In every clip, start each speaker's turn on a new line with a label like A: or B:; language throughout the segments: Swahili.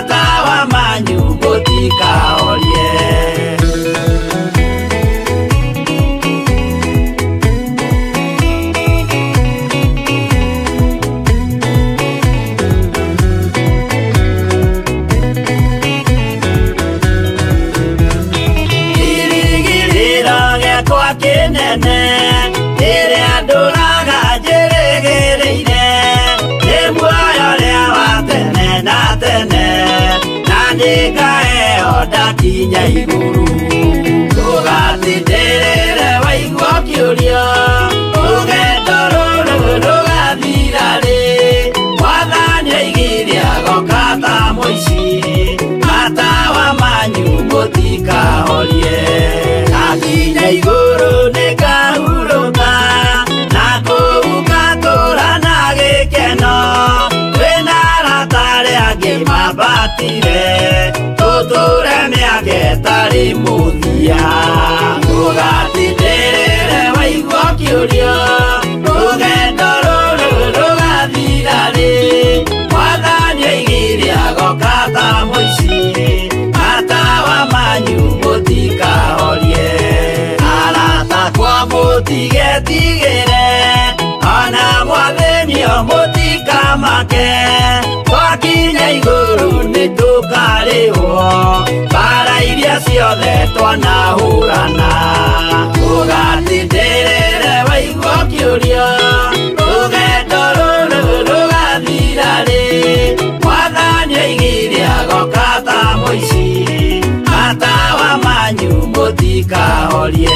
A: matawa manyu mutikahorie. Kinya iguru tugatiterere waigua kiuria ugendo ruru rugathira ri mwathani aigire agoka ta muici matawa manyu mutikahorie. Akinya iguru nikahuruka na kugatura na gikeno twina ratare angi mabatire tuture miake tari muthia tugatiterere waigua kiuria rugendo ruru rugathira ri mwathani aigire agoka ta muici matawa manyu mutikahorie. Arata kwa mutigetigire ona mwathenio mutikamake twakinya iguru nitukarihwo bara iria ciothe twanahurana tugatiterere waigua kiuria rugendo ruru rugathira ri mwathani aigire agoka ta muici matawa manyu mutikahorie.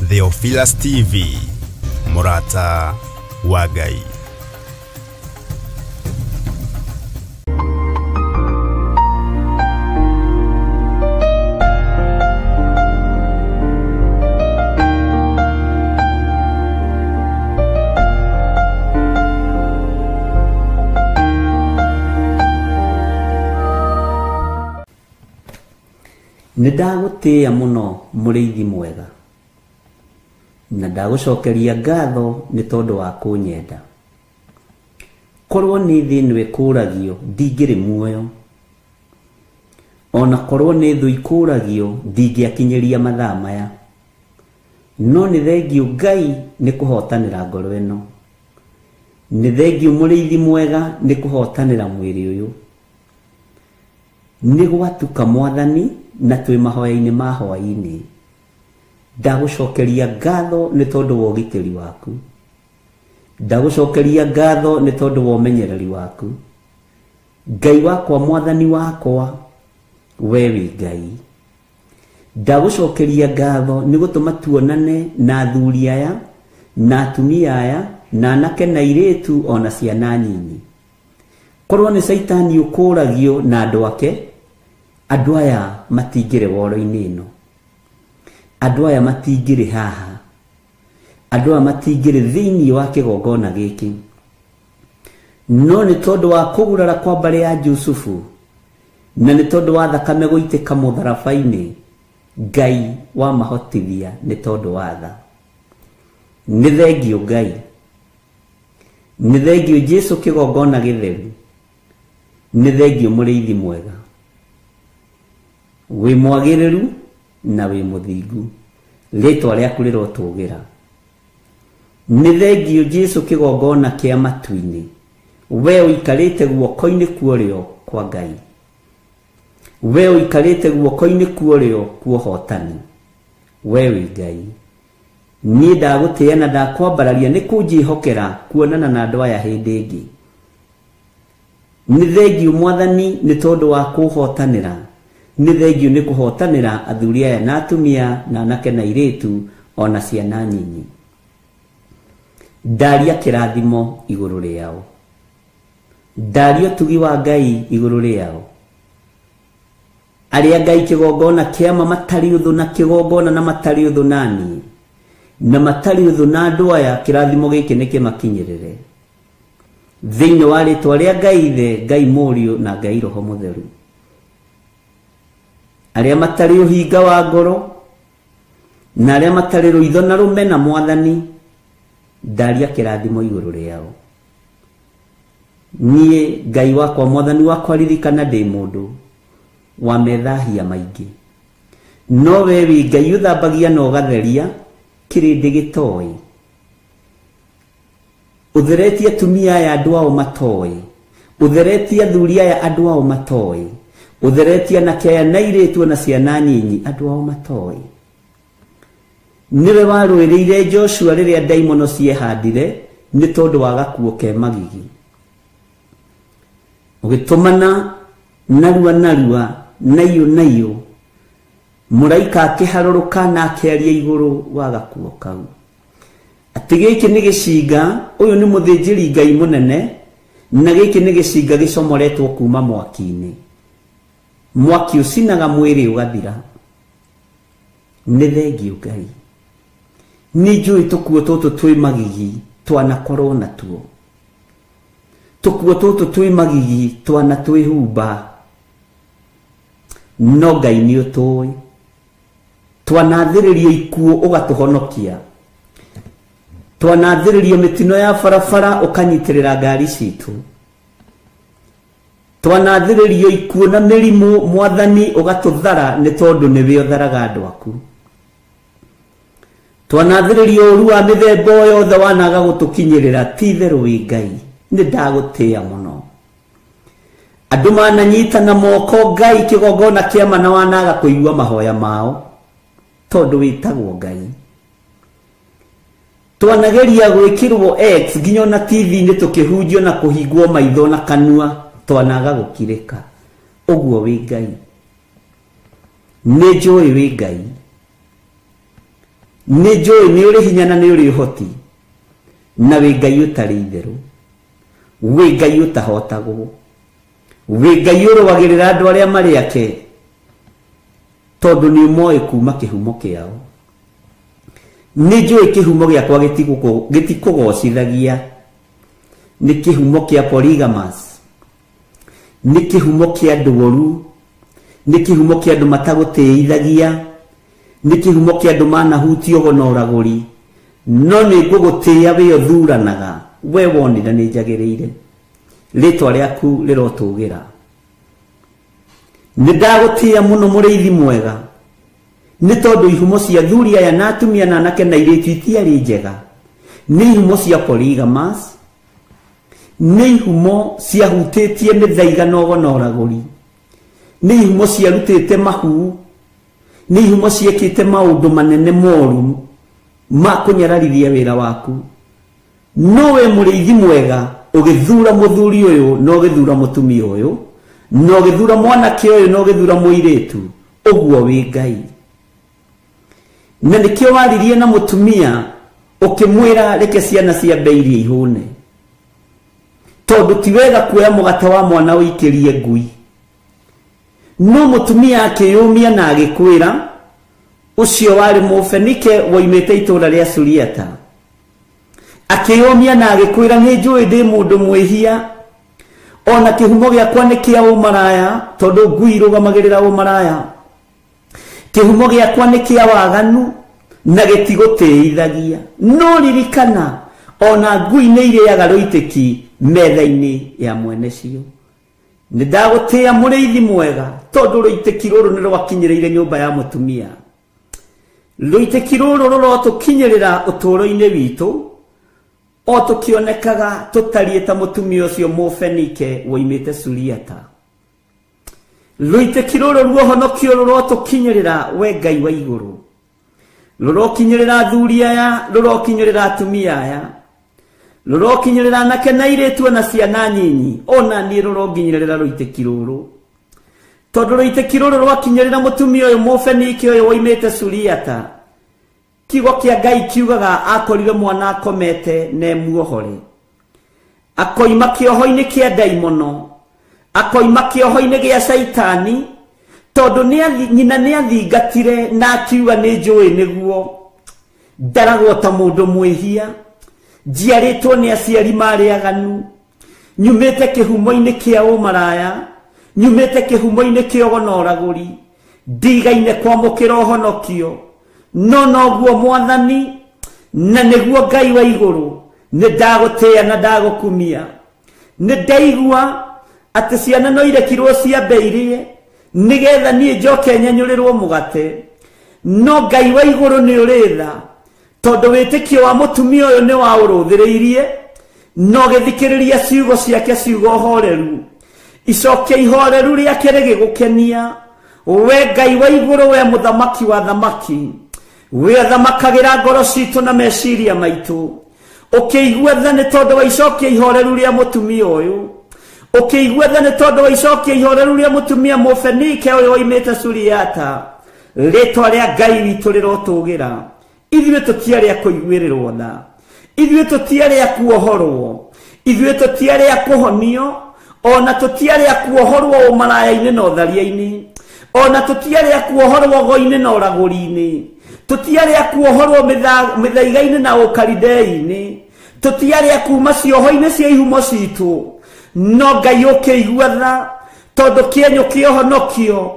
B: Theophilus TV, Murata wa Ngai.
C: Nidagutia muno muriithi mwega na ndagucokeria ngatho ni tondu wa kunyenda. Korwo ni thini ikuragio ndingiri muoyo, ona korwo ni thu ikuragio ndingiakinyiria mathaa maya, no ni thengio Ngai ni kuhotanira ngoro ino, ni thengio muriithi mwega ni kuhotanira mwiri uyu, ni gwatuka Mwathani na twi mahoya-ini ma hwaini. Ndagucokeria ngatho ni tondu wa ugitiri waku, ndagucokeria ngatho ni tondu wa umenyereri waku. Ngai wakwa, Mwathani wakwa, we wi Ngai. Ndagucokeria ngatho ni gutuma tuonane na athuri aya na atumia aya na anake na airitu ona ciana nyinyi. Korwo ni Saitani ukuragio na andu ake, andu aya matingire woro-ini ino, andu aya matingire haha, andu aya matingire thiini wa kigongona giki, no ni tondu wa kugurara kwa mbari ya Jusufu na ni tondu wa thakame guitika mutharabai-ini, Ngai wa mahotithia ni tondu wa tha. Ni thengio Ngai, ni thengio Jesu kigongona githeru, ni thengio muriithi mwega, wi mwagiriru na wi muthingu, ritwa riaku rirotugira. Ni thengio Jesu kigongona kia matu-ini, we uikarite guoko-ini kuorio kwa Ngai, we uikarite guoko-ini kuorio kwa hotani, we wi Ngai. niĩ ndagũtĩa na ndakwambararia nĩ kũnjĩhokera kuonana na andũ aya hĩndĩ ĩngĩ. Nĩ thengiũ Mwathani nĩ tondũ wa kũhotanĩra, nĩ thengiũ nĩ kũhotanĩra athuri aya na atumia na anake na airĩtu ona ciana nyinyi. Ndaria kĩrathimo igũrũ rĩao, ndaria ũtugi wa Ngai igũrũ rĩao. Arĩa Ngai kĩgongona kĩama matarĩ ũthũ na kĩgongona na matarĩ ũthũ naniĩ na matarĩ ũthũ na andũ aya, kĩrathimo gĩkĩ nĩ kĩmakinyĩrĩre thĩinĩ wa rĩtwa rĩa Ngai Ithe, Ngai Mũriũ na Ngai Roho Mũtheru. Arĩa matarĩ ũhinga wa ngoro na arĩa matarĩ rũitho na rũmena Mwathani, ndaria kĩrathimo igũrũ rĩao. Niĩ Ngai wakwa Mwathani wakwa ririkana ndĩ mũndũ wa methahia maingĩ, no we wĩ Ngai ũthambagia na ũgatheria kĩrĩndĩ gĩtoĩ. Ũtheretie atumia aya andũ ao matoĩ, ũtheretie athuri aya andũ ao matoĩ, ũtheretie anake aya na airĩtu na ciana nyinyi andũ ao matoĩ. Niwe warũĩrĩire Joshua rĩrĩa ndaimono ciehandire nĩ tondũ wa gakuo ke magigi, ũgĩtũmana narua narua nayo nayo, mũraika akĩharũrũka na akĩaria igũrũ wa gakuo kau atĩ gĩkĩ nĩ gĩcinga, ũyũ nĩ mũthĩnjĩri Ngai mũnene, na gĩkĩ nĩ gĩcinga gĩcomoretwo kuma mwaki-inĩ, mwaki ũcinaga mwĩrĩ ũgathira. Nĩ thengiũ Ngai. Nĩ njũĩ tũkuo tũtũ twĩ magigi twanakorwo natuo, tũkuo tũtũ twĩ magigi twana twĩhumba, no Ngai nĩ ũtũĩ. Twanathĩrĩrio ikuo ũgatũhonokia, twanathĩrĩrio mĩtino ya barabara ũkanyitĩrĩra ngari citũ, twanathĩrĩrio ikuo na mĩrimũ Mwathani ũgatũthara nĩ tondũ nĩwe ũtharaga andũ aku, twanathĩrĩrio ũru wa mĩthemba yothe wanaga gũtũkinyĩrĩra. Ti itherũ wĩ Ngai, nĩ ndagũtĩa mũno. Andũ mananyitana moko Ngai kĩgongona kĩama na wanaga kũigua mahoya mao tondũ wĩtagwo Ngai. Twanageria gwĩkĩrwo X nginya na TV-inĩ tũkĩhunjio na kũhingwo maitho na kanua, twanaga gũkirĩka. Ũguo wĩ Ngai. Nĩ njũĩ wĩ Ngai, nĩ njũĩ nĩ ũrĩ hinya na nĩ ũrĩ ũhoti, na wĩ Ngai ũtarĩ itherũ, wĩ Ngai ũtahotagwo, wĩ Ngai ũrũagĩrĩra andũ arĩa marĩ ake tondũ nĩ ũmoĩ kuma kĩhumo kĩao. Nĩ njũĩ kĩhumo gĩakwa gĩtikũgocithagia, nĩ kĩhumo kĩa polygamous, nĩ kĩhumo kĩa andũ ũru, nĩ kĩhumo kĩa andũ matagũtĩithagia, nĩ kĩhumo kĩa andũ manahutio ũgo na ũragũri, no nĩ ngũgũtĩĩa we ũthuranaga, we wonire nĩ njagĩrĩire, rĩtwa rĩaku rĩrotũgĩra. Nĩ ndagũtĩa mũno mũrĩithi mwega, nĩ tondũ ihumo cia athuri aya na atumia na anake na airĩtu itiarĩ njega. Nĩ ihumo cia polygamous, nĩ ihumo ciahutĩtie mĩthaiga na ũgo na ũragũri, nĩ ihumo ciarutĩte mahu, nĩ ihumo ciĩkĩte maũndũ manene moru ma kũnyararithia wĩra waku. No we mũrĩithi mwega ũgĩthura mũthuri ũyũ na ũgĩthura mũtumia ũyũ na ũgĩthura mwanake ũyũ na ũgĩthura mũirĩtu, ũguo wĩ Ngai. Na nĩkĩo waririe na mũtumia ũkĩmwĩra reke ciana ciambe irie ihũne, tondũ ti wega kuoya mũgate wa mwana ũikĩrie ngui. No mũtumia akĩyũmia na agĩkwĩra, ũcio warĩ Mũfenike woimĩte itũũra rĩa Suriata, akĩyũmia na agĩkwĩra nĩ njũĩ ndĩ mũndũ mwĩhia, ona kĩhumo gĩakwa nĩ kĩa ũmaraya tondũ ngui irũgamagĩrĩra ũmaraya, kĩhumo gĩakwa nĩ kĩa waganu na gĩtigũtĩithagia. No ririkana ona ngui nĩ irĩaga rũitĩki metha-inĩ ya mwene cio. Nĩ ndagũtĩa mũrĩithi mwega tondũ rũitĩki rũrũ nĩ rwakinyĩrĩire nyũmba ya mũtumia. Rũitĩki rũrũ rũrotũkinyĩrĩra ũtũũro-inĩ witũ, o tũkĩonekaga tũtariĩ ta mũtumia ũcio Mũfenike woimĩte Suriata. Rũitĩki rũrũ ruohonokio rũrotũkinyĩrĩra we Ngai wa igũrũ, rurokinyirira athuri aya, rurokinyirira atumia aya, rurokinyirira anake na airĩtu na ciana nyinyi, ona niĩ ruronginyirira ruitĩki rũrũ. Tondu ruitĩki rũrũ rwakinyirira mutumia ũyũ mũbenike ũyũ woimĩte Suriata, kiugo kĩa Ngai kiugaga akorire mwana akomete na muohore, akoima kĩoho-inĩ kĩa ndaimono, akoima kĩoho-inĩ gĩa Saitani, tondu nyina nĩ athingatire na akiuga nĩ njũĩ nĩguo ndaragwo ta mũndũ mwĩhia, njiarĩtwo nĩ aciari marĩ aganu, nyumĩte kĩhumo-inĩ kĩa ũmaraya, nyumĩte kĩhumo-inĩ kĩa ũgonoragũri, ndigaine kwamũkĩra ũhonokio, no noguo Mwathani na nĩguo Ngai wa igũrũ nĩ ndagũtĩĩa na ndagũkumia. Nĩ ndaigua atĩ ciana no irekirwo ciambe irie nĩgetha niĩ njoke nyanyũrĩrwo mũgate, no Ngai wa igũrũ nĩ ũrĩtha, tondũ wĩtĩkio wa mũtumia ũyũ nĩ wa ũrũthĩrĩirie, no gĩthikĩrĩria ciugo ciake ciugo horeru, icokia ihoreru rĩake rĩgĩgũkenia. We Ngai wa igũrũ, we mũthamaki wa thamaki, we thamakagĩra ngoro citũ na meciria maitũ, ũkĩigua tha nĩ tondũ wa icokia ihoreru rĩa mũtumia ũyũ, ũkĩigua tha nĩ tondũ wa icokia ihoreru rĩa mũtumia mũbenike ũyũ woimĩte Suriata. Rĩtwa rĩa Ngai witũ rĩrotũgĩra. Ithuĩ tũtiarĩ a kũiguĩrĩrwo tha, ithuĩ tũtiarĩ a kuohorwo, ithuĩ tũtiarĩ a kũhonio, ona tũtiarĩ a kuohorwo ũmaraya-inĩ na ũtharia-inĩ, ona tũtiarĩ a kuohorwo ũgo-inĩ na ũragũri-inĩ, tũtiarĩ a kuohorwo mĩthaiga-inĩ na ũkaridei-inĩ, tũtiarĩ a kuma cioho-inĩ cia ihumo citũ, no Ngai ũkĩigua tha, tondũ kĩenyũ kĩa ũhonokio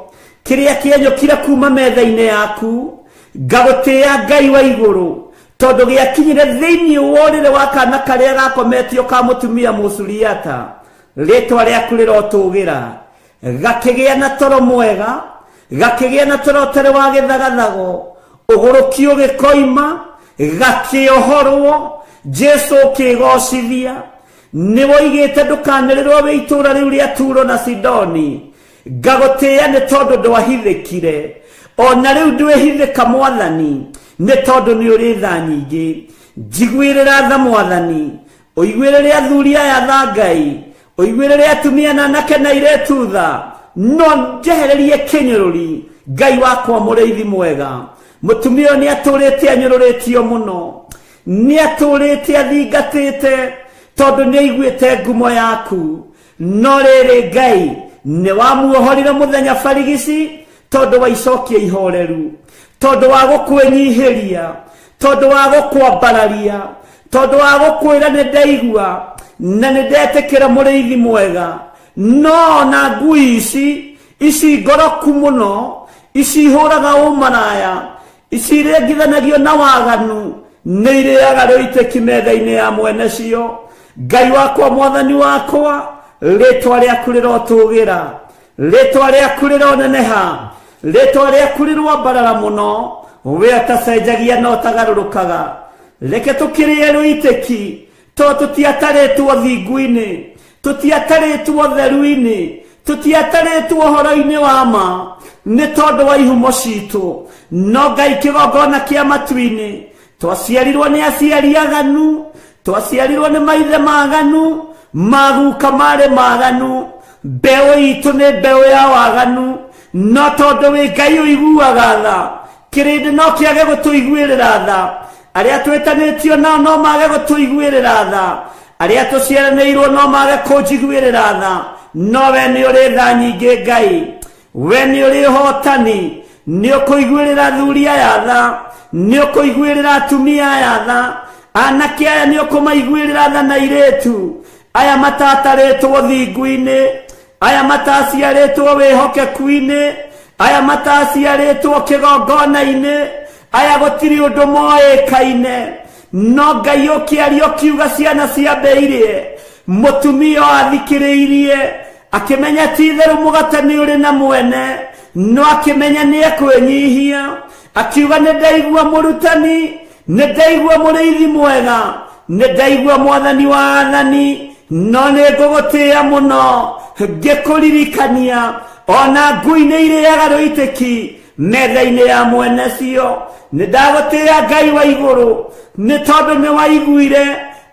C: kĩrĩa kĩenyũkire kuma metha-inĩ yaku, ngagũtĩĩa Ngai wa igũrũ, tondũ gĩakinyire thĩinĩ wa ũrĩrĩ wa kana karĩa gakometio ka mũtumia Mũsuriata. Rĩtwa rĩaku rĩrotũgĩra, gakĩgĩa na toro mwega, gakĩgĩa na toro ũtarĩ wa gĩthagathago, ũgũrũkio gĩkoima, gakĩohorwo, Jesu ũkĩgocithia. Nĩ woigĩte ndũkanĩrĩrwo wĩ itũũra rĩu rĩa Turo na Sidoni, ngagũtĩĩa nĩ tondũ ndwahithĩkire, ona rĩu ndwĩhithĩka Mwathani, nĩ tondũ nĩ ũrĩ tha nyingĩ. Njiguĩrĩra tha Mwathani, ũiguĩrĩre athuri aya tha Ngai, ũiguĩrĩre atumia na anake na airĩtu tha, no njehererie kĩnyũrũri. Ngai wakwa mũrĩithi mwega, mũtumia ũyũ nĩ atũrĩte anyũrũrĩtio mũno, nĩ atũrĩte athingatĩte, tondũ nĩ aiguĩte ngumo yaku, no rĩrĩ Ngai nĩ wamuohorire mũthenya barigici, tondũ wa icokia ihoreru, tondũ wa gũkwĩnyihĩria, tondũ wa gũkwambararia, tondũ wa gũkwĩra nĩ ndaigua na nĩ ndetĩkĩra mũrĩithi mwega. No na ngui ici ngoroku mũno, ici ihũraga ũmaraya, ici irengithanagio na waganu, nĩ irĩaga rũitĩki metha-inĩ ya mwene cio. Ngai wakwa Mwathani wakwa, rĩtwa rĩaku rĩrotũgĩra, rĩtwa rĩaku rĩroneneha, rĩtwa rĩaku rĩrwambarara mũno, we ũtacenjagia na ũtagarũrũkaga. Reke tũkĩrĩe rũitĩki, tondũ tũtiatarĩtwo thingu-inĩ, tũtiatarĩtwo theru-inĩ, tũtiatarĩtwo ũhoro-inĩ wa ma, nĩ tondũ wa ihumo citũ, no Ngai kĩgongona kĩa matu-inĩ. Twaciarirwo nĩ aciari aganu, twaciarirwo nĩ maithe maganu, maguka marĩ maganu, mbeũ itũ nĩ mbeũ ya waganu, no tondũ wĩ Ngai ũiguaga tha, kĩrĩndĩ no kĩage gũtũiguĩrĩra tha, arĩa twĩtanĩtio nao no mage gũtũiguĩrĩra tha, arĩa tũciaranĩirwo no mage kũnjiguĩrĩra tha, no we nĩ ũrĩ tha nyingĩ Ngai, we nĩ ũrĩ ũhotani, nĩ ũkũiguĩrĩra athuri aya tha, nĩ ũkũiguĩrĩra atumia aya tha, anake aya nĩ ũkũmaiguĩrĩra tha na airĩtu aya matatarĩtwo thingu-inĩ, aya mataciarĩtwo wĩhokeku-inĩ, aya mataciarĩtwo kĩgongona-inĩ, aya gũtirĩ ũndũ moĩkaine, no Ngai ũkĩaria ũkiuga ciana ciambĩirie, mũtumia athikĩrĩirie, akĩmenya ti-itherũ mũgate nĩ ũrĩ na mwene, no akĩmenya nĩ ekwĩnyihia, akiuga nĩ ndaigua mũrutani, nĩ ndaigua mũrĩithi mwega, nĩ ndaigua Mwathani wa athani, no nĩ ngũgũtĩĩa mũno ngĩkũririkania ona ngui nĩ irĩaga rũitĩki, metha-inĩ ya mwene cio. Nĩndagũtĩĩa Ngai wa igũrũ nĩ tondũ nĩ waiguire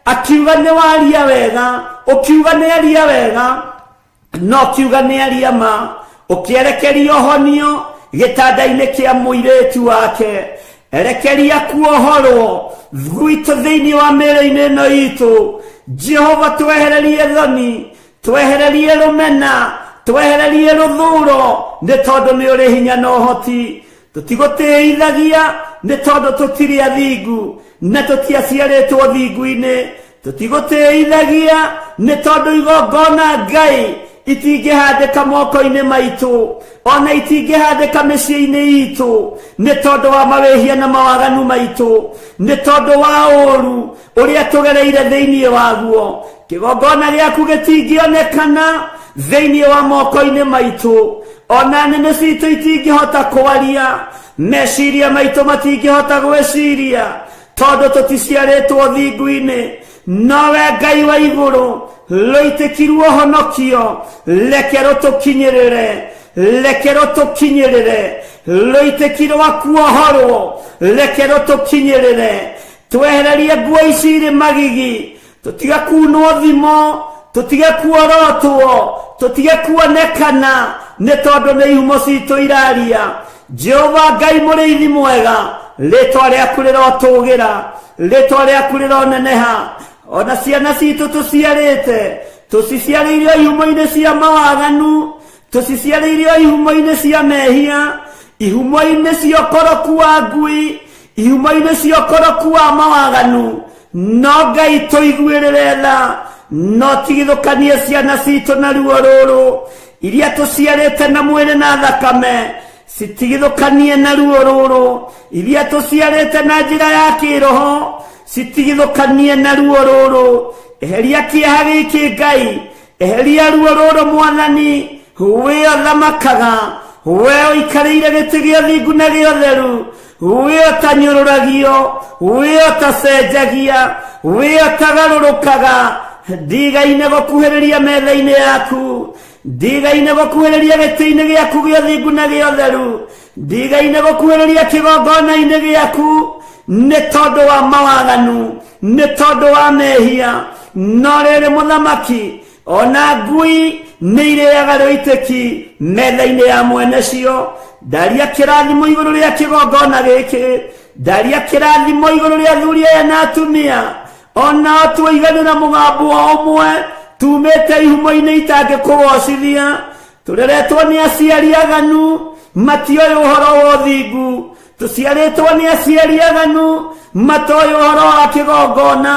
C: akiuga nĩ waria wega, ũkiuga nĩ aria wega, no kiuga nĩ aria ma, ũkĩerekeria ũhonio gĩtanda-inĩ kĩa mũirĩtu wake. Erekeria kuohorwo gwitũ thĩinĩ wa mĩĩrĩ-inĩ ĩno itũ. Jehova twehererie thoni, twehererie rũmena, twehererie rũthũũro, nĩ tondũ nĩ ũrĩ hinya na ũhoti. Tũtigũtĩithagia nĩ tondũ tũtirĩ athingu na tũtiaciarĩtwo thingu-inĩ. Tũtigũtĩithagia nĩ tondũ igongona Ngai itingĩhandĩka moko-inĩ maitũ, ona itingĩhandĩka mĩciĩ-inĩ itũ, nĩ tondũ wa mawĩhia na mawaganu maitũ, nĩ tondũ wa ũũru ũrĩa tũgereire thĩinĩ waguo. Kĩgongona gĩaku gĩtingĩonekana thĩinĩ wa moko-inĩ maitũ, ona nĩmĩ citũ itingĩhota kwaria, meciria maitũ matingĩhota gwĩciria, tondũ tũticiarĩtwo thingu-inĩ. Nowe Ngai wa igũrũ rũitĩkirwo honokio, reke rũtũkinyĩrĩre, reke rũtũkinyĩrĩre, rũitĩkirwo kuohorwo, reke rũtũkinyĩrĩre. Twehererie nguo ici irĩ magigi, tũtige kunwo thimo, tũtige kuorotwo, tũtige kuonekana, nĩ tondũ nĩ ihumo citũ iraria. Jehova Ngai mũrĩithi mwega, rĩtwa rĩaku rĩrotũgĩra, rĩtwa rĩaku rĩroneneha. Ona ciana citũ tũciarĩte, tũciciarĩirio ihumo-inĩ cia mawaganu, tũciciarĩirio ihumo-inĩ cia mehia, ihumo-inĩ cia ũkoroku wa ngui, ihumo-inĩ cia ũkoroku wa mawaganu. No Ngai tũiguĩrĩre tha, no tigithũkanie ciana citũ na ruo rũrũ, iria tũciarĩte na mwĩrĩ na thakame, citigithũkanie na ruo rũrũ, iria tũciarĩte na njĩra ya kĩroho, citigithũkanie na ruo rũrũ. Eheria kĩeha gĩkĩ Ngai, eheria ruo rũrũ Mwathani. We ũthamakaga, we ũikarĩire gĩtĩ gĩa ũthingu na gĩa ũtheru, we ũtanyũrũragio, we ũtacenjagia, we ũtagarũrũkaga. Ndigaine gũkuhĩrĩria metha-inĩ yaku, ndigaine gũkuhĩrĩria gĩtĩ-inĩ gĩaku gĩa ũthingu na gĩa ũtheru, ndigaine gũkuhĩrĩria kĩgongona-inĩ gĩaku, nĩ tondũ wa mawaganu, nĩ tondũ wa mehia. No rĩrĩ mũthamaki, ona ngui nĩ irĩaga rũitĩki metha-inĩ ya mwene cio. Ndaria kĩrathimo igũrũ rĩa kĩgongona gĩkĩ, ndaria kĩrathimo igũrũ rĩa athuri aya na atumia, ona tũiganĩra mũgambo ũmwe, tumĩte ihumo-inĩ itangĩkũgocithia. Tũreretwo nĩ aciari aganu, matioĩ ũhoro wa ũthingu. Tũciarĩtwo nĩ aciari aganu, matoĩ ũhoro wa kĩgongona,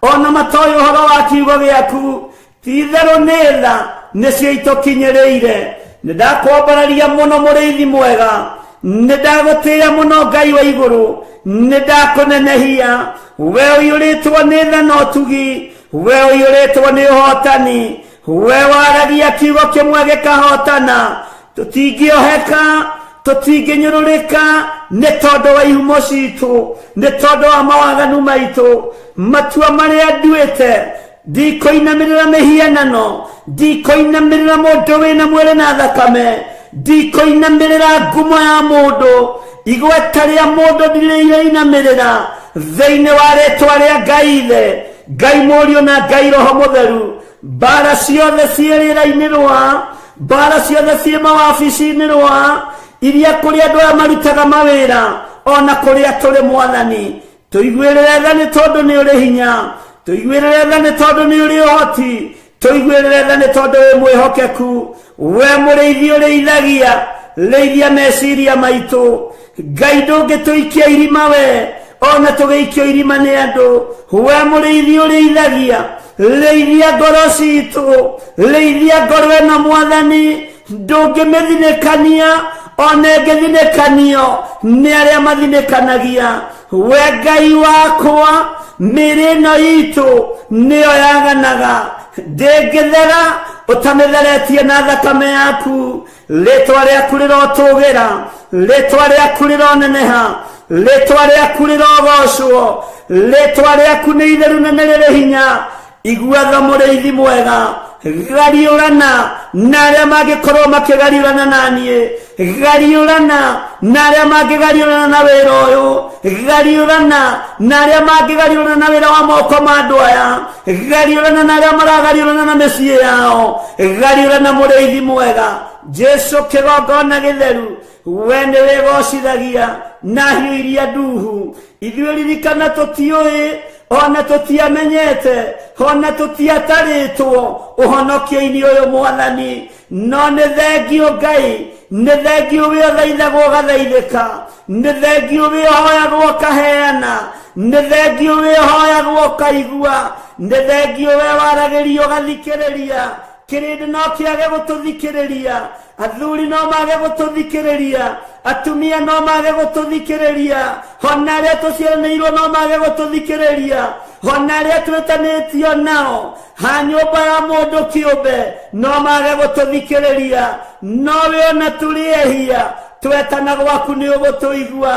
C: ona matoĩ ũhoro wa kiugo gĩaku. Ti-itherũ nĩ tha nĩcio itũkinyĩrĩire. Nĩndakwambararia mũno mũrĩithi mwega, nĩndagũtĩĩa mũno Ngai wa igũrũ, nĩndakũnenehia. We ũiyũrĩtwo nĩ tha na ũtugi, we ũiyũrĩtwo nĩ ũhotani, we waragia kiugo kĩmwe gĩkahotana. Tũtingĩoheka, tũtingĩnyũrũrĩka, nĩ tondũ wa ihumo citũ, nĩ tondũ wa mawaganu maitũ. Matua marĩa nduĩte, ndikũinamĩrĩra mĩhianano, ndikũinamĩrĩra mũndũ wĩna mwĩrĩ na thakame, ndikũinamĩrĩra ngumo ya mũndũ, igweta rĩa mũndũ ndirĩinamĩrĩra. Thĩinĩ wa rĩtwa rĩa Ngai Ithe, Ngai Mũriũ na Ngai Roho Mũtheru, mbara ciothe ciĩ rĩera-inĩ rwa, mbara ciothe ciĩ mawabici-inĩ rwa, iria kũrĩ andũ aya marutaga mawĩra, ona kũrĩa tũrĩ Mwathani. Tũiguĩrĩre tha nĩ tondũ nĩ ũrĩ hinya, tũiguĩrĩre tha nĩ tondũ nĩ ũrĩ ũhoti, tũiguĩrĩre tha nĩ tondũ wĩ mwĩhokeku. We mũrĩithi ũrĩithagia, rĩithia meciria maitũ. Ngai ndũngĩtũikia irima we, ona tũgĩikio irima nĩ andũ. We mũrĩithi ũrĩithagia, rĩithia ngoro citũ, rĩithia ngoro ĩno Mwathani. Ndũngĩmĩthinĩkania, ona ĩngĩthinĩkanio nĩ arĩa mathinĩkanagia. We Ngai wakwa, mĩĩrĩ ĩno itũ nĩyo yaganaga, ndĩngĩthera ũtamĩtheretie na thakame yaku. Rĩtwa rĩaku rĩrotũgĩra, rĩtwa rĩaku rĩroneneha, rĩtwa rĩaku rĩrogocwo, rĩtwa rĩaku nĩ itheru na nĩ rĩrĩ hinya. Igua tha mũrĩithi mwega, gariurana naria magikorwo makigariurana nanie gariurana naria magigariurana na wira uyu gariurana naria magigariurana na wira wa moko mandu aya gariurana naria maragariurana na mĩciĩ yao gariurana mũrĩithi mwega Jesu kĩgongona gĩtheru we nĩ wĩgocithagia na hiũ iria nduhu ithuĩ ririkana tũtiũĩ ona tũtiamenyete ona tũtiatarĩtwo ũhonokio-inĩ ũyũ Mwathani no nĩ thengio Ngai nĩ thengio wĩ ũthaithagwo ũgathaithĩka nĩ thengio wĩ ũhoyagwo ũkaheana nĩ thengio wĩ ũhoyagwo ũkaigua nĩ thengio wĩ waragĩrio ũgathikĩrĩria kĩrĩndĩ no kĩage gũtũthikĩrĩria athuri no mage gũtũthikĩrĩria atumia no mage gũtũthikĩrĩria ona arĩa tũciaranĩirwo no mage gũtũthikĩrĩria ona arĩa twĩtanĩtio nao ha nyũmba ya mũndũ kĩũmbe no mage gũtũthikĩrĩria no we ona tũrĩehia twetana gwaku nĩ ũgũtũigua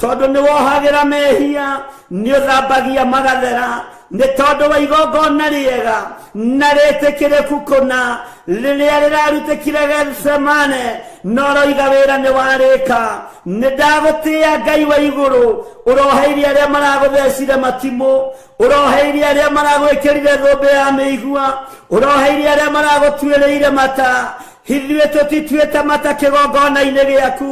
C: tondũ nĩ wohagĩra mehia nĩ ũthambagia magathera nĩ tondũ wa igongona rĩega na rĩtĩkĩrĩku kũna rĩrĩa rĩrarutĩkire Getsemane no roiga wĩra nĩ warĩka nĩ ndagũtĩĩa Ngai wa igũrũ ũroheirie arĩa maragũthecire matimũ ũroheirie arĩa maragwĩkĩrire thũmbĩ ya mĩigua ũroheirie arĩa maragũtuĩrĩire mata ithuĩ tũtituĩte mata kĩgongona-inĩ gĩaku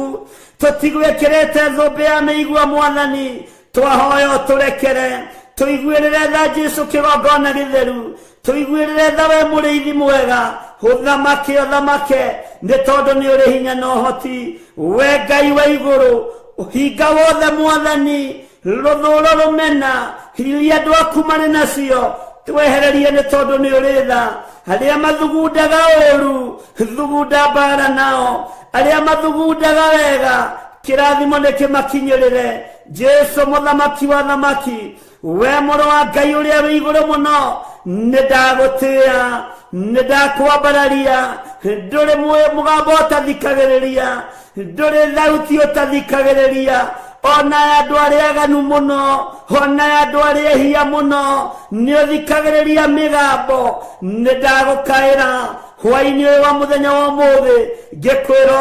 C: tũtigwĩkĩrĩte thũmbĩ ya mĩigua Mwathani twahoya ũtũrekere tũiguĩrĩre tha Jesu kĩgongona gĩtheru tũiguĩrĩre tha we mũrĩithi mwega ũthamake nĩ tondũ nĩ ũrĩ hinya na ũhoti we Ngai wa igũrũ hinga wothe Mwathani rũthũũro rũmena iria andũ aku marĩ nacio twehererie nĩ tondũ nĩ ũrĩ tha arĩa mathugundaga ũũru thugunda mbara nao arĩa mathugundaga wega kĩrathimo nĩ kĩmakinyĩrĩre Jesu mũthamaki wa thamaki we mũrũ wa Ngai ũrĩa wĩ igũrũ mũno nĩ ndagũtĩĩa nĩ ndakwambararia ndũrĩ mũgambo ũtathikagĩrĩria ndũrĩ thauti ũtathikagĩrĩria ona andũ arĩa aganu mũno ona andũ arĩa ehia mũno nĩ ũthikagĩrĩria mĩgambo nĩ ndagũkaĩra hwaĩ-inĩ ũyũ wa mũthenya wa ũmũthĩ ngĩkwĩra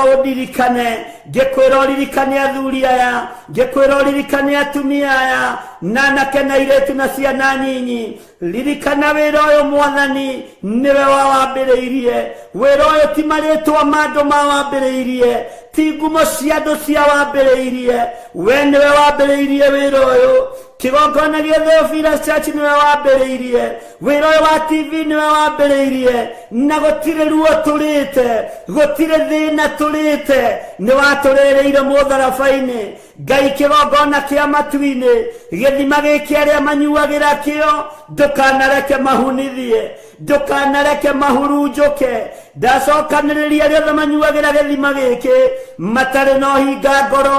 C: ngĩkwĩra ũririkane athuri aya ngĩkwĩra ũririkane atumia aya na anake na airĩtu na ciana nyinyi ririkana wĩra ũyũ Mwathani nĩwe wawambĩrĩirie wĩra ũyũ ti marĩtwa ma andũ mawambĩrĩirie ti ngumo cia andũ ciawambĩrĩirie we nĩwe wambĩrĩirie wĩra ũyũ kĩgongona gĩa Theophilus Church nĩwe wambĩrĩirie wĩra ũyũ wa TV nĩwe wambĩrĩirie na gũtirĩ ruo tũrĩte gũtirĩ thĩna tũrĩte nĩ watũrĩrĩire mũtharaba-inĩ Ngai kĩgongona kĩa matu-inĩ gĩthima gĩkĩ arĩa manyuagĩra kĩo ndũkanareke mahunithie ndũkanareke mahurunjũke ndacokanĩrĩria arĩa othe manyuagĩra gĩthima gĩkĩ matarĩ na ũhinga ngoro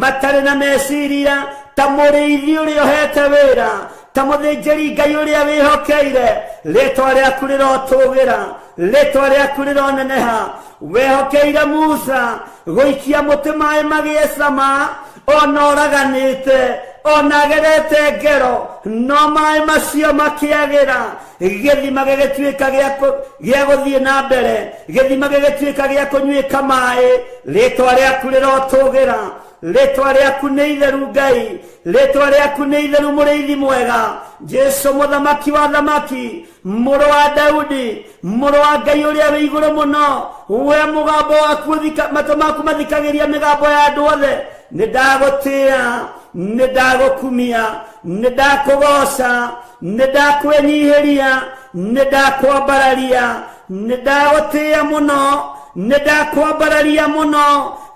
C: matarĩ na meciria ta mũrĩithi ũrĩa ũhete wĩra ta mũthĩnjĩri Ngai ũrĩa wĩhokeire rĩtwa rĩaku rĩrotũgĩra rĩtwa rĩaku rĩroneneha wehokeire Musa gũikia mũtĩ maĩ magĩe cama ona ũraganĩte ona agerete ngero no maĩ macio makĩagĩra gĩthima gĩgĩtuĩka gĩa gũthiĩ na mbere gĩthima gĩgĩtuĩka gĩa kũnyuĩka maĩ rĩtwa rĩaku rĩrotũgĩra rĩtwa rĩaku nĩ itheru Ngai rĩtwa rĩaku nĩ itheru mũrĩithi mwega Jesu mũthamaki wa thamaki mũrũ wa Daudi mũrũ wa Ngai ũrĩa wĩ igũrũ mũno we mũgambo waku matũ maku mathikagĩria mĩgambo ya andũ othe nĩ ndagũtĩĩa nĩ ndagũkumia nĩ ndakũgoca nĩ ndakwĩnyihĩria nĩ ndakwambararia nĩ ndagũtĩĩa mũno nĩ ndakwambararia mũno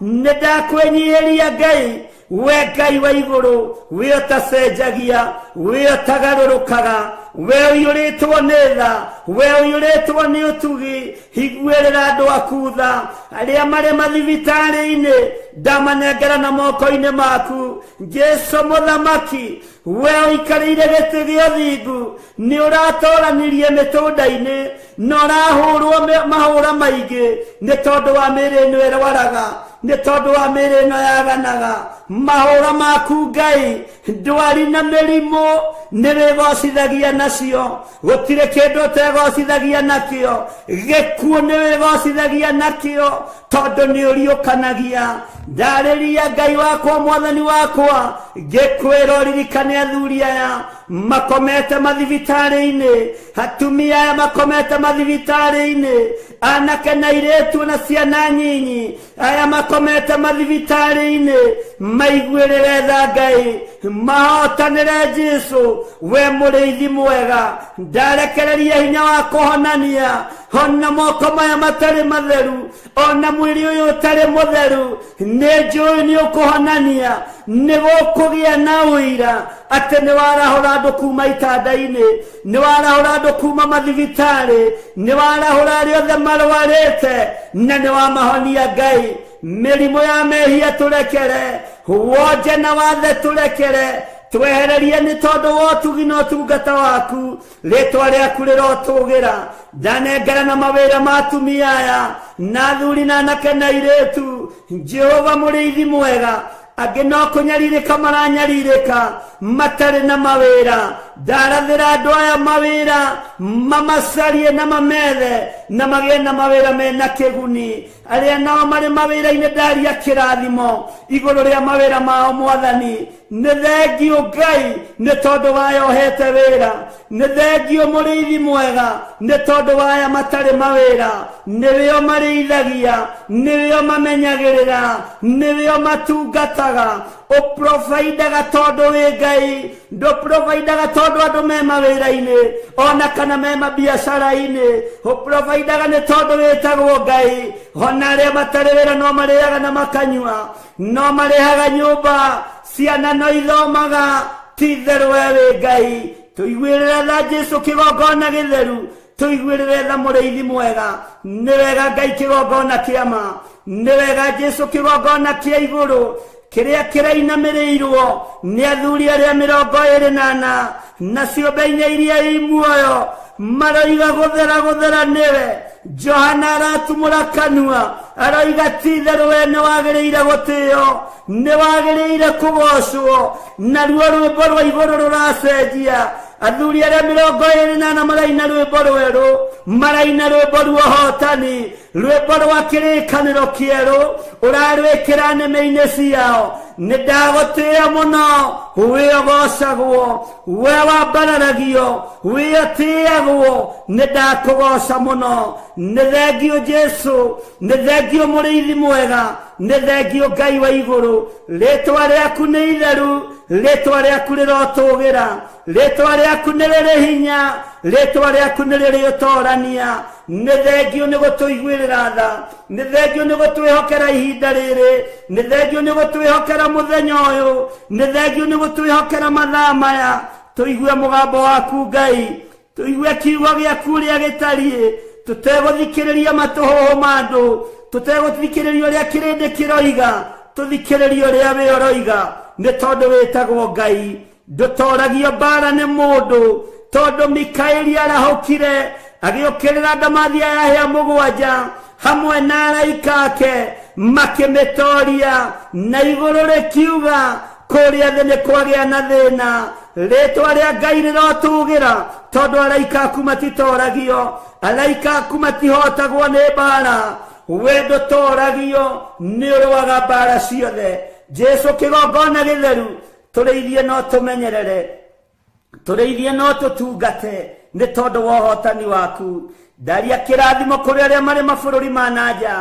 C: nĩ ndakwĩnyihĩria Ngai we Ngai wa igũrũ we ũtacenjagia we ũtagarũrũkaga we ũiyũrĩtwo nĩ tha we ũiyũrĩtwo nĩ ũtugi higuĩrĩra andũ aku tha arĩa marĩ mathibitarĩ-inĩ ndamanengera na moko-inĩ maku Jesu mũthamaki we ũikarĩire gĩtĩ gĩa ũthingu nĩ ũratũranirie mĩtũnda-inĩ na ũrahũrwo mahũra maingĩ nĩ tondũ wa mĩĩrĩ ĩno ĩrwaraga nĩ tondũ wa mĩĩrĩ ĩno yaganaga mahũra maku Ngai ndwari na mĩrimũ nĩwĩgocithagia nacio gũtirĩ kĩndũ ũtegocithagia nakĩo gĩkuũ nĩwĩgocithagia nakĩo tondũ nĩũriũkanagia ndarĩria Ngai wakwa mwathani wakwa ngĩkwĩra ũririkane athuri aya makomete mathibitarĩ-inĩ atumia aya makomete mathibitarĩ-inĩ anake na airĩtu na ciana nyinyi aya makomete mathibitarĩ-inĩ maiguĩrĩre tha Ngai mahotanĩre Jesu we mũrĩithi mwega ndarekereria hinya wa kũhonania ona moko maya matarĩ matheru ona mwĩrĩ ũyũ ũtarĩ mũtheru nĩnjũĩ nĩũkũhonania nĩgũkũgĩa na ũira atĩ nĩwarahũra andũ kuma itanda-inĩ nĩwarahũra andũ kuma mathibitarĩ nĩwarahũra arĩa othe marwarĩte na nĩwamahonia Ngai mĩrimũ ya mehia tũrekere wonje na wathe tũrekere twehererie nĩ tondũ wa ũtugi na ũtungata waku rĩtwa rĩaku rĩrotũgĩra ndanengera na mawĩra ma atumia aya na athuri na anake na airĩtu Jehova mũrĩithi mwega angĩ no kũnyarirĩka maranyarirĩka matarĩ na mawĩra ndarathĩra andũ aya mawĩra mamacarie na mamethe na magĩe na mawĩra mena kĩguni arĩa nao marĩ mawĩra-inĩ ndaria kĩrathimo igũrũ rĩa mawĩra mao mwathani nĩ thengio Ngai nĩ tondũ wayohete wĩra nĩ thengio mũrĩithi mwega nĩ tondũ waya matarĩ mawĩra nĩwĩo marĩithagia nĩwĩo mamenyagĩrĩra nĩwĩo matungataga ũprovidaga tondũ wĩ Ngai ndũprovidaga tondũ andũ me mawĩra-inĩ ona kana me mabiacara-inĩ ũprovidaga nĩ tondũ wĩtagwo Ngai ona arĩa matarĩ wĩra no marĩaga na makanyua no marĩhaga nyũmba ciana no ithomaga ti therũ we wĩ Ngai tũiguĩrĩre tha Jesu kĩgongona gĩtheru tũiguĩrĩre tha mũrĩithi mwega nĩ wega Ngai kĩgongona kĩama nĩ wega Jesu kĩgongona kĩa igũrũ kĩrĩa kĩrainamĩrĩirwo nĩ athuri arĩa 24 na ciũmbe-inĩ iria i muoyo maroiga gũthera nĩwe Johana aratumũra kanua aroiga ti therũ we nĩwagĩrĩire gũtĩo nĩwagĩrĩire kũgocwo naruo rwĩmbo rwa igũrũ rũracenjia athuri arĩa 24 maraina rwĩmbo rwerũ maraina rwĩmbo rwa ũhotani rwĩmbo rwa kĩrĩkanĩro kĩerũ ũrarwĩkĩra nĩmĩ-inĩ ciao nĩndagũtĩĩa mũno wĩogocagwo we wambararagio wĩotĩagwo nĩndakũgoca mũno nĩ thengio Jesu nĩ thengio mũrĩithi mwega nĩ thengio Ngai wa igũrũ rĩtwa rĩaku nĩ itheru rĩtwa rĩaku rĩrotũgĩra rĩtwa rĩaku nĩ rĩrĩ hinya rĩtwa rĩaku nĩ rĩrĩ ũtorania nĩ thengio nĩ gũtũiguĩrĩra tha nĩ thengio nĩ gũtwĩhokera ihinda rĩrĩ nĩ thengio nĩ gũtwĩhokera mũthenya ũyũ nĩ thengio nĩ gũtwĩhokera mathaa maya tũigue mũgambo waku Ngai tũigue kiugo gĩaku ũrĩa gĩtariĩ tũtegũthikĩrĩria matũhũhũ ma andũ tũtegũthikĩrĩria ũrĩa kĩrĩndĩ kĩroiga tũthikĩrĩria ũrĩa wĩ ũroiga nĩ tondũ wĩtagwo Ngai ndũtoragio mbara nĩ mũndũ tondũ Mikaeli arahũkire agĩũkĩrĩra ndamathi aya 7 hamwe na araika ake makĩmĩtoria na igũrũ rĩkiuga kũrĩa thĩ nĩ kwagĩa na thĩna rĩtwa rĩa Ngai rĩrotũgĩra tondũ araika aku matitoragio araika aku matihotagwo nĩ mbara we ndũtoragio nĩ ũrũaga mbara ciothe Jesu kĩgongona gĩtheru tũrĩithie no tũmenyerere tũrĩithie no tũtungate nĩ tondũ wa ũhotani waku ndaria kĩrathimo kũrĩ arĩa marĩ mabũrũri ma nanja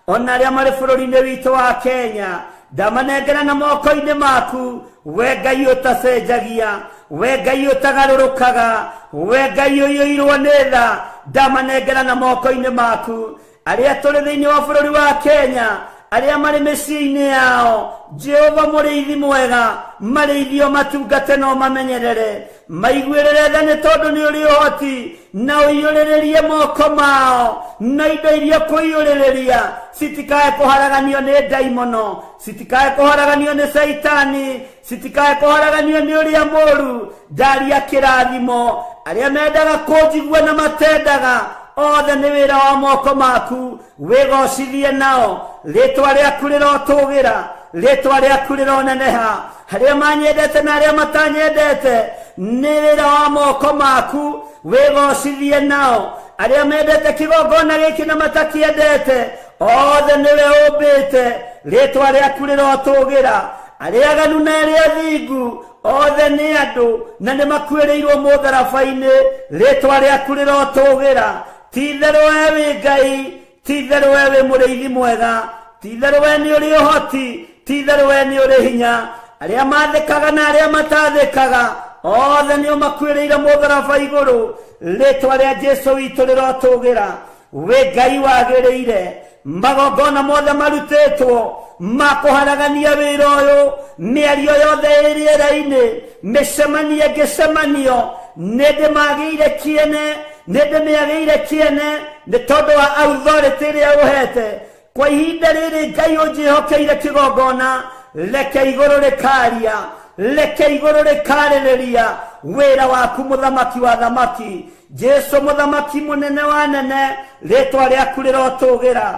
C: ona arĩa marĩ bũrũri-inĩ witũ wa Kenya ndamanengera na moko-inĩ maku we Ngai ũtacenjagia we Ngai ũtagarũrũkaga we Ngai ũiyũirwo nĩ tha ndamanengera na moko-inĩ maku arĩa tũrĩ thĩinĩ wa bũrũri wa Kenya arĩa marĩ mĩciĩ-inĩ yao Jehova mũrĩithi mwega marĩithio matungate no mamenyerere maiguĩrĩre tha nĩ tondũ nĩ ũrĩ ũhoti na ũiyũrĩrĩrie moko mao na indo iria kũiyũrĩrĩria citikae kũharaganio nĩ ndaimono citikae kũharaganio nĩ Saitani citikae kũharaganio nĩ ũrĩa mũũru ndaria kĩrathimo arĩa mendaga kũnjigua na matendaga othe nĩ wĩra wa moko maku wĩgocithie nao rĩtwa rĩaku rĩrotũgĩra rĩtwa rĩaku rĩroneneha harĩa manyendete na arĩa matanyendete nĩ wĩra wa moko maku wĩgocithie nao arĩa mendete kĩgongona gĩkĩ na matakĩendete othe nĩwe ũmbĩte rĩtwa rĩaku rĩrotũgĩra arĩa aganu na arĩa athingu othe nĩ andũ na nĩ makuĩrĩirwo mũtharaba-inĩ rĩtwa rĩaku rĩrotũgĩra ti-itherũ we wĩ Ngai ti-itherũ we wĩ mũrĩithi mwega ti-itherũ we nĩ ũrĩ ũhoti ti-itherũ we nĩ ũrĩ hinya arĩa mathĩkaga na arĩa matathĩkaga othe nĩo makuĩrĩire mũtharaba igũrũ rĩtwa rĩa Jesũ witũ rĩrotũgĩra wĩ Ngai wagĩrĩire magongona mothe marutĩtwo makũharagania wĩra ũyũ mĩario yothe ĩrĩera-inĩ mĩcemanio ngĩcemanio nĩ ndĩmagĩire kĩene nĩ ndĩmĩagĩire kĩene nĩ tondũ wa authority ĩrĩa ũhete kwa ihinda rĩrĩ Ngai ũnjĩhokeire kĩgongona reke igũrũ rĩkaria reke igũrũ rĩkarĩrĩria wĩra waku mũthamaki wa thamaki Jesũ mũthamaki mũnene wa nene rĩtwa rĩaku rĩrotũgĩra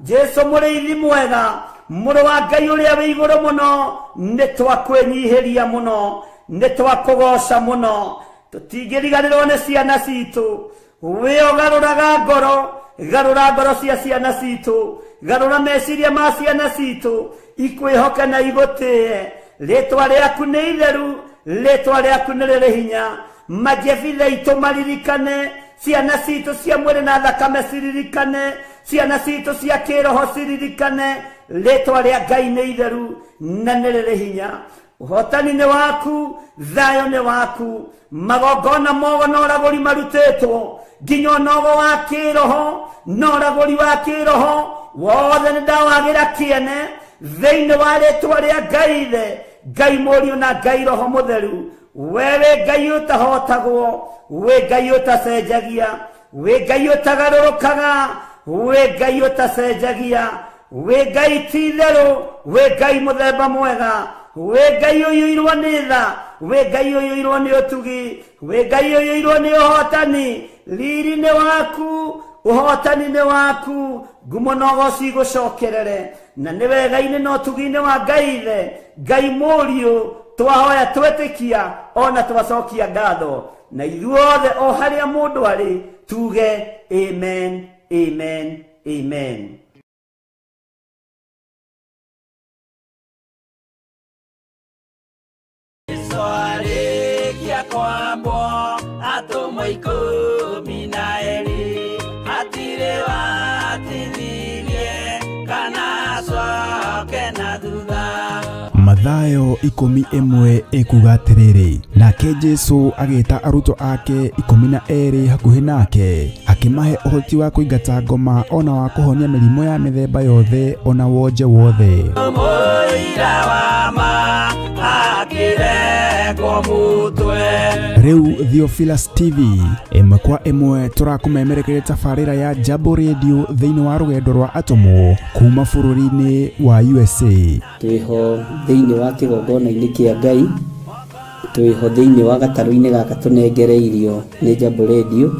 C: Jesũ mũrĩithi mwega mũrũ wa Ngai ũrĩa wĩ igũrũ mũno nĩ twakwĩnyihĩria mũno nĩ twakũgoca mũno tũtingĩriganĩrwo nĩ ciana citũ wĩ ũgarũraga ngoro cia ciana citũ garũra meciria ma ciana citũ ikwĩhoke na igũtĩe rĩtwa rĩaku nĩ itheru rĩtwa rĩaku nĩ rĩrĩ hinya majebithe itũ maririkane ciana citũ cia mwĩrĩ na thakame ciririkane ciana citũ cia kĩroho ciririkane rĩtwa rĩa Ngai nĩ itheru na nĩ rĩrĩ hinya ũhotani nĩ waku thayũ nĩ waku magongona mogo na ũragũri marutĩtwo nginya ũnogo wa kĩroho na ũragũri wa kĩroho wothe nĩ ndawagĩra kĩene thĩinĩ wa rĩtwa rĩa Ngai ithe Ngai mũriũ na Ngai roho mũtheru wewe Ngai ũtahotagwo we Ngai ũtacenjagia we Ngai ũtagarũrũkaga we Ngai ũtacenjagia we Ngai ti-itherũ we Ngai mũthemba mwega we Ngai ũiyũirwo nĩ tha we Ngai ũiyũirwo nĩ ũtugi we Ngai ũiyũirwo nĩ ũhotani riri nĩ waku ũhotani nĩ waku ngumo na ũgoci igũcokerere na nĩ wega-inĩ na ũtugi-inĩ wa Ngai ithe Ngai mũriũ twahoya twetĩkia ona twacokia ngatho na ithuothe o harĩa mũndũ arĩ tuge amen amen amen.
A: Swarĩkia kwambwo atũmwo 12 hatirĩ watithirie kana acoke na thutha.
B: Mathayo 11 ekuga atĩrĩrĩ, nake Jesũ agĩĩta arutwo ake 12 hakuhĩ nake akĩmahe ũhoti wa kũingata ngoma ona wa kũhonia mĩrimũ ya mĩthemba yothe ona wonje wothe.
A: Mũira wa ma akĩrekwo mũtwe.
B: Rĩu Theophilus TV ĩmwe kwa ĩmwe tũrakũmemerekeria tabarĩra ya Jambo Radio thĩinĩ wa rũgendo rwa atũmwo kuma bũrũri-inĩ wa USA.
C: Twĩho thĩinĩ wa kĩgongona-inĩ kĩa Ngai, twĩho thĩinĩ wa gatarũ-inĩ gaka tũnengereirio nĩ Jambo Radio.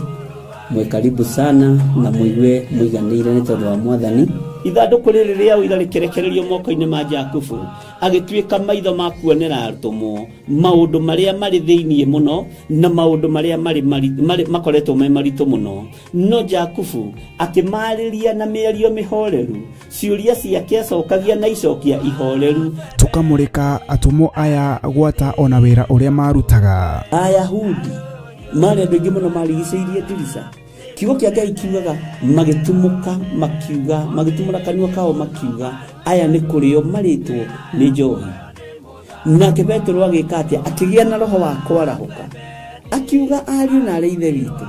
C: Mwe karibu sana na mũigue mũiganĩire nĩ tondũ wa Mwathani. Ithandũkũ rĩrĩ rĩa ũira rĩkĩrekererio moko-inĩ ma Jakubu agĩtuĩka maitho ma kuonera atũmwo maũndũ marĩa marĩ thĩinĩ mũno na maũndũ marĩa makoretwo me maritũ mũno. No Jakubu akĩmarĩria na mĩario mĩhoreru, ciũria ciake acokagia na icokia ihoreru.
B: Tũkamũrĩka atũmwo aya gwata ona wĩra ũrĩa marutaga.
C: Ayahudi marĩ andũ aingĩ mũno marigicĩirie ndirica. Kiugo kĩa Ngai kiugaga magĩtumũka makiuga magĩtumũra kanua kao makiuga aya nĩ kũrĩo marĩtwo nĩ njohi. Nake Petero agĩka atĩa? Akĩgĩa na roho wa kwarahũka akiuga ariũ na arĩ ithe witũ,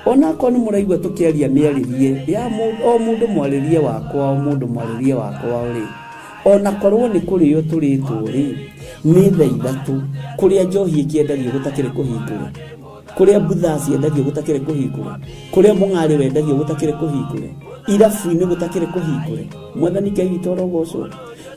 C: ona ko nĩ mũraigua tũkĩaria mĩarĩrie ya o mũndũ mwarĩrie wakwa o mũndũ mwarĩrie wakwa rĩ, ona korwo nĩ kũrĩo tũrĩtwo rĩ nĩ thaa ithatũ kũrĩa njohi ĩkĩendagio gũtakĩrĩ kũhingũre, kũrĩa mbutha ciendagio gũtakĩrĩ kũhingũre, kũrĩa mũng'arĩ wendagio gũtakĩrĩ kũhingũre, irabu-inĩ gũtakĩrĩ kũhingũre. Mwathani Ngai witũ arogocwo.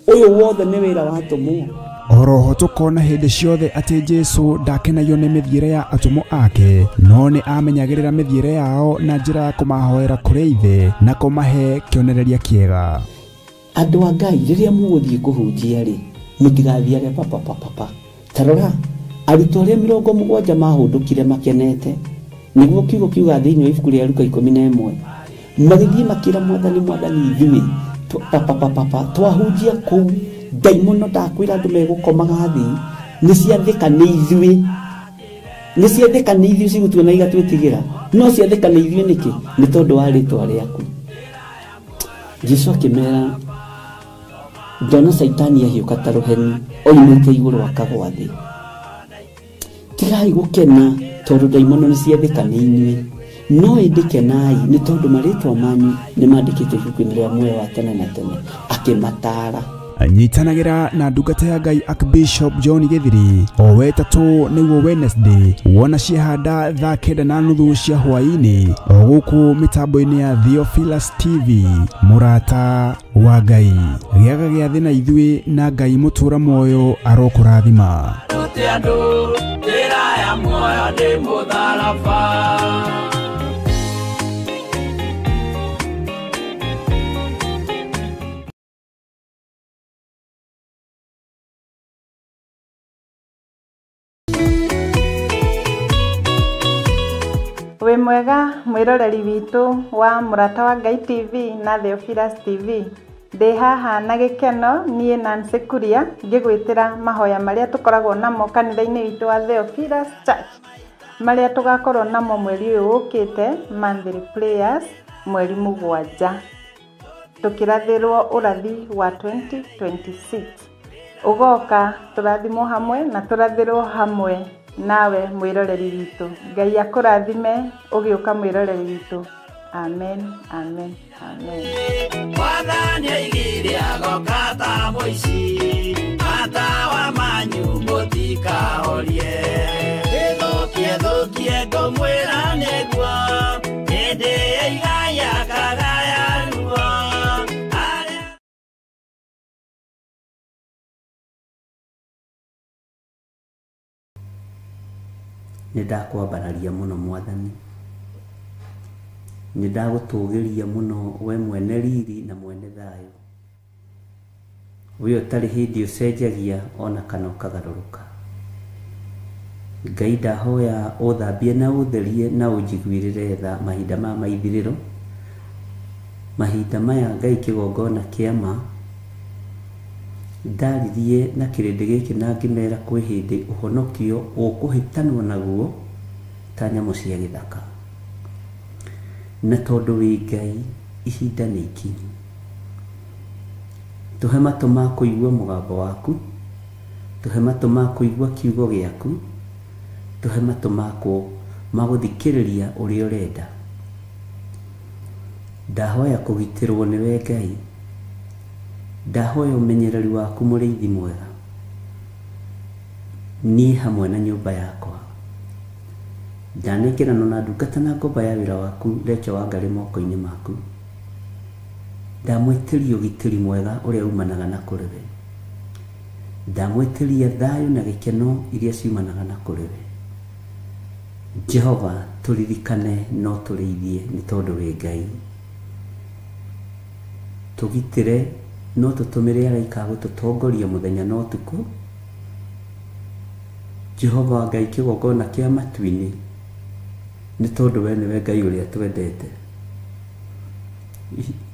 C: Ũyũ wothe nĩ wĩra wa atũmwo
B: oroho tukona hindi ciothe ati Jesu ndakenagio ni mithiire ya atumo ake no ni amenyagirira mithiire yao na njira ya kumahoera kuri ithe na kumahe kionereria kiega.
C: Andu a Ngai riria muguthie kuhunjia ri mutigathiage papa tarora arutwo aria 70 mahundukire makenete niguo kiugo kiuga thiini wa ibuku ria Luka 11 magithie makira mwathani ithui papa twahunjia kuu daimono ndakwira andu megukomaga thi ni ciathika ni ithui cigutuona igatwitigira no ciathika ni ithui niki ni tondu wa ritwa riaku. Jesu akimera ndona Saitani ahiuka ta ruheni oimite iguru akagwa thi. Tigai gukena tondu daimono ni ciathika ni inyui no indikenai ni tondu maritwa manyu ni mandikite ibuku-ini ria muoyo wa tene na tene akimatara.
B: Anyitanagira na ndungata ya Ngai Archbishop John Githiri o wetatu niguo Wednesday wona ciehanda thaa 9:30 cia hwaini o guku mitambo-ini ya Theophilus TV murata wa Ngai giaga gia thina ithui na Ngai mutura moyo arokurathima.
D: We mwega mwiroreri witu wa murata wa Ngai TV na Theophilus TV ndi haha na gikeno nie Nancy Kuria ngigwitira mahoya maria tukoragwo namo kanitha-ini witu wa Theophilus Church maria tugakorwo namo mweri uyu ukite monthly prayers mweri 7 tukirathirwo urathi wa 2026 ugoka turathimo hamwe na turathirwo hamwe nawe mwiroreri witu. Ngai akurathime ugiuka mwiroreri witu. Amen, amen, amen.
A: Mwathani aigire agokata muici atawa manyu mutikahorie thukie ngomwira niguo hindi igaya kagaya ruo.
C: Nidakwambararia muno Mwathani, nidagutugiria muno we mwene riri na mwene thayo, we utari hindi ucenjagia ona kana ukagaruruka. Ngai ndahoya uthambie na utherie na unjiguirire tha mahinda ma maithiriro, mahinda maya Ngai kigongona kiama ndaririe na kirindi giki na ngimera kwi hindi uhonokio ukuhitanwo naguo ta nyamu cia githaka. Na tondu wi Ngai ihinda ni ikinyu, tuhe matu ma kuigua mugambo waku, tuhe matu ma kuigua kiugo giaku, tuhe matu ma guthikiriria uria urenda. Ndahoya kugitirwo ni we Ngai, ndahoya umenyereri waku muriithi mwega ni hamwe na nyumba yakwa. Ndanekera na ndungata na ngomba ya wira waku Recho Wangari moko-ini maku. Ndamwitiria ugitiri mwega uria umanaga na kuriwe, ndamwitiria thayo na gikeno iria ciumanaga na kuriwe. Jehova turirikane no turiithie ni tondu wi Ngai, tugitire no tutumire araika gututongoria muthenya no tuku. Jehova Ngai kigongona kia matu-ini ni tondu we niwe Ngai uria twendete.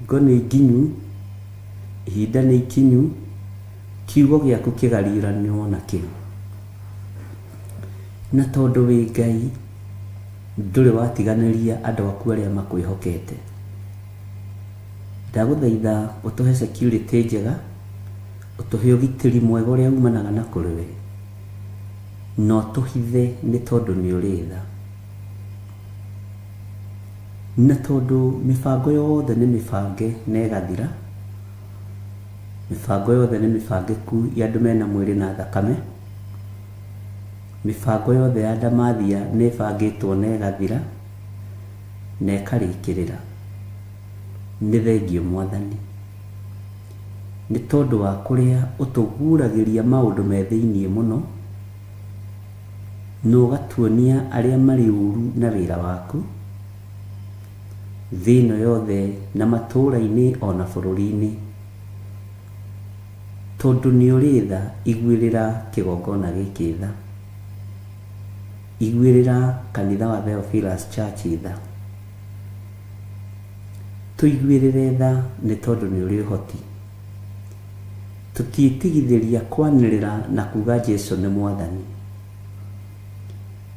C: Ngo ni nginyu, ihinda ni ikinyu, kiugo giaku kigariranwo na kiu. Na tondu wi Ngai nduri watiganiria andu aku aria makwihokete. Ndaguthaitha utuhe security njega, utuhe ugitiri mwega uria umanaga na kuriwe, no tuhithe ni tondu ni uritha. Na tondu mibango yothe ni mibange na igathira, mibango yothe ni mibangeku ya andu mena mwiri na thakame, mibango yothe ya ndamathia ni bangitwo na igathira na ikarikirira. Ni thengio Mwathani, nĩ tondũ wa kũrĩa ũtũguragĩria maũndũ me thĩiniĩ mũno, na ũgatuonia arĩa marĩ ũru na wĩra waku thĩ ĩno yothe na matũũra-inĩ ona bũrũri-inĩ, tondũ nĩ ũrĩ tha. Iguĩrĩra kĩgongona gĩkĩ tha, iguĩrĩra kanitha wa Theophilus Church tha. Tũiguĩrĩre tha nĩ tondũ nĩ ũrĩ ũhoti. Tũtiĩtigithĩria kwanĩrĩra na kuga Jesũ nĩ Mwathani.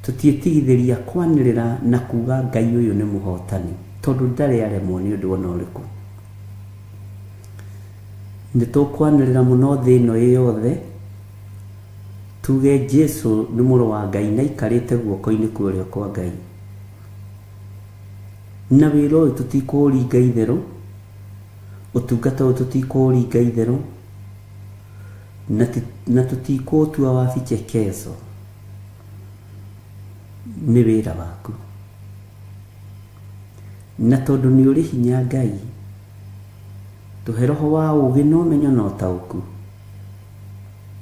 C: Tũtiĩtigithĩria kwanĩrĩra na kuga Ngai ũyũ nĩ mũhotani, tondũ ndarĩ aremwo nĩ ũndũ ona ũrĩkũ. Nĩ tũkwanĩrĩra mũno thĩ ĩno yothe tuge Jesũ nĩ mũrũ wa Ngai na aikarĩte guoko-inĩ kwa ũrĩo kwa Ngai. Na wĩra ũyũ tũtikũũringa itherũ, ũtungata ũyũ tũtikũũringa itherũ, na tũtikũũtua wabiche keso. Nĩ wĩra waku. Na tondũ nĩ ũrĩ hinya Ngai, tũhe roho wa ũũgĩ na ũmenyo na ũtaũku,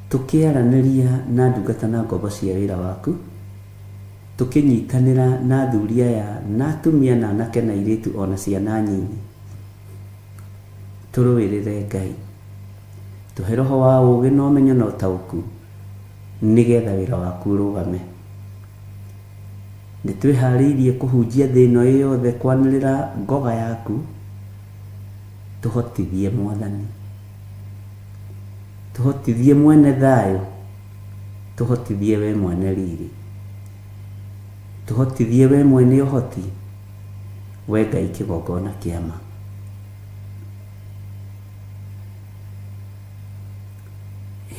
C: tũkĩaranĩria na ndungata na ngombo cia wĩra waku, tũkĩnyitanĩra na athuri aya na atumia na anake na airĩtu ona ciana nyinyi. Tũrũĩrĩre Ngai, tũhe roho wa ũũgĩ na ũmenyo na ũtaũku, nĩgetha wĩra waku ũrũgame. Nĩ twĩharĩirie kũhunjia thĩ ĩno yothe kwanĩrĩra ngoga yaku. Tũhotithie Mwathani, tũhotithie mwene thayũ, tũhotithie we mwene riri, tũhotithie we mwene ũhoti, we Ngai kĩgongona kĩa ma.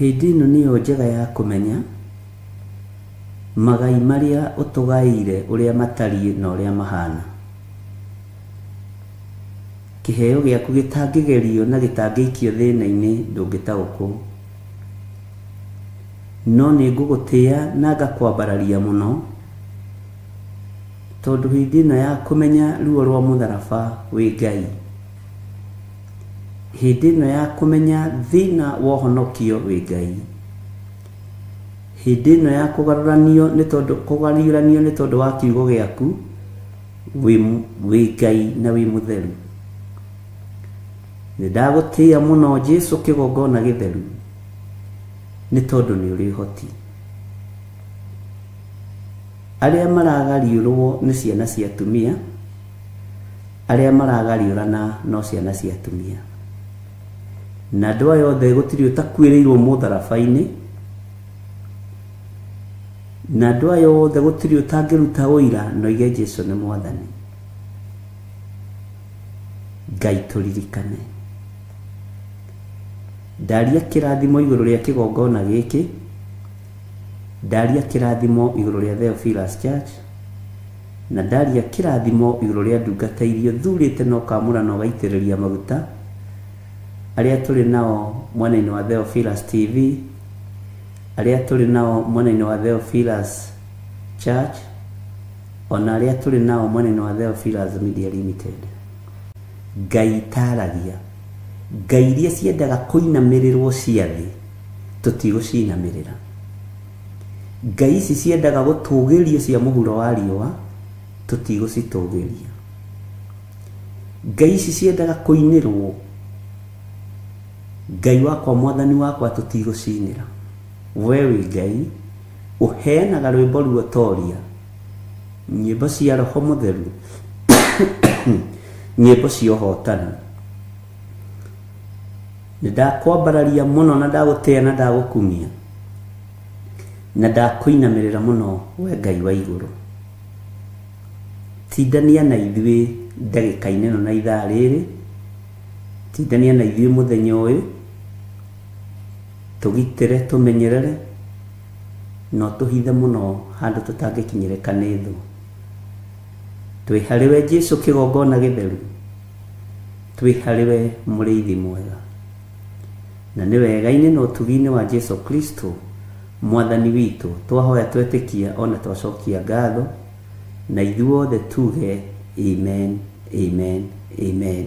C: Hĩndĩ ĩno nĩyo njega ya kũmenya magai marĩa ũtũgaĩire ũrĩa matariĩ na ũrĩa mahana. Kĩheo gĩaku gĩtangĩgerio na gĩtangĩikio thĩna-inĩ ndũngĩtaũkwo, no nĩ ngũgũtĩĩa na ngakwambararia mũno, tondũ hĩndĩ ĩno ya kũmenya ruo rwa mũtharaba wĩ Ngai, hĩndĩ ĩno ya kũmenya thĩna wa ũhonokio wĩ Ngai, hĩndĩ ĩno ya kũgarũranio nĩ tondũ wa kiugo gĩaku wĩ Ngai na wĩ mũtheru. Nĩ ndagũtĩĩa mũno Jesũ kĩgongona gĩtheru, nĩ tondũ nĩ ũrĩ ũhoti. Arĩa maragariũrwo nĩ ciana cia atumia, arĩa maragariũrana no ciana cia atumia, na andũ aya othe gũtirĩ ũtakuĩrĩirwo mũtharaba-inĩ, na andũ aya othe gũtirĩ ũtangĩruta ũira na oige Jesũ nĩ Mwathani. Ngai tũririkane. Ndaria kĩrathimo igũrũ rĩa kĩgongona gĩkĩ, ndaria kĩrathimo igũrũ rĩa Theophilus Church, na ndaria kĩrathimo igũrũ rĩa ndungata iria thurĩte na ũkamũra na ũgaitĩrĩria maguta, arĩa tũrĩ nao mwena-inĩ wa Theophilus TV, arĩa tũrĩ nao mwena-inĩ wa Theophilus Church, ona arĩa tũrĩ nao mwena-inĩ wa Theophilus Media Limited. Ngai taragia, Ngai iria ciendaga kũinamĩrĩrwo cia thĩ tũtigũcinamĩrĩra. Ngai ici ciendaga gũtũgĩrio cia mũhuro wa riũa tũtigũcitũgĩria. Ngai ici ciendaga kũinĩrwo, Ngai wakwa Mwathani wakwa tũtigũcinĩra. We wĩ Ngai ũheanaga rwĩmbo ruotoria, nyĩmbo cia Roho Mũtheru, nyĩmbo cia ũhotani. Nĩ ndakwambararia mũno na ndagũtĩĩa na ndagũkumia, na ndakũinamĩrĩra mũno we Ngai wa igũrũ. Tindania na ithuĩ ndagĩka-inĩ ĩno na ithaa rĩrĩ, tindania na ithuĩ mũthenya ũyũ, tũgitĩre tũmenyerere, no tũhithe mũno handũ tũtangĩkinyĩrĩka nĩ thũ. Twĩ harĩwe Jesũ kĩgongona gĩtheru, twĩ harĩwe mũrĩithi mwega, na nĩ wega-inĩ na ũtugi-inĩ wa Jesũ Kristo Mwathani witũ twahoya twetĩkia ona twacokia ngatho, na ithuothe tuge amen, amen, amen.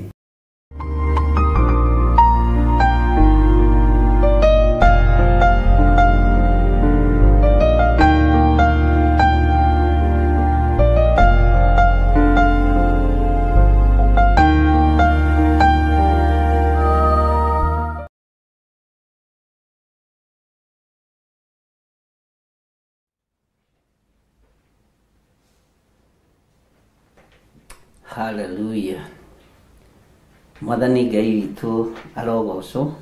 C: Hallelujah. Mwathani Ngai witũ arogocwo.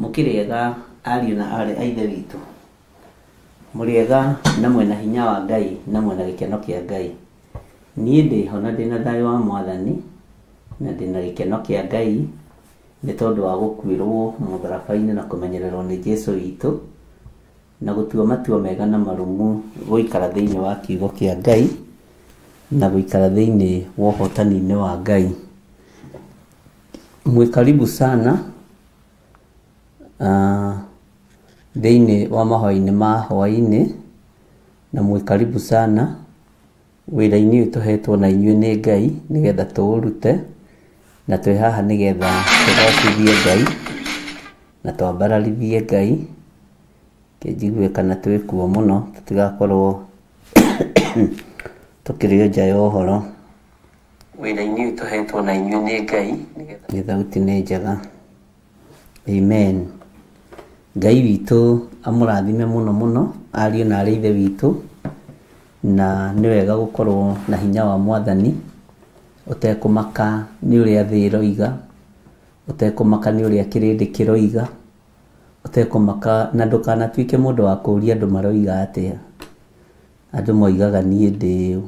C: Mũkĩrĩega ariũ na arĩ a ithe witũ. Mũrĩega na mwena hinya wa Ngai na mwena gĩkeno kĩa Ngai. Niĩ ndĩho na ndĩna thayũ wa Mwathani na ndĩna gĩkeno kĩa Ngai nĩ tondũ wa gũkuĩrwo mũtharaba-inĩ na kũmenyererwo nĩ Jesũ witũ na gũtua matua mega na marũmu gũikara thĩinĩ wa kiugo kĩa Ngai na gũikara thĩinĩ wa ũhotani-inĩ wa Ngai. Mwĩkaribu sana thĩinĩ wa mahoya-inĩ ma hwaĩ-inĩ na mwĩkaribu sana wĩra-inĩ ũyũ tũhetwo na inyuĩ nĩ Ngai nĩgetha tũũrute na twĩ haha nĩgetha tũgocithie Ngai na twambararithie Ngai kĩnjigue kana twĩkuo mũno tũtigakorwo tũkĩrĩo nja ya ũhoro. Wĩra-inĩ ũyũ tũhetwo na inyuĩ nĩ Ngai nĩgetha thauti nĩ njega. Amen. Ngai witũ amũrathime mũno mũno ariũ na arĩ ithe witũ, na nĩ wega gũkorwo na hinya wa Mwathani ũtekũmaka nĩ ũrĩa thĩ ĩroiga, ũtekũmaka nĩ ũrĩa kĩrĩndĩ kĩroiga, ũtekũmaka na ndũkanatuĩke mũndũ wa kũũria andũ maroiga atĩa. Andũ moigaga niĩ ndĩ,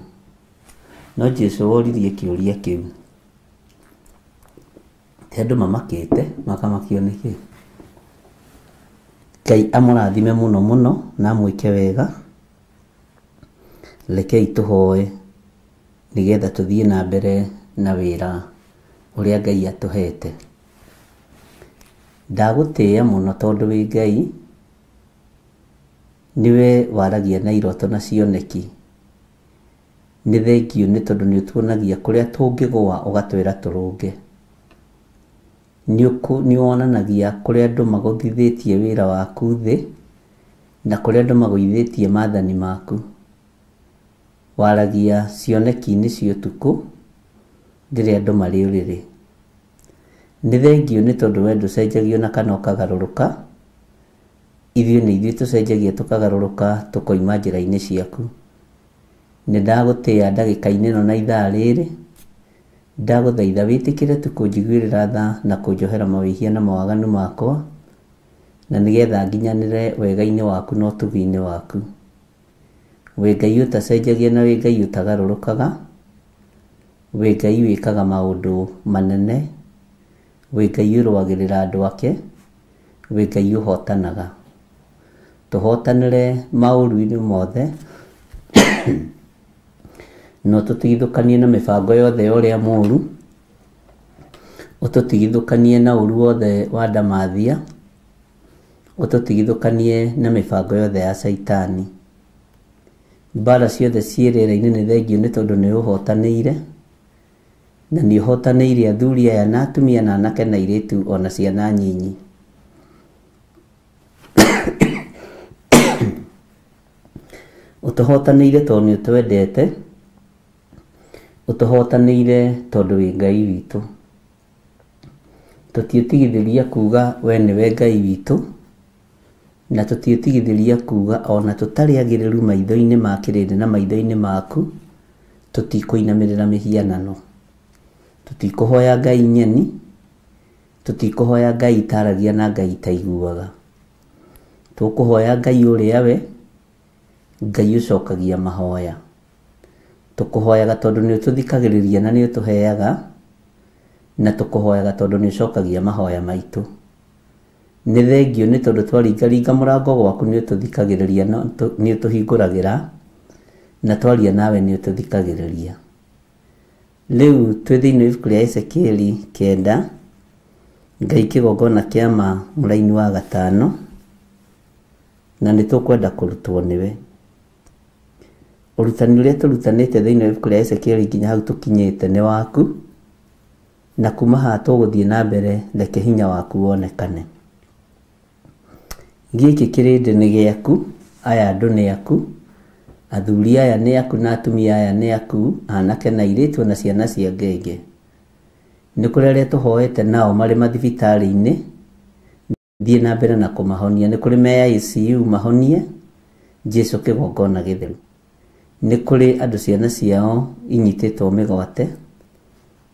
C: no Jesũ woririe kĩũria kĩu ti andũ mamakĩte makamakio nĩkĩ. Ngai amũrathime mũno mũno na mwĩke wega. Rekei tũhoe nĩgetha tũthiĩ na mbere na wĩra ũrĩa Ngai atũhete. Ndagũtĩĩa mũno tondũ wĩ Ngai, niwe waragia na iroto na cioneki. Nĩ thengiũ nĩ tondũ nĩ ũtuonagia kũrĩa tũngĩgũa ũgatwĩra tũrũnge. Nĩ wonanagia kũrĩa andũ magũthithĩtie wĩra waku thĩ na kũrĩa andũ magũithĩtie maathani maku. Waragia cioneki-inĩ cia ũtukũ rĩrĩa andũ marĩ ũrĩrĩ. Nĩ thengiũ nĩ tondũ we ndũcenjagio na kana ũkagarũrũka. Ithuĩ nĩ ithuĩ tũcenjagia tũkagarũrũka tũkoima njĩra-inĩ ciaku. Nĩ ndagũtĩĩa ndagĩka-inĩ ĩno na ithaa rĩrĩ. Ndagũthaitha wĩtĩkĩre tu kũnjiguĩrĩra tha na kũnjohera mawĩhia na mawaganu makwa, na nĩgetha nginyanĩre wega-inĩ waku na ũtugi-inĩ waku. Wĩ Ngai ũtacenjagia na wĩ Ngai ũtagarũrũkaga, wĩ Ngai wĩkaga maũndũ manene, wĩ Ngai ũrũagĩrĩra andũ ake, wĩ Ngai ũhotanaga. Tũhotanĩre maũru-inĩ mothe no tũtigithũkanie na mĩbango yothe ya ũrĩa mũũru, ũtũtigithũkanie na ũru wothe wa ndamathia, ũtũtigithũkanie na mĩbango yothe ya Saitani. Mbara ciothe ciĩ rĩera-inĩ nĩ thengiũ nĩ tondũ nĩ ũhotanĩire, na nĩ ũhotanĩire athuri aya na atumia na anake na airĩtu ona ciana nyinyi. Ũtũhotanĩire tondũ nĩ ũtwendete, ũtũhotanĩire tondũ wĩ Ngai witũ. Tũtiĩtigithĩria kuuga we nĩwe Ngai witũ, na tũtiĩtigithĩria kuuga ona tũtarĩ agĩrĩru maitho-inĩ ma kĩrĩndĩ na maitho-inĩ maku, tũtikũinamĩrĩra mĩhianano. Tũtikũhoya Ngai nyeni, tũtikũhoya Ngai itaragia na Ngai itaiguaga. Tũkũhoya Ngai ũrĩa we, Ngai ũcokagia mahoya. Tũkũhoyaga tondũ nĩ ũtũthikagĩrĩria na nĩ ũtũheaga, na tũkũhoyaga tondũ nĩ ũcokagia mahoya maitũ. Nĩ thengiũ nĩ tondũ twaringaringa mũrango gwaku nĩ ũtũthikagĩrĩria, nĩ ũtũhingũragĩra, na twaria nawe nĩ ũtũthikagĩrĩria. Rĩu twĩ thĩinĩ wa ibuku rĩa Ezekieli 9, Ngai kĩgongona kĩa ma mũraini wa 5, na nĩ tũkwenda kũrutwo nĩwe. Ũrutani ũrĩa tũrutanĩte thĩinĩ wa ibuku rĩa Ezekieli nginya hau tũkinyĩte nĩ waku, na kuma haha tũgũthiĩ na mbere, reke hinya waku wonekane. Gĩkĩ kĩrĩndĩ nĩ gĩaku, aya andũ nĩ aku, athuri aya nĩ aku na atumia aya nĩ aku, anake na airĩtu na ciana cia ngenge. Nĩ kũrĩ arĩa tũhoete nao marĩ mathibitarĩ-inĩ, thiĩ na mbere na kũmahonia. Nĩ kũrĩ me ICU mahonie, Jesũ kĩgongona gĩtheru. nĩ kũrĩ andũ ciana ciao inyitĩtwo mĩgwate.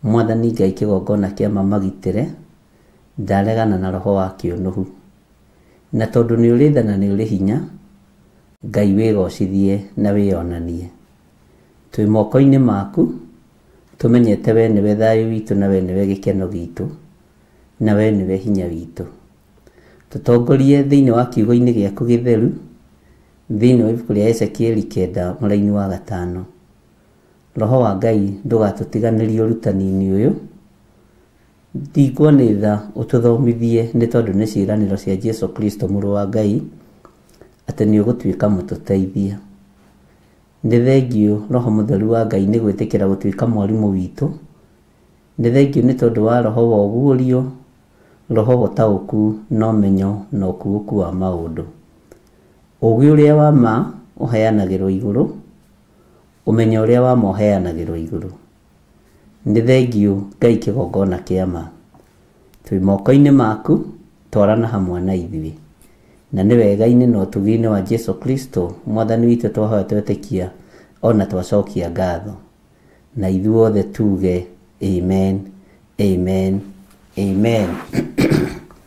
C: Mwathani Ngai kĩgongona kĩa mamagitĩre, ndaregana na roho wa kĩũnũhu. Na tondũ nĩ ũrĩ tha na nĩ ũrĩ hinya, Ngai wĩgocithie na wĩonanie. Twĩ moko-inĩ maku, tũmenyete we nĩwe thayũ witũ na we nĩwe gĩkeno gitũ, na we nĩwe hinya witũ. Tũtongorie thĩinĩ wa kiugo-inĩ gĩaku gĩtheru, thĩinĩ wa ibuku rĩa Ezekieli 9 mũraini wa 5. Roho wa Ngai ndũgatũtiganĩrie ũrutani-inĩ ũyũ. Ndingwo nĩ tha ũtũthomithie nĩ tondũ nĩ ciĩranĩro cia Jesu Kristo mũrũ wa Ngai atĩ nĩ ũgũtuĩka mũtũteithia. Nĩ thengio Roho Mũtheru wa Ngai nĩ gwĩtĩkĩra gũtuĩka mwarimũ witũ. Nĩ thengio nĩ tondũ wa roho wa ũguũrio, roho gũtaũku na ũmenyo na ũkuũku wa maũndũ. Ũũgĩ ũrĩa wa ma ũheanagĩrwo igũrũ, ũmenyo ũrĩa wa ma ũheanagĩrwo igũrũ. Nĩ thengio Ngai kĩgongona kĩa ma. Twĩ moko-inĩ maku, twarana hamwe na ithuĩ. Na nĩ wega-inĩ na ũtugi-inĩ wa Jesu Kristo Mwathani witũ twahoya twetĩkia ona twacokia ngatho. Na ithuothe tuge amen, amen, amen.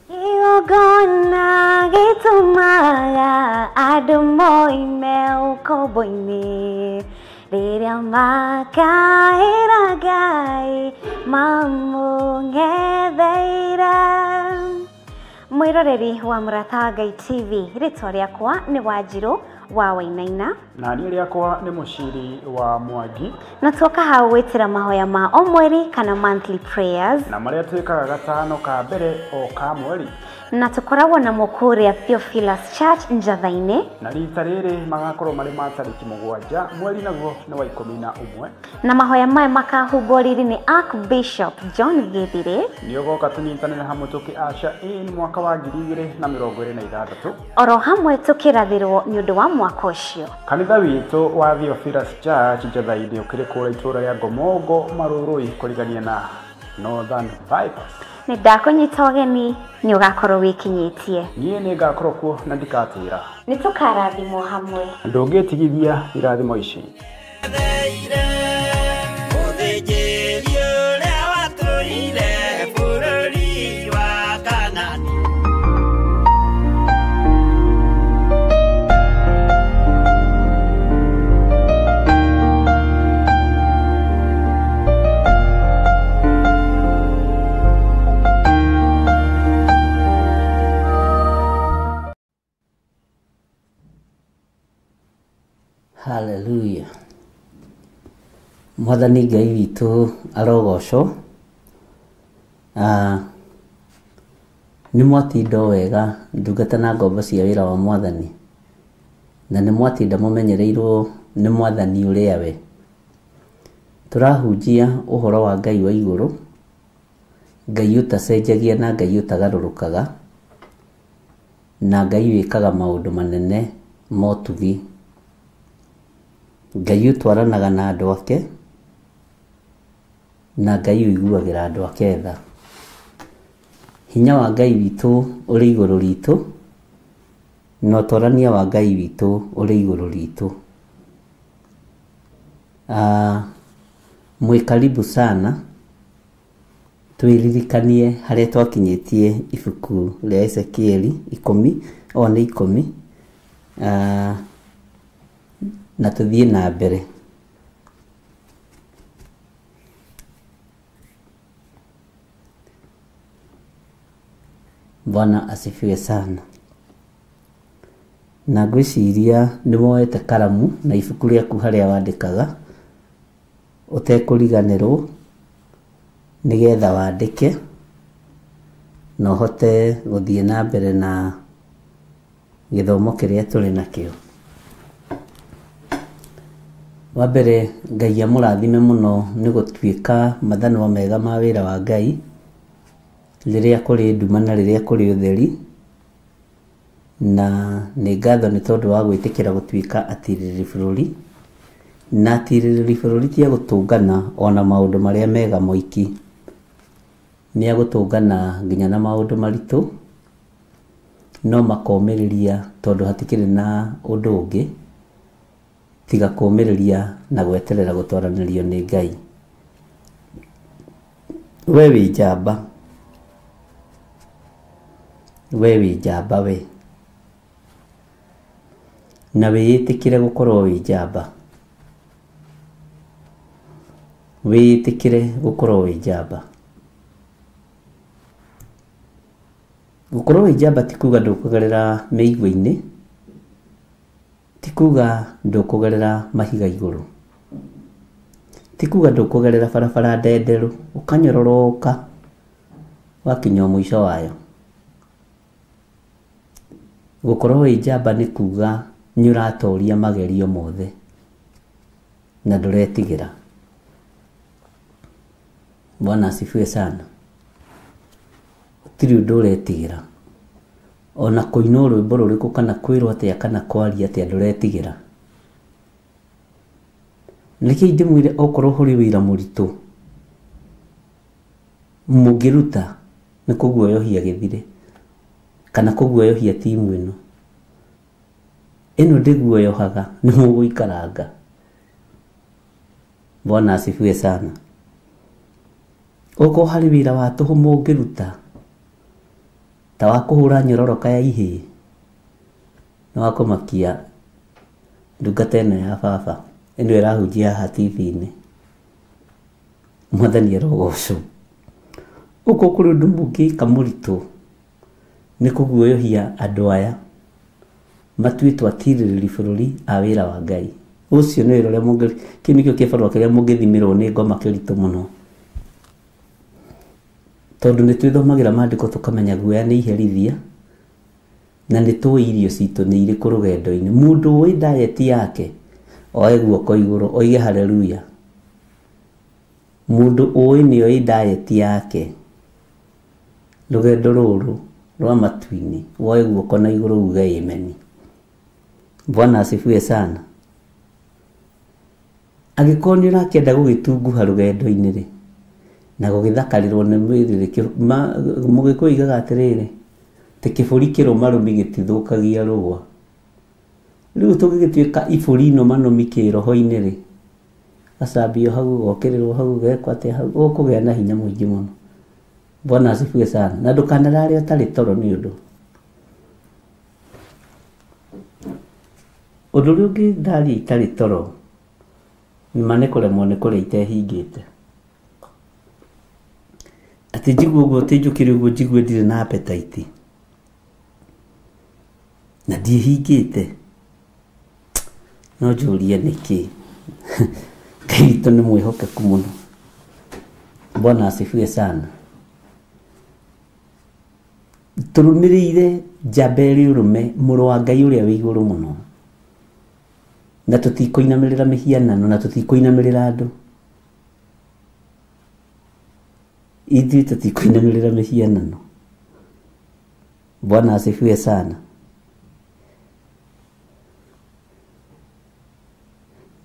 E: Kĩgongona gĩtũmaga andũ moime ũkombo-inĩ, rĩrĩa makaĩra Ngai mamũng'etheire. Mwĩroreri wa Mũrata wa Ngai TV, rĩtwa rĩakwa nĩ Wanjirũ wa Wainaina,
F: na niĩ rĩakwa nĩ Mũciri wa Mwangi,
E: na tuoka hau gwĩtĩra mahoya ma o mweri kana monthly prayers,
F: na marĩa twĩkaga gatano ka mbere o ka mweri,
E: na tũkoragwo na mũkũrĩa Theophilus Church Njatha-inĩ,
F: na rita rĩrĩ magakorwo marĩ ma tarĩki 7 mweri naguo nĩ wa 11,
E: na mahoya maya makahumbwo riri nĩ Archbishop John Gĩthirĩ.
F: nĩ ũgoka tũnyitanĩre hamwe tũkĩaca nĩ mwaka wa 2026,
E: oro hamwe tũkĩrathĩrwo nĩ ũndũ wa mwaka ũcio.
F: Kanitha witũ wa Theophilus Church Njatha-inĩ ũkĩrĩ kũrĩa itũũra rĩa Ngomongo Marũrũi kũrigania na Northern Bypass.
E: Nĩ ndakũnyita ũgeni, nĩ ũgakorwo wĩkinyĩtie.
F: Niĩ nĩ ngakorwo kuo na ndikatĩra.
E: Nĩ tũkarathimwo hamwe.
F: Ndũngĩtigithia irathimo ici.
C: Hallelujah. Mwathani Ngai witũ arogocwo. Nĩ mwatinda wega ndungata na ngombo cia wĩra wa Mwathani, na nĩ mwatinda mũmenyereirwo nĩ Mwathani ũrĩa we. Tũrahunjia ũhoro wa Ngai wa igũrũ, Ngai ũtacenjagia na Ngai ũtagarũrũkaga, na Ngai wĩkaga maũndũ manene motugi. Ngai ũtwaranaga na andũ ake, na Ngai ũiguagĩra andũ ake tha. Hinya wa Ngai witũ ũrĩ igũrũ ritũ, na ũtwarania wa Ngai witũ ũrĩ igũrũ ritũ. Mwĩ karibu sana, twĩririkanie harĩa twakinyĩtie ibuku rĩa Ezekieli 10, na tuthiĩ na mbere. Bwana asifiwe sana. Na ngwĩciria nĩ moete karamu na ibuku rĩaku harĩa wandĩkaga, ũtekũriganĩrwo nĩgetha wandĩke na ũhote gũthiĩ na mbere na gĩthomo kĩrĩa tũrĩ nakĩo. Wa mbere, Ngai amũrathime mũno nĩ gũtuĩka mathanwa mega ma wĩra wa Ngai rĩrĩa kũrĩ nduma na rĩrĩa kũrĩ ũtheri, na nĩ ngatho nĩ tondũ wa gwĩtĩkĩra gũtuĩka atirĩrĩ bũrũri, na atirĩrĩ bũrũri tia gũtũngana ona maũndũ marĩa mega moiki, nĩ agũtũngana nginya na maũndũ maritũ, no makomĩrĩria tondũ hatikĩrĩ na ũndũ ũngĩ tiga kũmĩrĩria na gweterera gũtwaranĩrio nĩ Ngai. We wĩ njamba, we wĩ njamba we, na wĩĩtĩkĩre gũkorwo wĩ njamba, wĩĩtĩkĩre gũkorwo wĩ njamba. Gũkorwo wĩ njamba ti kuga ndũkũgerera mĩigua-inĩ, ti kuga ndũkũgerera mahiga igũrũ, ti kuga ndũkũgerera barabara ndenderũ ũkanyororoka wakinya mũico wayo. Gũkorwo wĩ njamba nĩ kuga nĩũratoria magerio mothe na ndũretigĩra. Bwana asifiwe sana. Gũtirĩ ũndũ ũretigĩra, ona kũina rwĩmbo rũrĩkũ kana kwĩrwo atĩa kana kwaria atĩa ndũretigĩra. Nĩkĩo ndĩmwĩre okorwo hũrĩ wĩra mũritũ mũngĩruta nĩ kũguoyohia gĩthire kana kũguoyohia timu ĩno, ĩno ndĩguoyohaga nĩ mũgũikaranga. Bwana asifiwe sana. Okorwo harĩ wĩra wa tũhũ mũngĩruta ta wa kũhũra nyororoka ya ihĩĩ, na wa kũmakia ndungata ĩno ya baba ĩno ĩrahunjia haha TV-inĩ, Mwathani arogocwo. Okorwo kũrĩ ũndũ mũngĩka mũritũ nĩ kũguoyohia andũ aya matuĩtwo atirĩrĩri bũrũri a wĩra wa Ngai, ũcio nĩ wĩra ũrĩa mũngĩ, kĩu nĩkĩo kĩbarũa kĩrĩa mũngĩthimĩrwo nĩ ngoma kĩritũ mũno, tondũ nĩ twĩthomagĩra maandĩko tũkamenya guoya nĩ iherithia na nĩ tũĩ irio citũ nĩ irĩkũ rũgendo-inĩ. Mũndũ ũĩ diet yake oe guoko igũrũ oige haleluya. Mũndũ ũĩ nĩ oĩ diet yake rũgendo rũrũ rwa matu-inĩ woe guoko na igũrũ uge amen. Bwana asifiwe sana. Angĩkorwo nĩ ũrakĩenda gũgĩtunguha rũgendo-inĩ rĩ na gũgĩthakarĩrwo nĩ mwĩrĩ, mũgĩkũyũ oigaga atĩrĩrĩ, tĩ kĩbũri kĩrũmarũmi gĩtithũkagia rũgwa. Rĩu tũgĩgĩtuĩka ibũri no manomi kĩroho-inĩ rĩ, gacambio hau gokĩrĩrwo hau gekwo atĩa hau, ũkũgĩa na hinya mũingĩ mũno. Bwana asifiwe sana. Na ndũkanarare ũtarĩ toro nĩ ũndũ ũrĩa ũngĩ ndarĩa itarĩ toro nĩma nĩ kũremwo nĩ kũrĩa itehingĩte. Atĩ njigua ũguo atĩ njũkĩrĩ ũguo njigue ndirĩ na appetite na ndiĩhingĩte, no njũrie nĩkĩ. Ngai witũ nĩ mwĩhokeku mũno. Bwana asifiwe sana. Tũrũmĩrĩire njamba ĩrĩ ũrũme, mũrũ wa Ngai ũrĩa wĩ igũrũ mũno, na tũtikũinamĩrĩra mĩhianano na tũtikũinamĩrĩra andũ. Ithuĩ tũtikũinamĩrĩra mĩhianano. Bwana asifiwe sana.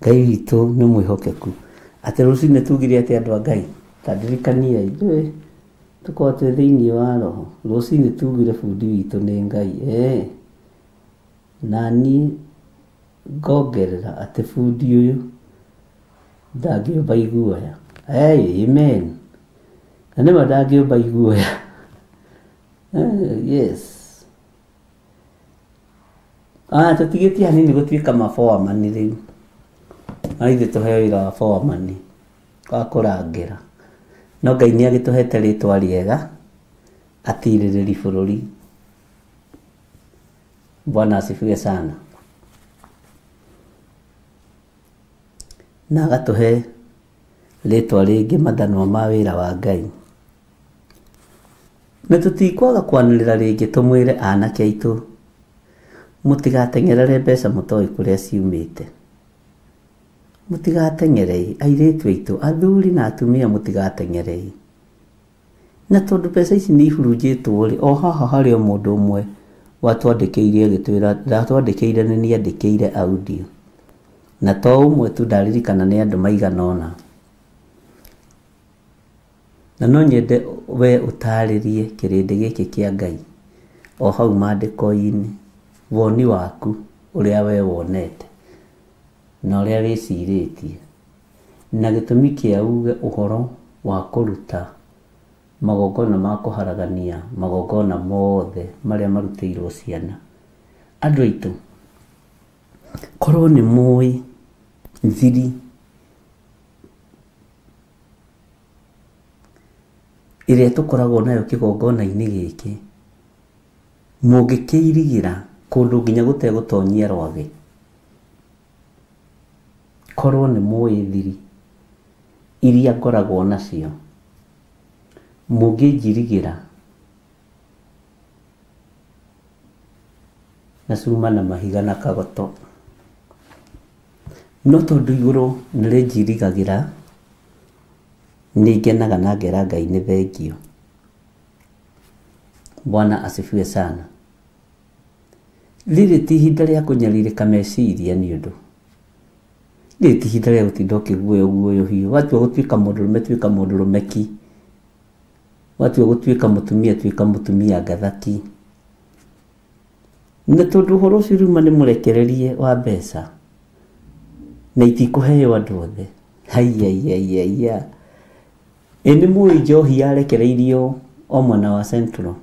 C: Ngai witũ nĩ mwĩhokeku. Atĩ rũcinĩ tugire atĩ andũ a Ngai, ta ndirikania ithuĩ tũkorwo twĩ thĩinĩ wa roho, rũcinĩ tugire bundi witũ nĩ Ngai, na niĩ ngongerera atĩ bundi ũyũ ndangĩũmba iguoya. Amen. Na nĩma ndangĩũmba iguoya. Yes. Tũtigĩtie hanini gũtuĩka mafoamani rĩu. Na ithuĩ tũheo wĩra wa foamani wa kũrangĩra. No Ngai nĩ agĩtũhete rĩtwa rĩega atirĩrĩri bũrũri. Bwana asifiwe sana. Na agatũhe rĩtwa rĩngĩ mathanwa ma wĩra wa Ngai. Na tũtikwaga kwanĩrĩra rĩngĩ tũmwĩre anake aitũ mũtigateng'erere mbeca mũtoĩ kũrĩa ciumĩte. Mũtigateng'erei airĩtu aitũ, athuri na atumia mũtigateng'erei. Na tondũ mbeca ici nĩ ihurunjĩtwo rĩ, o haha harĩ o mũndũ ũmwe watwandĩkĩire agĩtwĩra, ndatwandĩkĩire nĩ niandĩkĩire audio. Na to ũmwe tu, ndaririkana nĩ andũ maigana ũna. Na no nyende we ũtarĩrie kĩrĩndĩ gĩkĩ kĩa Ngai o hau maandĩko-inĩ, woni waku ũrĩa we wonete na ũrĩa wĩcirĩtie, na gĩtũmi kĩa uge ũhoro wa kũruta magongona ma kũharagania magongona mothe marĩa marutĩirwo ciana. Andũ aitũ, korwo nĩ mũĩ thiri ĩrĩa tũkoragwo nayo kĩgongona-inĩ gĩkĩ, mũngĩkĩirigĩra kũndũ nginya gũtegũtonyia rwagĩ, korwo nĩ mũĩ thiri iria ngoragwo nacio, mũngĩnjirigĩra na cuma na mahiga na kagoto, no tondũ igũrũ nĩrĩnjirigagĩra, nĩngenaga na ngera Ngai nĩ thengio. Bwana asifiwe sana. Rĩrĩ ti ihinda rĩa kũnyarirĩka meciria nĩ ũndũ, rĩrĩ ti ihinda rĩa gũtinda ũkĩguoyoguoyohio. Watua gũtuĩka mũndũrũme, tuĩka mũndũrũme ki. Watua gũtuĩka mũtumia, tuĩka mũtumia gathaki. Na tondũ ũhoro ũcio rĩuma nĩ mũrekererie wa mbeca, na itikũheo andũ othe. Haiyaiyaiya. Nĩ mũĩ njohi yarekereirio o mwena wa Central,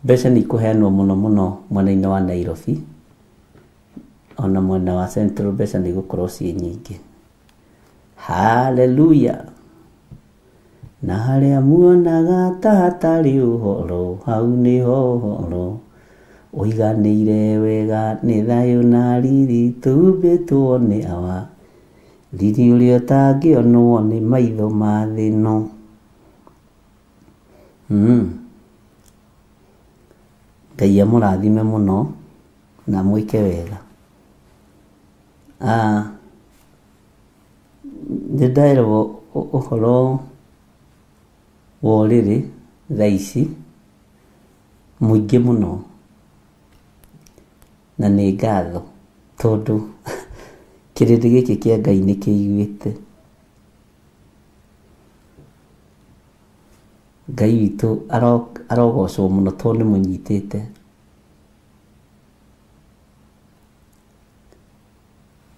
C: mbeca nĩ ikũheanwo mũno mũno mwena-inĩ wa Nairobi, ona mwena wa Central mbeca nĩ igũkorwo ciĩ nyingĩ. Haleluya. Na harĩa muonaga ta hatarĩ ũhoro, hau nĩho ũhoro ũiganĩire wega, nĩ thayũ na riri tumbĩtwo nĩ awa, riri ũrĩa ũtangĩonwo nĩ maitho ma thĩ ĩno. Ngai amũrathime mũno na mwĩke wega. Nĩndaĩrwo ũhoro wa ũrĩrĩ thaa ici mũingĩ mũno, na nĩ ngatho tondũ kĩrĩndĩ gĩkĩ kĩa Ngai nĩ kĩiguĩte. Ngai witũ arogocwo mũno tondũ nĩ mũnyitĩte.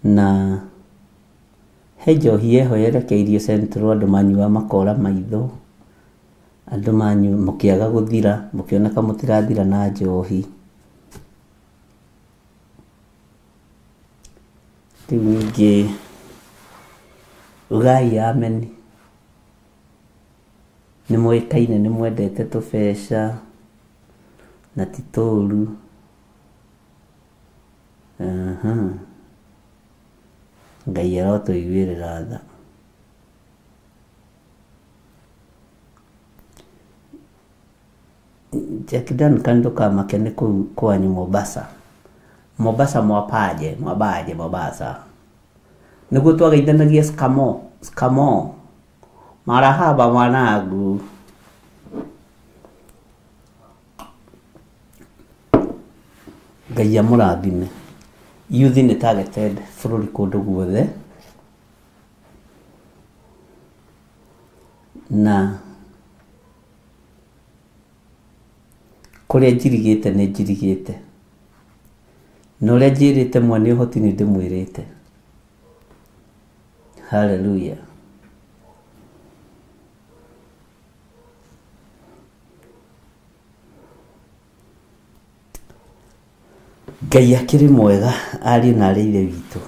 C: Na he njohi yeho yerekeirio Central, andũ manyua makora maitho, andũ manyua mũkĩaga gũthira, mũkĩoneka mũtirathira na njohi. Rĩu ningĩ ugai ameni, nĩ mũĩkaine nĩ mwendete tũbeca na ti tũũru. Ngai arotũiguĩrĩra tha. Jack Duncan ndũkamake nĩ kũu kwanyu Mombasa. Mombasa mwabaje Mombasa. Nĩguo twageithanagia skamo. Marahaba mwanangu. Ngai amũrathime. Youth nĩ targeted bũrũri kũndũ guothe, na kũrĩa njirigĩte nĩ njirigĩte, na ũrĩa njĩrĩte mwene ũhoti nĩ ndĩmwĩrĩte. Haleluya. Ngai akĩrĩ mwega, ariũ na arĩ ithe witũ,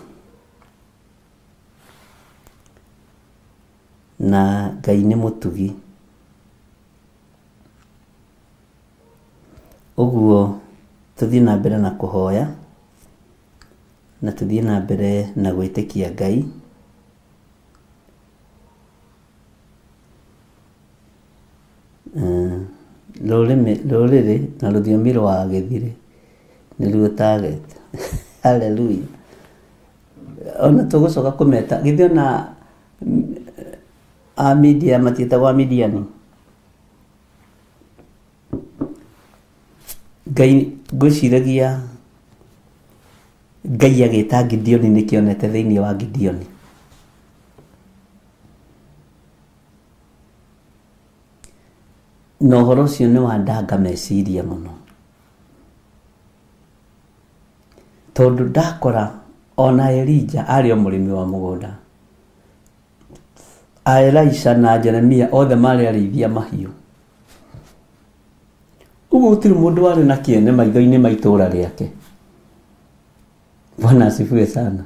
C: na Ngai nĩ mũtugi. Ũguo tũthiĩ na mbere na kũhoya, na tũthiĩ na mbere na gwĩtĩkia Ngai. Rũrĩrĩ na rũthiomi rwa gĩthiri nĩruo target. Haleluya. Ona tũgũcoka kũmeta githĩ ona media matiĩtagwo Midiani. Ngai ngwĩciragia Ngai agĩta Gideoni nĩkĩonete thĩinĩ wa Gideoni. Na ũhoro ũcio nĩ wandanga meciria mũno, tondũ ndakora ona Elija ari o murimi wa mugunda, Elisha na Jeremia othe mari arithia mahiũ. Uguo gũtirĩ mũndũ warĩ na kĩene maitho-inĩ ma itũũra rĩake. Bwana asifiwe sana.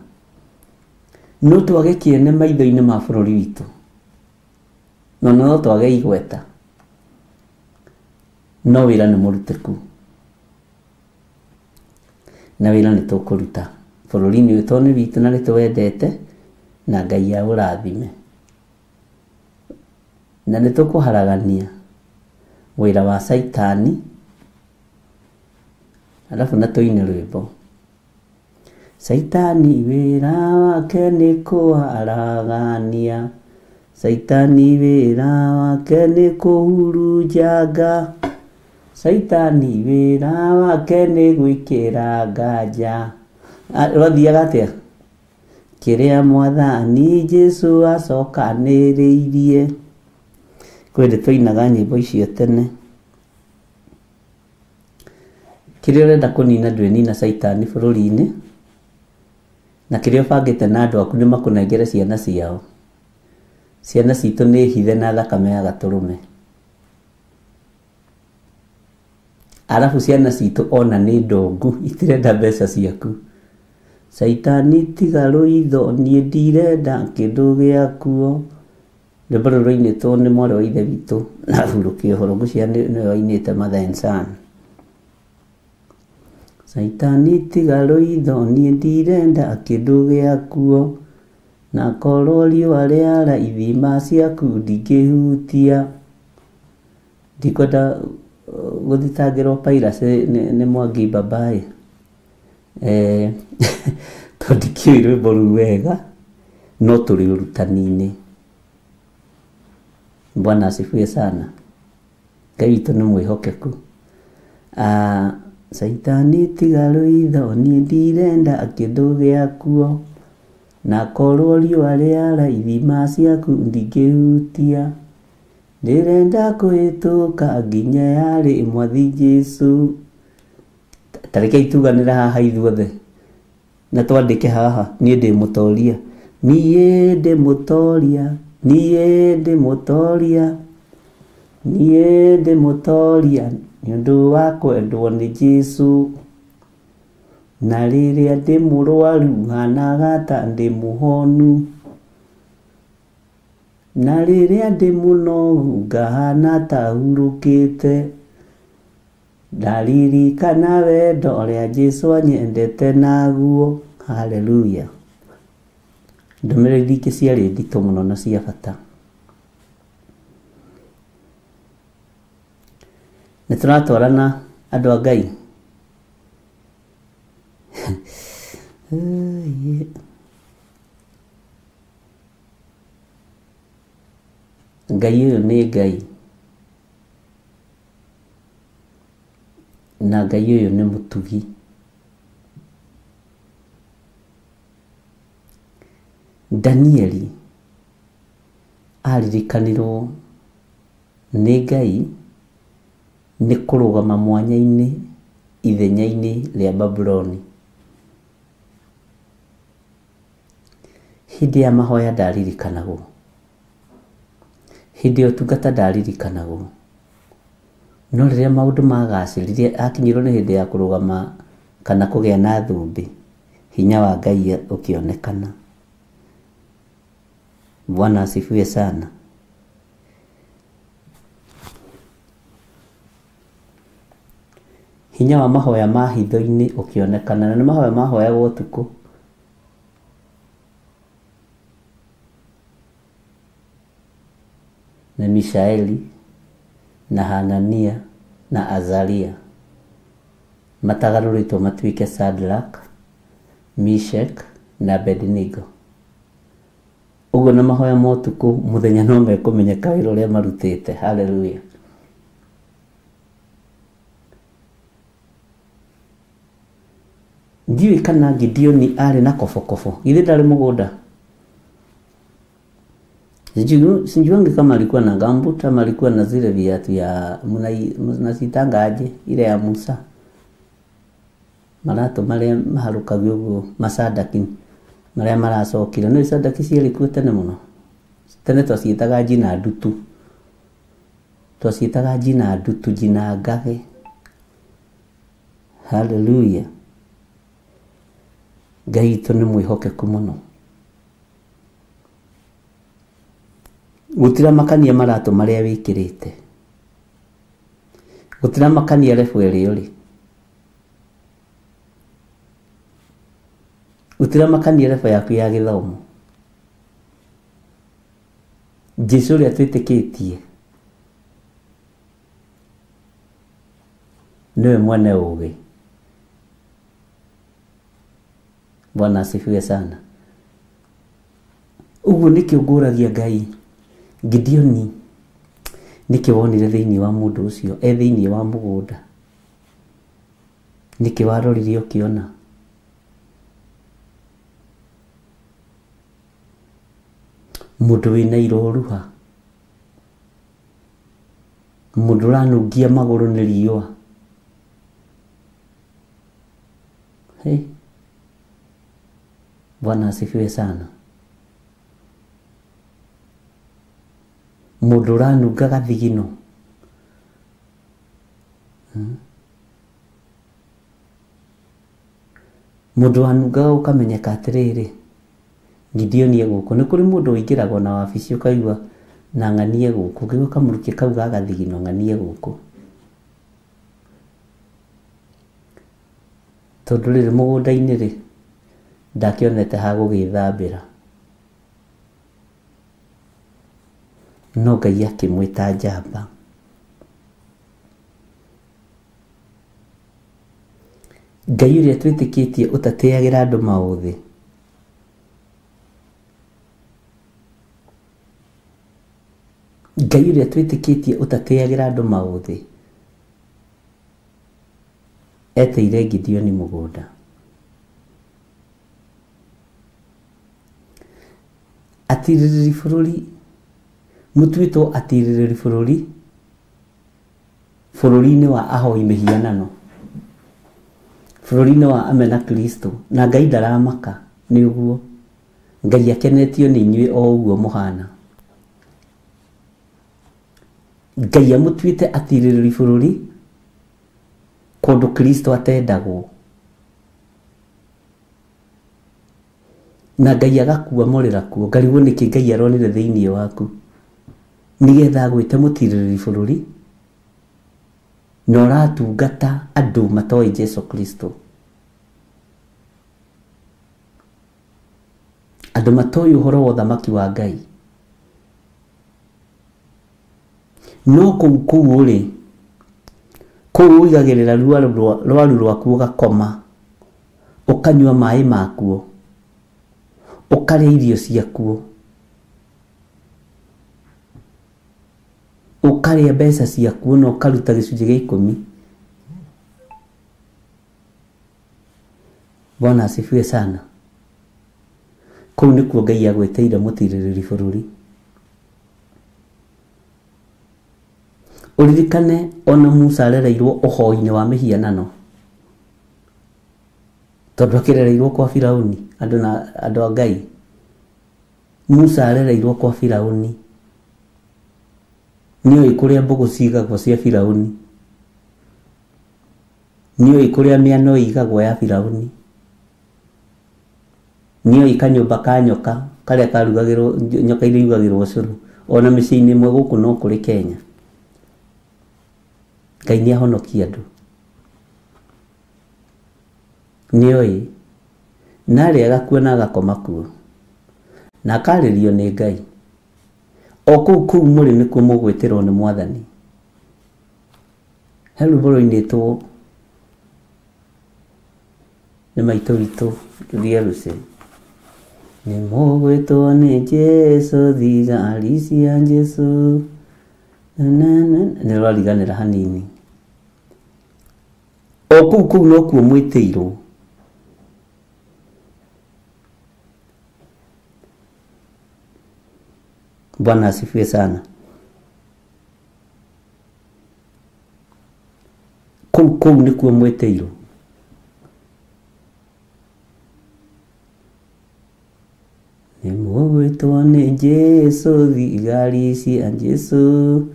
C: No twage kĩene maitho-inĩ ma bũrũri witũ, no twage igweta, no wĩra nĩ mũrutĩku, na wĩra nĩ tũkũruta bũrũri-inĩ ũyũ tondũ nĩ witũ na nĩ tũwendete na Ngai aũrathime, na nĩ tũkũharagania wĩra wa Saitani. Alafu na tũine rwĩmbo. Saitani wĩra wake nĩ kũharagania, Saitani wĩra wake nĩ kũhurunjanga, Saitani wĩra wake nĩ gwĩkĩra nganja. Rwathiaga atĩa? Kĩrĩa Mwathani Jesũ acokanĩrĩirie. Kwendĩ twainaga nyĩmbo icio tene. Kĩrĩa ũrenda kũnina ndwĩnina Saitani bũrũri-inĩ, na kĩrĩa ũbangĩte na andũ aku nĩ makũnengere ciana ciao. Ciana citũ nĩ hithe na thakame ya gatũrũme. Alafu ciana citũ ona nĩ ndongu, itirenda mbeca ciaku. Saitani tiga rũitho, niĩ ndirenda kĩndũ gĩakuo. Rwĩmbo rũrũ rũinĩtwo nĩ mwarĩ wa ithe witũ na Hurũkio Horogucia nĩwe wainĩte Mother and Son. Saitani tiga rũitho, niĩ ndirenda kĩndũ gĩakuo, na korwo riũa rĩara ithima ciaku ndingĩhutia. Ndikwenda gũthitangĩrwo Piracy nĩ Mwangi Babaĩ, tondũ ndikĩũĩ rwĩmbo rũu wega, no tũrĩ ũrutani-inĩ. Bwana asifiwe sana. Ngai witũ nĩ mwĩhokeku. Saitani tiga rũitho, niĩ ndirenda kĩndũ gĩakuo, na korwo riũa rĩara ithima ciaku ndingĩhutia. Ndĩrenda kũhĩtũka nginya yarĩ Mwathi Jesũ. Tarekei tuganĩre haha ithuothe na twandĩke haha, niĩ ndĩ mũtoria, niĩ ndĩ mũtoria, niĩ ndĩ mũtoria, niĩ ndĩ mũtoria, nĩ ũndũ wa kwendwo nĩ Jesũ. Na rĩrĩa ndĩ mũrwaru hanaga ta ndĩ mũhonu, na rĩrĩa ndĩ mũnogu ngahana ta hurũkĩte. Ndaririkana wendo ũrĩa Jesũ anyendete naguo. Haleluya. Ndũmĩrĩri ingĩ ciarĩ nditũ mũno na cia bata. Nĩ tũratwarana andũ a Ngai. Ngai ũyũ nĩ Ngai, na Ngai ũyũ nĩ mũtugi. Danieli aririkanirwo nĩ Ngai nĩ kũrũgama mwanya-inĩ ithenya-inĩ rĩa Babuloni. Hĩndĩ ya mahoya ndaririkanagwo, hĩndĩ ya ũtungata ndaririkanagwo, no rĩrĩa maũndũ magacĩrire akinyirwo nĩ hĩndĩ ya kũrũgama kana kũgĩa na thũmbĩ, hinya wa Ngai ũkĩonekana. Bwana asifiwe sana. Hinya wa mahoya ma hitho-inĩ ũkĩonekana, na nĩ mahoya mahoyagwo ũtukũ. Nĩ Mishaeli na Hanania na Azaria matagarũrĩtwo matuĩke Shadrach, Meshach na Abednego. Ũguo na mahoya ma ũtukũ, mũthenya no mekũmenyeka wĩra ũrĩa marutĩte. Haleluya. Ndiũĩ kana Gideoni arĩ na kobokobo, githĩ ndarĩ mũgũnda? Sijuangi kama alikuwa na gambut ama alikuwa na zile viatu ya mnazitanga aje ile ya Musa. marato maria maharukagio guo macandaki maria maracokire no icandaki ciari kuo tene muno tene twaciitaga njina ndutu njina ngage. Hallelujah. Ngai witũ nĩ mwĩhokeku mũno. Gũtira makania maratũ marĩa wĩkĩrĩte, gũtira makania rebu ĩrĩa ũrĩ, gũtira makania rebu yaku ya gĩthomo. Jesũ ũrĩa twĩtĩkĩtie niwe mwene ũũgĩ. Bwana asifiwe sana. Uguo nĩkĩo ngũragia Ngai. Gideoni nĩkĩ wonire thĩinĩ wa mũndũ ũcio thĩinĩ wa mũgũnda, nĩkĩ warorire ũkĩona mũndũ wĩna iroruha, mũndũ ũranungia magũrũ nĩ riũa. Bwana asifiwe sana. Mũndũ ũranunga gathigino, mũndũ wanungaga ũkamenyeka atĩrĩrĩ Gideoni gũkũ. Nĩ kũrĩ mũndũ ũingĩragwo na wabici ũkaigua na ng'anie gũkũ, ũkaigua kamũrukĩ kau ga gathigino ng'anie gũkũ. Tondũ rĩrĩ mũgũnda-inĩ rĩ ndakĩonete ha gũgĩthambĩra, no Ngai akĩmwĩta njamba. Ngai ũrĩa twĩtĩkĩtie ũtatĩagĩra andũ maũthĩ, Ngai ũrĩa twĩtĩkĩtie ũtatĩagĩra andũ maũthĩ eteire Gideoni mũgũnda. Atirĩrĩri bũrũri, mũtuĩtwo atirĩrĩri bũrũri bũrũri-inĩ wa ahoi mĩhianano, bũrũri-inĩ wa amena Kristo, na Ngai ndaramaka nĩ ũguo. Ngai akenetio nĩ inyuĩ o ũguo mũhana. Ngai amũtuĩte atirĩrĩri bũrũri kũndũ Kristo atendagwo, na Ngai agakua morĩra kuo. Ngarigwo nĩkĩ Ngai aronire thĩinĩ waku nĩgetha gwĩte mũtirĩrĩri bũrũri na ũratungata andũ matoĩ Jesũ Kristo, andũ matoĩ ũhoro wa ũthamaki wa Ngai. No kũu ũrĩ, kũu ũigagĩrĩra rwaru rwaku ũgakoma, ũkanyua maĩ makuo, ũkarĩa irio ciakuo, ũkarĩa mbeca ciakuo na ũkaruta gĩcunjĩ gĩa 10. Bwana asifiwe sana. Kũu nĩkuo Ngai agwĩteire mũtirĩrĩri bũrũri. Ũririkane ona Musa arereirwo ũhoi-inĩ wa mĩhianano, tondũ akĩrereirwo kwa Firaũni, andũ a Ngai. Musa arereirwo kwa Firaũni, nĩoĩ kũrĩa mbũgũ cigagwo cia Firaũni, nĩoĩ kũrĩa mĩano ĩigagwo ya Firaũni, nĩoĩ kanyũmba ka nyoka karĩa karugagĩrwo, nyoka iria irugagĩrwo cũrũ. Ona mĩciĩ-inĩ ĩmwe gũkũ no kũrĩ Kenya. Ngai nĩ ahonokia andũ, nĩoĩ, na arĩa agakua na agakoma kuo, na akarĩrio nĩ Ngai. O kũu mũrĩ nĩkuo mũgwĩtĩrwo nĩ Mwathani. He rwĩmbo rũinĩtwo nĩ maitũ witũ Julia Lucy, nĩ mũgwĩtwo nĩ Jesũ, thigari cia Jesũ, nĩ rwariganĩra hanini. O kũu nokuo mwĩtĩirwo. Bwana asifiwe sana. Kũu nĩkuo mwĩtĩirwo. Jesu thigari cia Jesu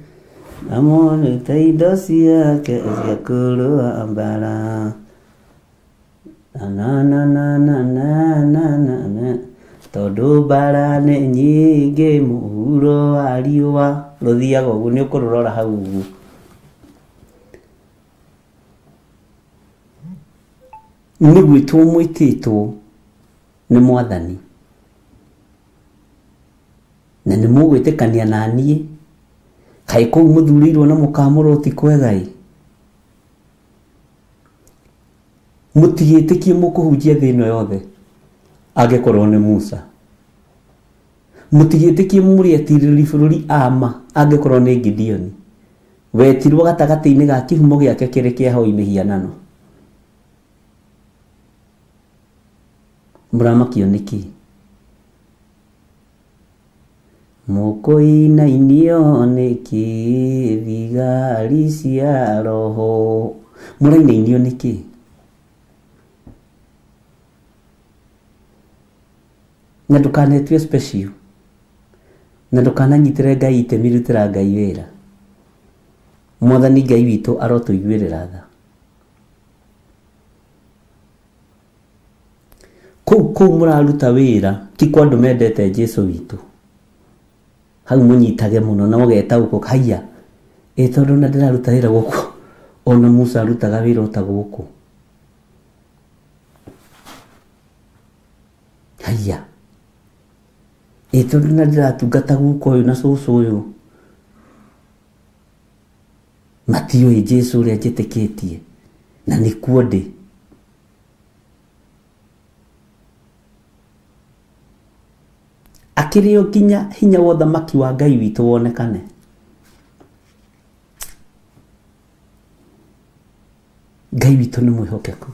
C: amone taido ciake cia kũrũa mbara na tondũ mbara nĩ nyingĩ mũhuro wa riũa rũthiaga ũguo nĩ ũkũrũrora hau ũguo. Nĩ gwĩtwo mwĩtĩtwo nĩ Mwathani na nĩ mũgwĩtĩkania na niĩ kaĩ kũu mũthurĩirwo na mũkamũrwo ti kwega ĩ. Mũtigĩtĩkie mũkũhunjia thĩ ĩno yothe angĩkorwo nĩ Musa. Mũtigĩtĩkie mũrĩ atirĩrĩ bũrũri ama angĩkorwo nĩ Gideon. Wetirwo gatagatĩ-inĩ ga kĩhumo gĩake kĩrĩ kĩahoi mĩhianano. Mũramakio nĩkĩ? Mũkũinainio nĩkĩ thigari cia roho. Mũrainainio nĩkĩ? Na ndũkanetue special. Na ndũkananyitĩre Ngai itemi rutĩra Ngai wĩra. Mwathani Ngai witũ arotũiguĩrĩra tha. Kũu mũraruta wĩra ti kwa andũ mendete Jesu witũ. Hau mũnyitage mũno na mũgetaũkwo haiya. Tondũ na ndĩraruta wĩra gũkũ ona Musa arutaga wĩra ũta gũkũ. Haiya. Tondũ na ndĩratungata gũkũ ũyũ na cũcũ ũyũ matiũĩ Jesu ũrĩa njĩtĩkĩtie na nĩkuo ndĩ. Akĩrĩo nginya hinya wa ũthamaki wa Ngai witũ wonekane. Ngai witũ nĩ mwĩhokeku.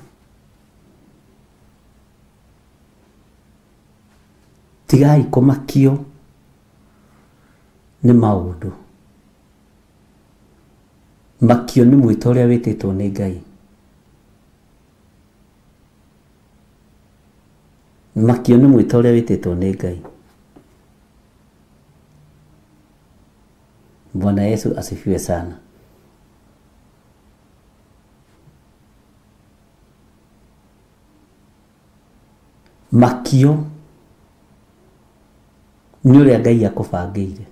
C: Tigai kũmakio nĩ maũndũ. Makio nĩ mwĩta ũrĩa wĩtĩtwo nĩ Ngai. Makio nĩ mwĩta ũrĩa wĩtĩtwo nĩ Ngai. Bwana Yesu asifiwe sana. Makio nĩ ũrĩa Ngai akũbangĩire.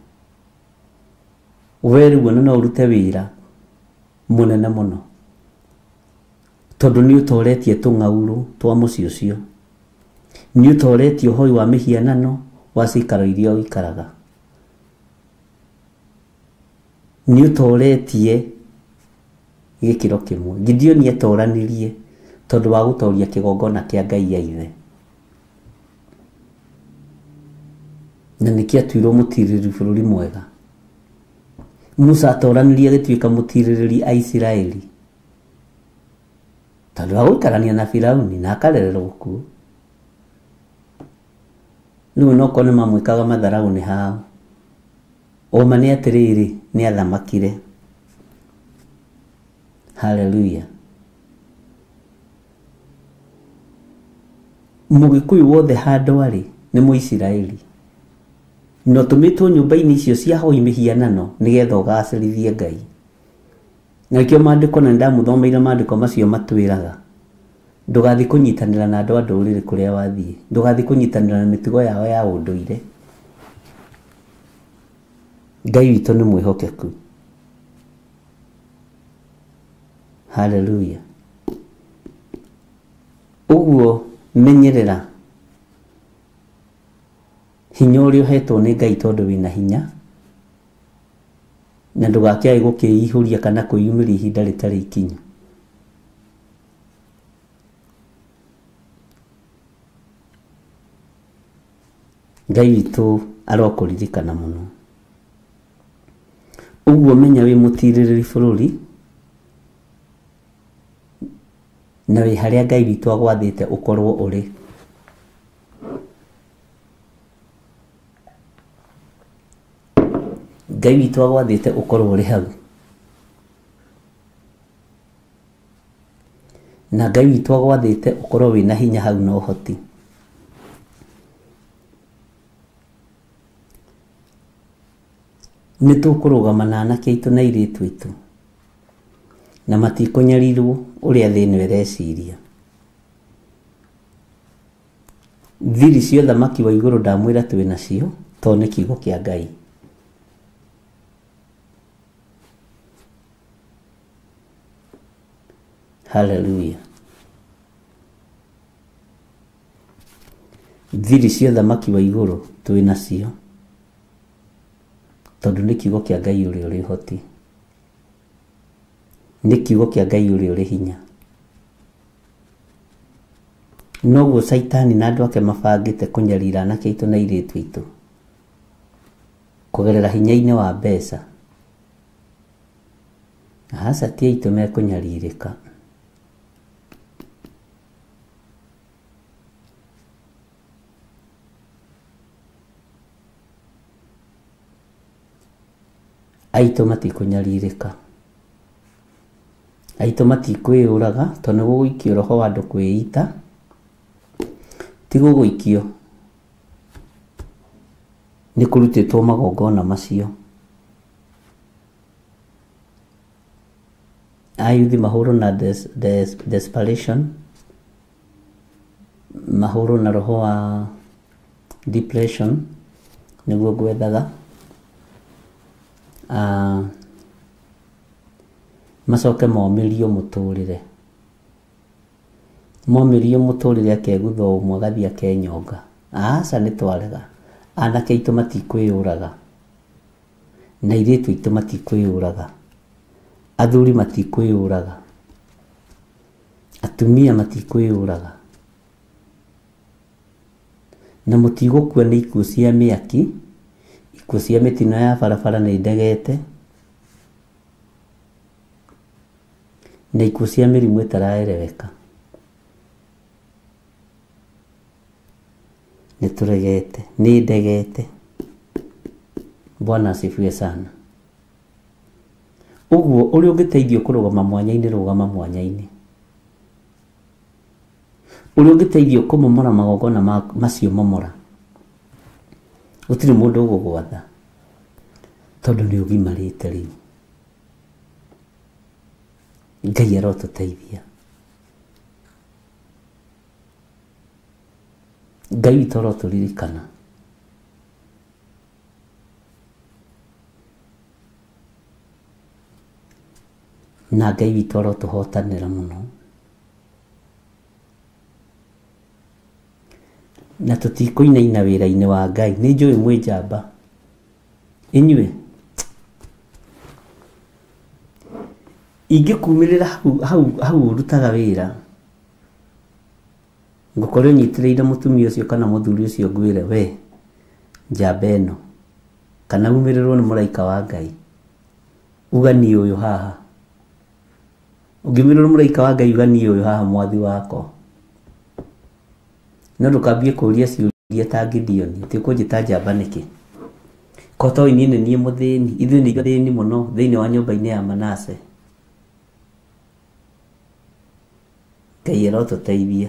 C: We rĩu no ũrute wĩra mũnene mũno. Tondũ nĩ ũtoretie tũng'aurũ twa mũciĩ ũcio. Nĩ ũtoretie ũhoi wa mĩhianano wa cikaro iria ũikaraga. Nĩ ũtoretie gĩkĩro kĩmwe. Gideon etoranirie tondũ wa gũtoria kĩgongona kĩa Ngai ya ithe. Na nĩkĩ atuirwo mũtirĩrĩ bũrũri mwega. Musa atoranirie agĩtuĩka mũtirĩrĩri a Isiraeli tondũ wa gũikarania na Firaũni na akarererwo kuo. Rĩu no korwo nĩ mamwĩkaga matharaũ nĩ hao. Oma nĩ atĩrĩrĩ nĩ athamakire. Hallelujah. Mũgĩkũyũ wothe handũ arĩ nĩ Mũisiraeli. No tũmĩtwo nyũmba-inĩ icio cia hoi mĩhianano nĩgetha ũgacĩrithie Ngai. Na kĩo maandĩko na ndamũthomeire maandĩko macio matwĩraga ndũgathiĩ kũnyitanĩra na andũ a ndũrĩrĩ kũrĩa wathiĩ. Ndũgathiĩ kũnyitanĩra na mĩtugo yao ya ũndũire. Ngai witũ nĩ mwĩhokeku. Hallelujah. Ũguo menyerera hinya ũrĩa ũhetwo nĩ Ngai tondũ wĩna hinya. Na ndũgakĩage gũkĩihũria kana kwĩyumĩria ihinda rĩtarĩ ikinyu. Ngai witũ arokũririkana mũno. Ũguo menya wĩ mũtirĩrĩri bũrũri na wĩ harĩa Ngai witũ agwathĩte ũkorwo ũrĩ. Ngai witũ agwathĩte ũkorwo ũrĩ hau. Na Ngai witũ agwathĩte ũkorwo wĩna hinya hau na ũhoti. nĩ tũkũrũgama na anake aitũ na airĩtu aitũ na matikũnyarirwo ũrĩa thĩ ĩno ĩreciria. Thiri cia ũthamaki wa igũrũ ndamwĩra twĩ nacio tondũ nĩ kiugo kĩa Ngai. Haleluya. Thiri cia ũthamaki wa igũrũ twĩ nacio tondũ nĩ kiugo kĩa Ngai ũrĩa ũrĩ ũhoti, nĩ kiugo kĩa Ngai ũrĩa ũrĩ hinya. Noguo Saitani na andũ ake mabangĩte kũnyarira anake aitũ na airĩtu aitũ kũgerera hinya-inĩ wa mbeca. Aca ti aitũ mekũnyarirĩka. Aitũ matikũnyarirĩka. Aitũ matikwĩyũraga tondũ nĩ gũgũikio roho wa andũ kwĩita, ti gũgũikio, nĩ kũrutĩtwo magongona macio. Ayuthi mahũrwo na desperation, mahũrwo na roho wa depression, nĩguo gwethaga. Macoke momĩrio mũtũrĩre, momĩrio mũtũrĩre akegutha ũmwe agathiĩ akenyonga. Aca nĩ twarega. Anake aitũ matikwĩyũraga na airĩtu aitũ matikwĩyũraga, athuri matikwĩyũraga, atumia matikwĩyũraga, na mũtigũkua nĩ ikuũ cia mĩaki, ikuũ cia mĩtino ya barabara nĩ ndegete, na ikuũ cia mĩrimũ ĩtaraereweka. Nĩ tũregete, nĩ ndegete. Bwana asifiwe sana. Ũguo ũrĩa ũngĩteithio kũrũgama mwanya-inĩ, rũgama mwanya-inĩ. Ũrĩa ũngĩteithio kũmomora magongona macio momora. Gũtirĩ mũndũ ũgũgwatha tondũ nĩ ũgimarĩte rĩu. Ngai arotũteithia. Ngai witũ arotũririkana. Na Ngai witũ arotũhotanĩra mũno. Na tũtikũinaina wĩra-inĩ wa Ngai. Nĩ njũĩ mwĩ njamba. Inyuĩ ingĩkumĩrĩra hau ũrutaga wĩra, ngũkorwo nyitĩrĩire mũtumia ũcio kana mũthuri ũcio ngwĩre we njamba ĩno, kana umĩrĩrwo nĩ mũraika wa Ngai, uga niĩ ũyũ haha. Ũngĩumĩrĩrwo nĩ mũraika wa Ngai uga niĩ ũyũ haha mwathi wakwa. No ndũkambie kũria ciũria ta Gideoni, atĩ ũkũnjĩta njamba nĩkĩ? Koto niĩ nĩ niĩ mũthĩni, ithuĩ nĩ thĩni mũno thĩinĩ wa nyũmba-inĩ ya Manase. Ngai arotũteithia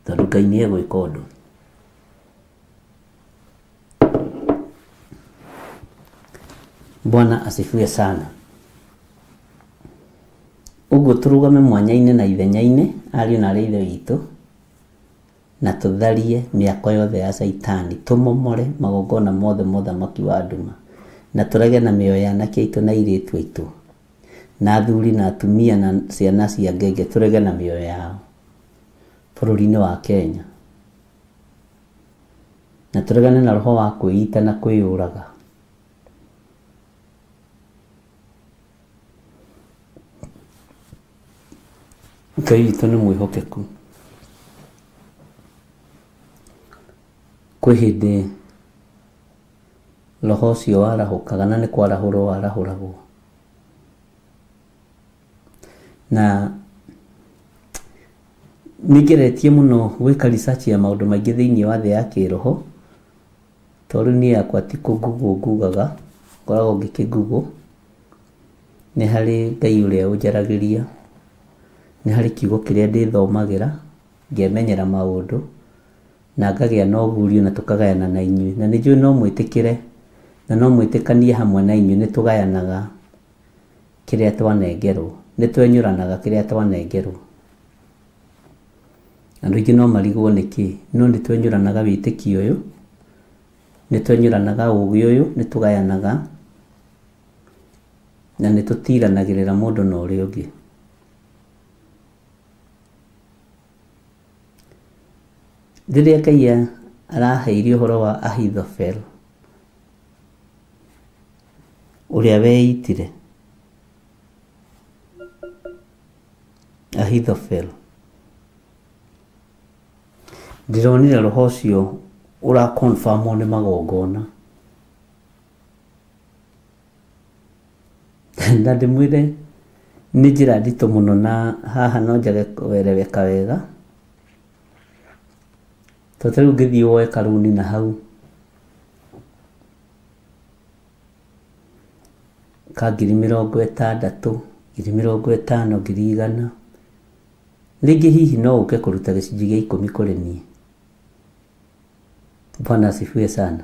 C: tondũ Ngai nĩ egwĩka ũndũ. Bwana asifiwe sana. Ũguo tũrũgame mwanya-inĩ na ithenya-inĩ, ariũ na arĩ ithe witũ, na tũtharie mĩako yothe ya Saitani, tũmomore magongona mothe mũthamaki wa nduma, na tũrege na mĩoyo ya anake aitũ na airĩtu aitũ, na athuri na atumia na ciana cia ngenge, tũrege na mĩoyo yao bũrũri-inĩ wa Kenya, na tũregane na roho wa kwĩita na kwĩyũraga. Ngai witũ nĩ mwĩhokeku. Kwĩ hĩndĩ roho ũcio warahũkaga, na nĩ kwarahũrwo warahũragwo. Na nĩngeretie mũno gwĩka research ya maũndũ maingĩ thĩinĩ wa thĩ ya kĩroho, tondũ niĩ yakwa ti kũngugũ ngugaga, ngoragwo ngĩkĩngugũ. Nĩ harĩ Ngai ũrĩa ũnjaragĩria, nĩ harĩ kiugo kĩrĩa ndĩthomagĩra ngĩmenyera maũndũ, na ngagĩa na ũgurio na tũkagayana na inyuĩ, na nĩnjũĩ no mwĩtĩkĩre na no mwĩtĩkanie hamwe na inyuĩ nĩtũgayanaga kĩrĩa twanengerwo, nĩtwenyũranaga kĩrĩa twanengerwo. Andũ aingĩ no marigwo nĩkĩ, no nĩtwenyũranaga wĩtĩkio ũyũ, nĩtwenyũranaga ũgĩ ũyũ, nĩtũgayanaga na nĩtũtiranagĩrĩra mũndũ na ũrĩa ũngĩ. Rĩrĩa Ngai araheire ũhoro wa Ahithofel, ũrĩa weitire Ahithofel, ndĩronire roho ũcio ũrakonfirmwo nĩ magongona. Na ndĩmwĩre nĩ njĩra nditũ mũno, na haha no njage kwereweka wega, tondũ rĩu ngĩthiĩ woe karuni na hau ka 60,000, 50,000, 100,000, rĩngĩ hihi no ũke kũruta gĩcunjĩ gĩa 10 kũrĩ niĩ. Bwana asifiwe sana.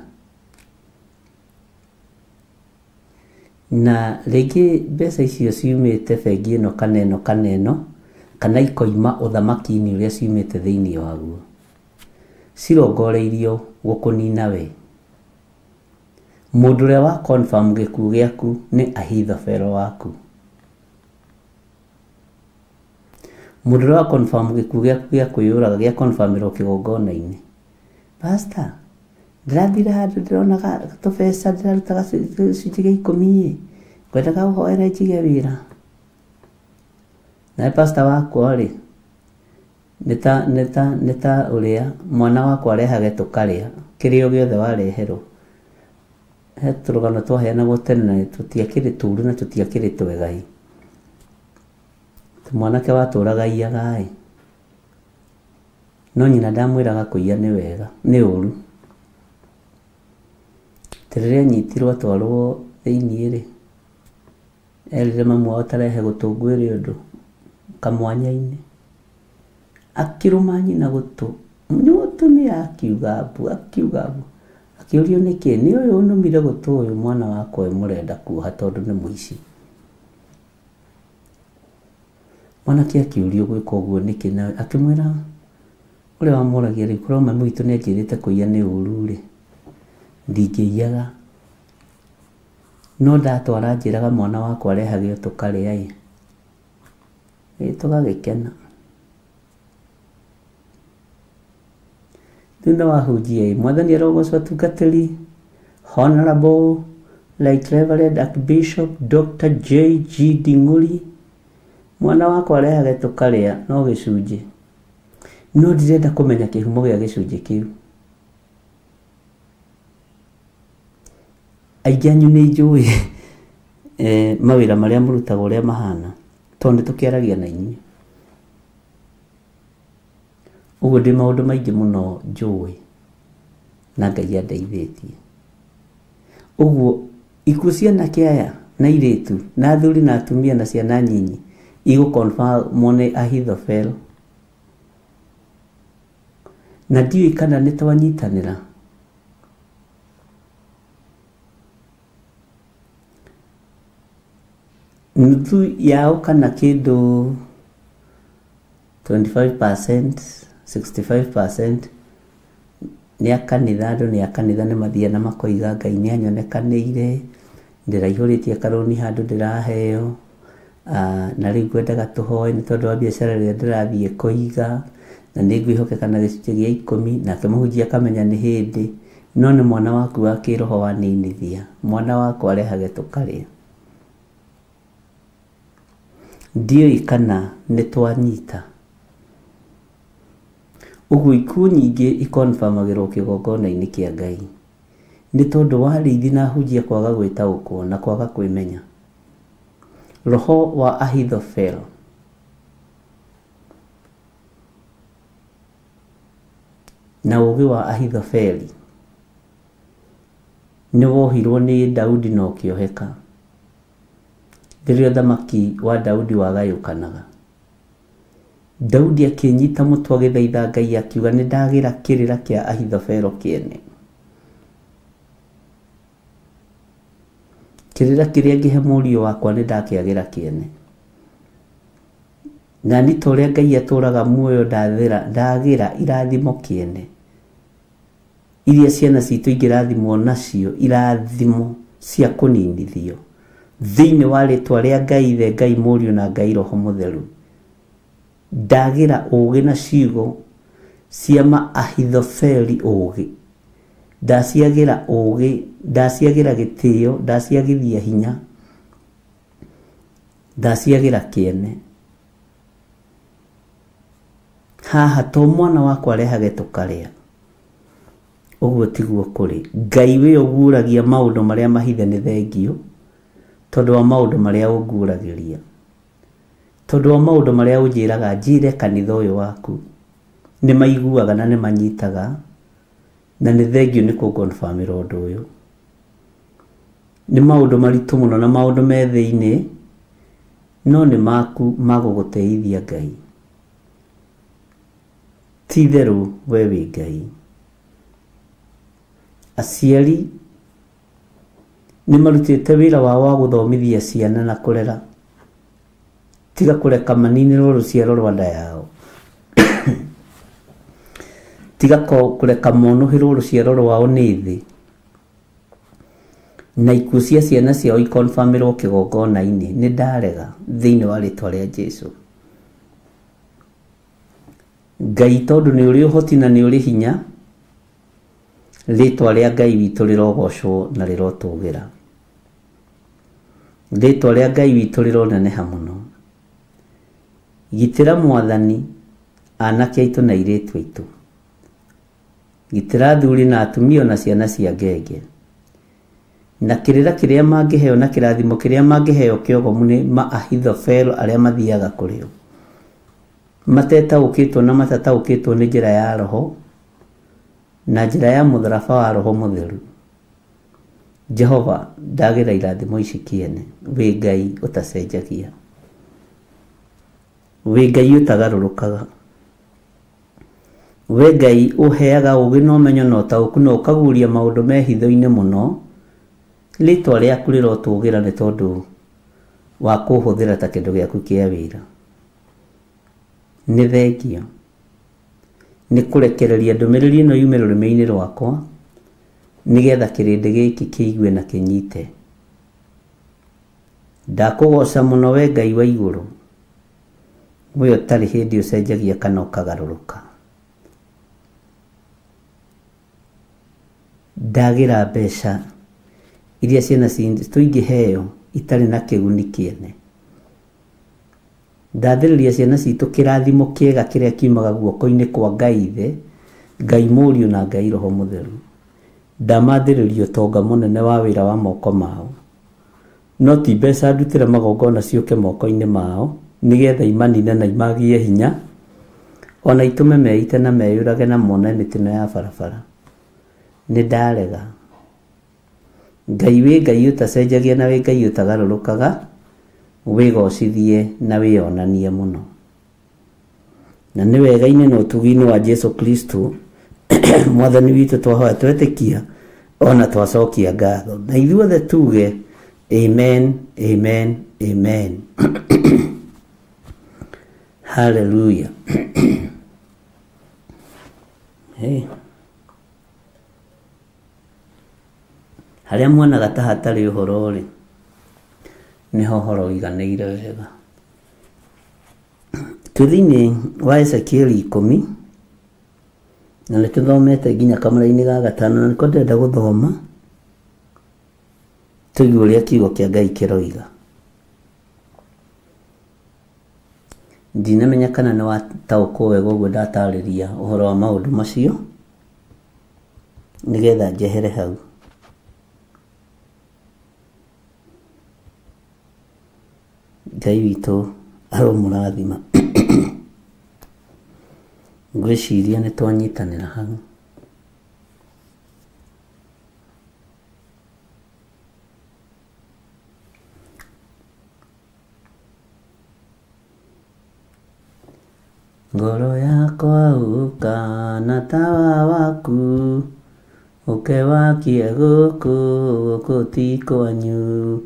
C: Na rĩngĩ mbeca icio ciumĩte bengi ĩno kana ĩno, kana ikoima ũthamaki-inĩ ũrĩa ciumĩte thĩinĩ waguo, cirongoreirio gũkũnina we. Mũndũ ũrĩa wa confirm gĩkuũ gĩaku nĩ Ahithofel waku. Mũndũ ũrĩa wa confirm gĩkuũ gĩaku gĩa kwĩyũraga gĩa confirmĩrwo kĩgongona-inĩ, pastor, ndĩrathire handũ ndĩronaga tũbeca ndĩrarutaga gĩcunjĩ gĩa 10, ngwendaga ũhoere njige wĩra. Na pastor wakwa rĩ, nĩta ũrĩa mwana wakwa arehage tũkarĩa, kĩrĩa gĩothe wareherwo. He tũrũgano twaheanagwo tene na tũtiakĩrĩ tũru na tũtiakĩrĩ twega. Mwanake watũraga iyaga no nyina ndamwĩraga kũiya nĩ wega, nĩ ũru. Rĩrĩa nyitirwo atwarwo thĩinĩ rĩ, erire mamu wao tarehe gũtũngwĩre ũndũ kamwanya-inĩ, akĩrũma nyina gũtũ, mũtumia akiuga mbu, akĩũrio nĩkĩ, nĩ ũyũ ũnũmire gũtũ ũyũ mwana wakwa mũrenda kuoha tondũ nĩ mũici. Mwanake akĩũrio gwĩka ũguo nĩkĩ, na akĩmwĩra ũrĩa wamũragia rĩu, korwo mami witũ nĩanjĩrĩte kũiya nĩ ũru rĩ, ndingĩiyaga, no ndatwara njĩraga mwana wakwa arehage tũkarĩa tũgagĩkena. Rĩu no wahunjia Mwathani arogocwo atungatĩri Honorable Right Reverend Archbishop Dr. J.G. Nding'ũri, mwana wakwa arehage tũkarĩa no gĩcunjĩ, no ndirenda kũmenya kĩhumo gĩa gĩcunjĩ kĩu. Aingĩ anyu nĩ njũĩ mawĩra marĩa mũrutaga ũrĩa mahana, tondũ tũkĩaragia na inyuĩ. Ũguo ndĩ maũndũ maingĩ mũno njũĩ na Ngai andeithĩtie. Ũguo ikuũ cia anake aya na airĩtu na athuri na atumia na ciana nyinyi igũkonfirmwo nĩ Ahithofel, na ndiũĩ kana nĩtwanyitanĩra. Nuthu yao kana kĩndũ 25%, 65% nĩ akanitha, andũ nĩ akanitha nĩmathiaga na makoiga Ngai nĩanyonekanĩire, ndĩraihũrĩtie karũni handũ ndĩraheo, na rĩu ngwendaga tũhoe nĩ tondũ wa biacara ĩrĩa ndĩrathiĩ kũiga, na nĩngwĩhokeka na gĩcunjĩ gĩa 10, nake mũhunjia akamenya nĩ hĩndĩ, no nĩ mwana waku wa kĩroho waninithia, mwana wakwa arehage tũkarĩa. Ndiũĩ kana nĩtwanyita. Ũguo ikuũ nyingĩ ikonfirmagĩrwo kĩgongona-inĩ kĩa Ngai nĩ tondũ wa arĩithi na ahunjia kwaga gwĩtaũkwo na kwaga kwĩmenya. Roho wa Ahithofel na ũgĩ wa Ahithofeli nĩwohirwo nĩ Daudi na ũkĩoheka rĩrĩa ũthamaki wa Daudi wagayũkanaga. Daudi akĩnyita mũtwe agĩthaitha Ngai akiuga nĩ ndagĩra kĩrĩra kĩa Ahithofelo kĩene. Kĩrĩra kĩrĩa ngĩhe mũriũ wakwa nĩ ndakĩagĩra kĩene. Na nĩ ta ũrĩa Ngai atũraga muoyo ndagĩra irathimo kĩene. Iria ciana citũ ingĩrathimwo nacio irathimo cia kũninithio. Thĩinĩ wa rĩtwa rĩa Ngai Ithe, Ngai Mũriũ na Ngai Roho Mũtheru. Ndagĩra ũũgĩ na ciugo cia Ahithofeli ũũgĩ. Ndaciagĩra ũũgĩ, ndaciagĩra gĩtĩo, ndaciagithia hinya, ndaciagĩra kĩene. Haha to mwana wakwa arehage tũkarĩa. Ũguo tiguo kũrĩ. Ngai we ũguũragia maũndũ marĩa mahithe nĩ thengio, tondũ wa maũndũ marĩa ũnguũragĩria, tondũ wa maũndũ marĩa ũnjĩraga njĩre kanitha ũyũ waku nĩ maiguaga na nĩ manyitaga, na nĩ thengio nĩ kũngonfamĩra ũndũ ũyũ. Nĩ maũndũ maritũ mũno na maũndũ me thĩinĩ, no nĩ maku magũgũteithia Ngai. Ti therũ we wĩ Ngai. Aciari nĩ marutĩte wĩra wao wa gũthomithia ciana na kũrera, tiga kũreka maninĩrwo rũciaro rwa nda yao. Tiga kũreka monũhĩrwo rũciaro rwao nĩ thĩ, na ikuũ cia ciana ciao ikonfamĩrwo kĩgongona-inĩ. Nĩ ndarega thĩinĩ wa rĩtwa rĩa Jesũ. Ngai tondũ nĩ ũrĩ ũhoti na nĩ ũrĩ hinya, rĩtwa rĩa Ngai witũ rĩrogocwo na rĩrotũgĩra. Rĩtwa rĩa Ngai witũ rĩroneneha mũno. Gitĩra Mwathani anake aitũ na airĩtu aitũ. Gitĩra athuri na atumia na ciana cia ngenge. Na kĩrĩra kĩrĩa mangĩheo na kĩrathimo kĩrĩa mangĩheo kĩogomu nĩ Ahithofelo arĩa mathiaga kũrĩ o, matetaũkĩtwo na matataũkĩtwo nĩ njĩra ya Roho na njĩra ya mũtharaba wa Roho Mũtheru. Jehova, ndagĩra irathimo ici kĩene. Wĩ Ngai ũtacenjagia, wĩ Ngai ũtagarũrũkaga, wĩ Ngai ũheaga ũũgĩ na ũmenyo na ũtaũku na ũkaguũria maũndũ me hitho-inĩ mũno. Rĩtwa rĩaku rĩrotũgĩra nĩ tondũ wa kũhũthĩra ta kĩndũ gĩaku kĩa wĩra. Nĩ thengio. Nĩ kũrekereria ndũmĩrĩri ĩno yume rũrĩmĩ-inĩ rwakwa, nĩgetha kĩrĩndĩ gĩkĩ kĩigue na kĩnyite. Ndakũgoca mũno we Ngai wa igũrũ, we ũtarĩ hĩndĩ ũcenjagia kana ũkagarũrũka. Ndagĩra mbeca iria ciana citũ ingĩheo itarĩ na kĩguni kĩene. Ndathĩrĩria ciana citũ kĩrathimo kĩega kĩrĩa kiumaga guoko-inĩ kwa Ngai Ithe, Ngai Mũriũ na Ngai Roho Mũtheru. Ndamathĩrĩria ũtonga mũnene wa wĩra wa moko mao, no ti mbeca ndutĩre magongona ciũke moko-inĩ mao, nĩgetha imanine na imagie hinya, ona itũme meite na meyũrage na mone mĩtino ya barabara. Nĩ ndarega. Ngai wĩ Ngai ũtacenjagia na wĩ Ngai ũtagarũrũkaga, wĩgocithie na wĩonanie mũno. Na nĩ wega-inĩ na ũtugi-inĩ wa Jesũ Kristo Mwathani witũ twahoya twetĩkia ona twacokia ngatho. Na ithuothe tuge amen, amen, amen. Hallelujah. Hey. Harĩa mwonaga ta hatarĩ ũhoro rĩ, nĩho ũhoro ũiganĩire wega. Thĩinĩ wa Ezekieli 10, na nĩ tũthomete nginya kamũra-inĩ ga gatano, na nĩko ndĩrenda gũthoma tũigue ũrĩa kiugo kĩa Ngai kĩroiga. Ndinamenya kana nĩ wataũkwo wega ũguo ndatarĩria ũhoro wa maũndũ macio, nĩgetha njehere hau. Ngai witũ aromũrathima. Ngwĩciria nĩ twanyitanĩra hau. ngoro yakwa ukana tawa waku ukewakie gũkũ ti kwanyu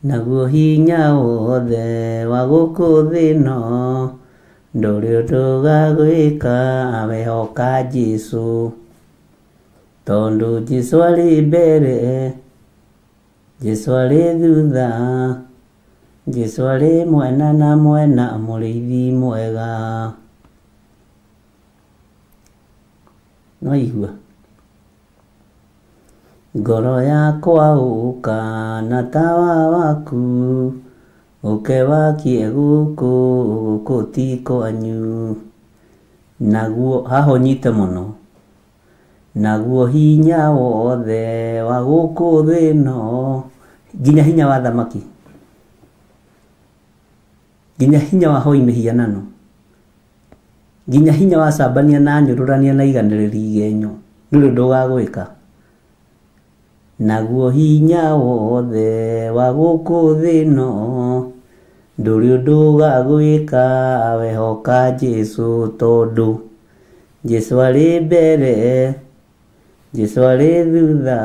C: naguo hinya wothe wa gũkũ thĩ ĩno ndũrĩ ũndũ gagwĩka wehoka Jesũ tondũ Jesũ arĩ mbere Jesũ arĩ thutha Jesũ arĩ mwena na mwena mũrĩithi mwega no igua ngoro yakwa ũkana tawa waku ũkewakie gũkũ ti kwanyu naguo haha ũnyite mũno naguo hinya wothe wa gũkũ thĩ ĩno nginya hinya wa thamaki nginya hinya wa hoi mĩhianano nginya hinya wa cambania na nyũrũrania na iganĩrĩri igenyo ndũrĩ ũndũ gagwĩka naguo hinya wothe wa gũkũ thĩ ĩno ndũrĩ ũndũ gagwĩka wehoka Jesũ tondũ Jesũ arĩ mbere Jesũ arĩ thutha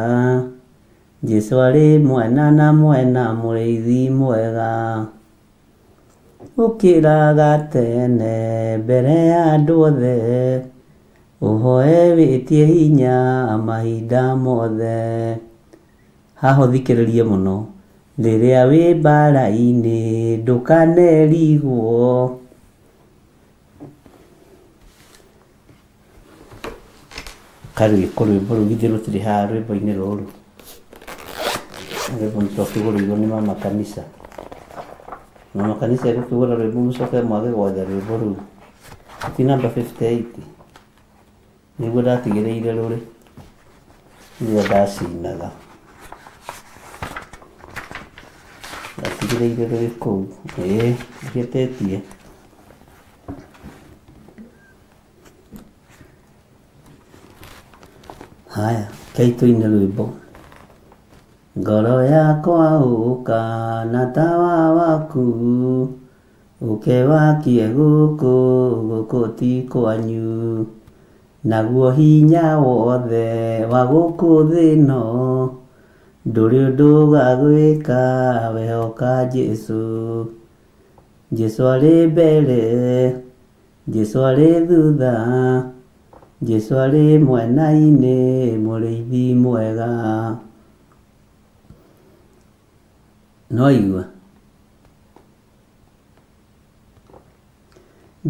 C: Jesũ arĩ mwena na mwena mũrĩithi mwega ũkĩraga tene mbere ya andũ othe ũhoe wĩtie hinya mahinda mothe haha ũthikĩrĩrie mũno rĩrĩa wĩ mbara-inĩ ndũkanerigwo karĩ rwĩmbo rũu githĩ rũtirĩ haha rwĩmbo-inĩ rũrũ rwĩmbo nĩtwakĩgũrĩirwo nĩ mama kanisa egũkĩgũra rwĩmbo mũcoke mwage gwothe rwĩmbo rũu ti namba 58 nĩguo ndatigĩrĩire rũrĩ nĩguo ndacinaga ndatigĩrĩire rũrĩ kũu ndietĩtie haya kaitũ-inĩ rwĩmbo ngoro yakwa ũkana tawa waku ũkewakie gũkũ ti kwanyu naguo hinya wothe wa gũkũ thĩ ĩno ndũrĩ ũndũ gagwĩka wehoka Jesũ Jesũ arĩ mbere Jesũ arĩ thutha Jesũ arĩ mwena-inĩ mũrĩithi mwega no igua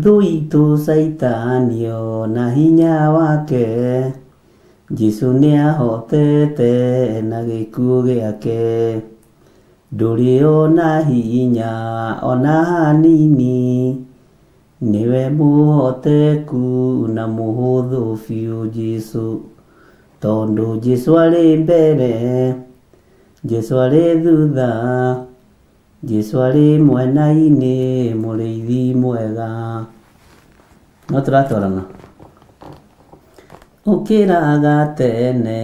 C: thũ itũ Saitani ona hinya wake Jesũ nĩahotete na gĩkuũ gĩake ndũrĩ ona hinya ona hanini nĩwe mũhoteku na mũhũthũ biũ Jesũ tondũ Jesũ arĩ mbere Jesũ arĩ thutha Jesũ arĩ mwena-inĩ mũrĩithi mwega no tũratwarana ũkĩraga tene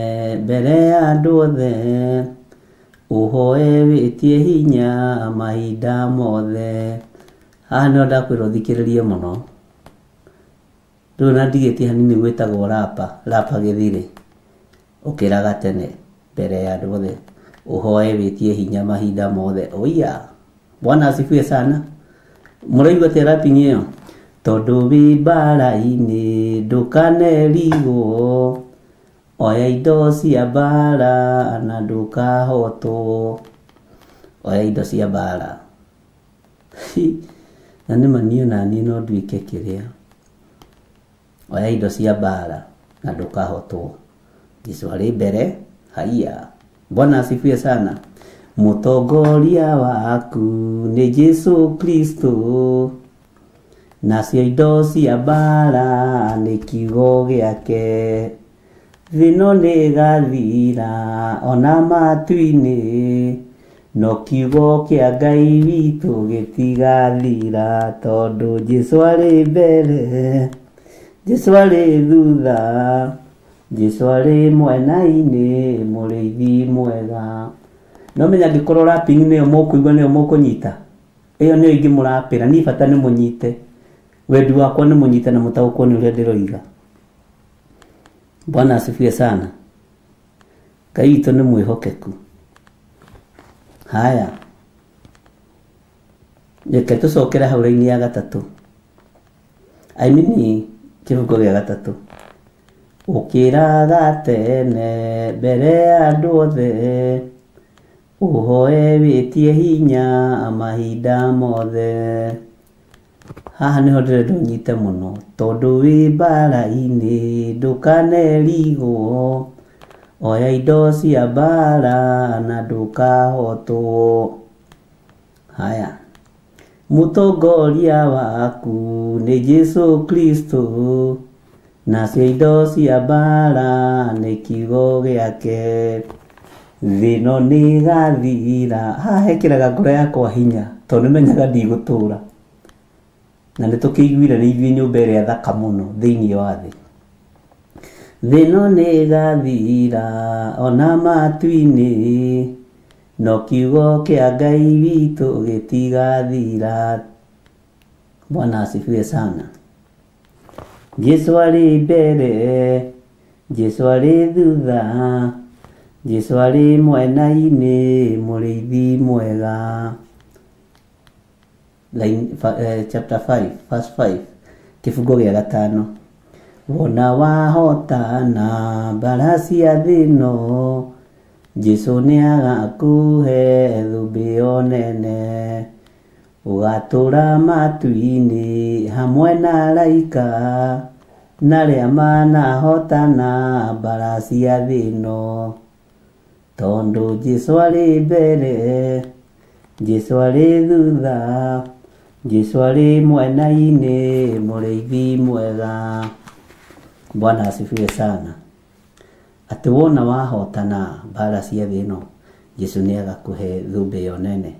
C: mbere ya andũ othe ũhoe wĩtie hinya mahinda mothe haha nĩho ndakwĩra ũthikĩrĩrie mũno rĩu na ndigĩtie hanini gwĩtagwo rapa gĩthirĩ ũkĩraga tene mbere ya andũ othe ũhoe wĩtie hinya mahinda mothe oia Bwana asifiwe sana mũraigua atĩa rapping ĩyo tondũ wĩ mbara-inĩ ndũkanerigwo oya indo cia mbara na ndũkahotwo oya indo cia mbara na nĩma niĩ naniĩ no nduĩke kĩrĩa oya indo cia mbara na ndũkahotwo Jesũ arĩ mbere haiya Bwana asifiwe sana mũtongoria waku nĩ Jesũ Kristo nacio indo cia mbara nĩ kiugo gĩake thĩno nĩgathira ona matu-inĩ no kiugo kĩa Ngai witũ gĩtigathira tondũ Jesũ arĩ mbere Jesũ arĩ thutha Jesũ arĩ mwena-inĩ mũrĩithi mwega no menya angĩkorwo rapping nĩyo mũkũigua nĩyo mũkũnyita ĩyo nĩyo ingĩ mũrapĩra niĩ bata nĩ mũnyite wendi wakwa nĩ mũnyite na mũtaũkwo nĩ ũrĩa ndĩroiga. Bwana asifiwe sana. Ngai witũ nĩ mwĩhokeku. Haya, reke tũcokere hau raini ya gatatũ. Kĩbungo gĩa gatatũ. Ũkĩraga tene mbere ya andũ othe, ũhoe wĩtie hinya mahinda mothe. Haha nĩho ndĩrenda ũnyite mũno, tondũ wĩ mbara-inĩ ndũkanerigwo, oya indo cia mbara na ndũkahotwo. Haya, mũtongoria waku nĩ Jesu Kristo, nacio indo cia mbara nĩ kiugo gĩake. Thĩ ĩno nĩ ĩgathira. Haha hekĩraga ngoro yakwa hinya, tondũ nĩmenyaga ndigũtũra, na nĩ tũkĩiguire nĩ ithuĩ nyũmba ĩrĩa thaka mũno thĩinĩ wa thĩ. Thĩ ĩno nĩ ĩgathira ona matu-inĩ, no kiugo kĩa Ngai witũ gĩtigathira. Bwana asifiwe sana. Jesu arĩ mbere, Jesu arĩ thutha, Jesu arĩ mwena-inĩ, mũrĩithi mwega. Chapter 5 verse 5, kĩbungo gĩa gatano. Wona wahotana mbara cia thĩ ĩno, Jesu nĩ agakũhe thũmbĩ o nene, ũgatũra matu-inĩ hamwe na araika, na arĩa manahotana mbara cia thĩ ĩno. Tondũ Jesu arĩ mbere, Jesu arĩ thutha, Jesu arĩ mwena-inĩ, mũrĩithi mwega. Bwana asifiwe sana. Atĩ wona wahotana mbara cia thĩ ĩno, Jesu nĩ agakũhe thũmbĩ ĩyo nene,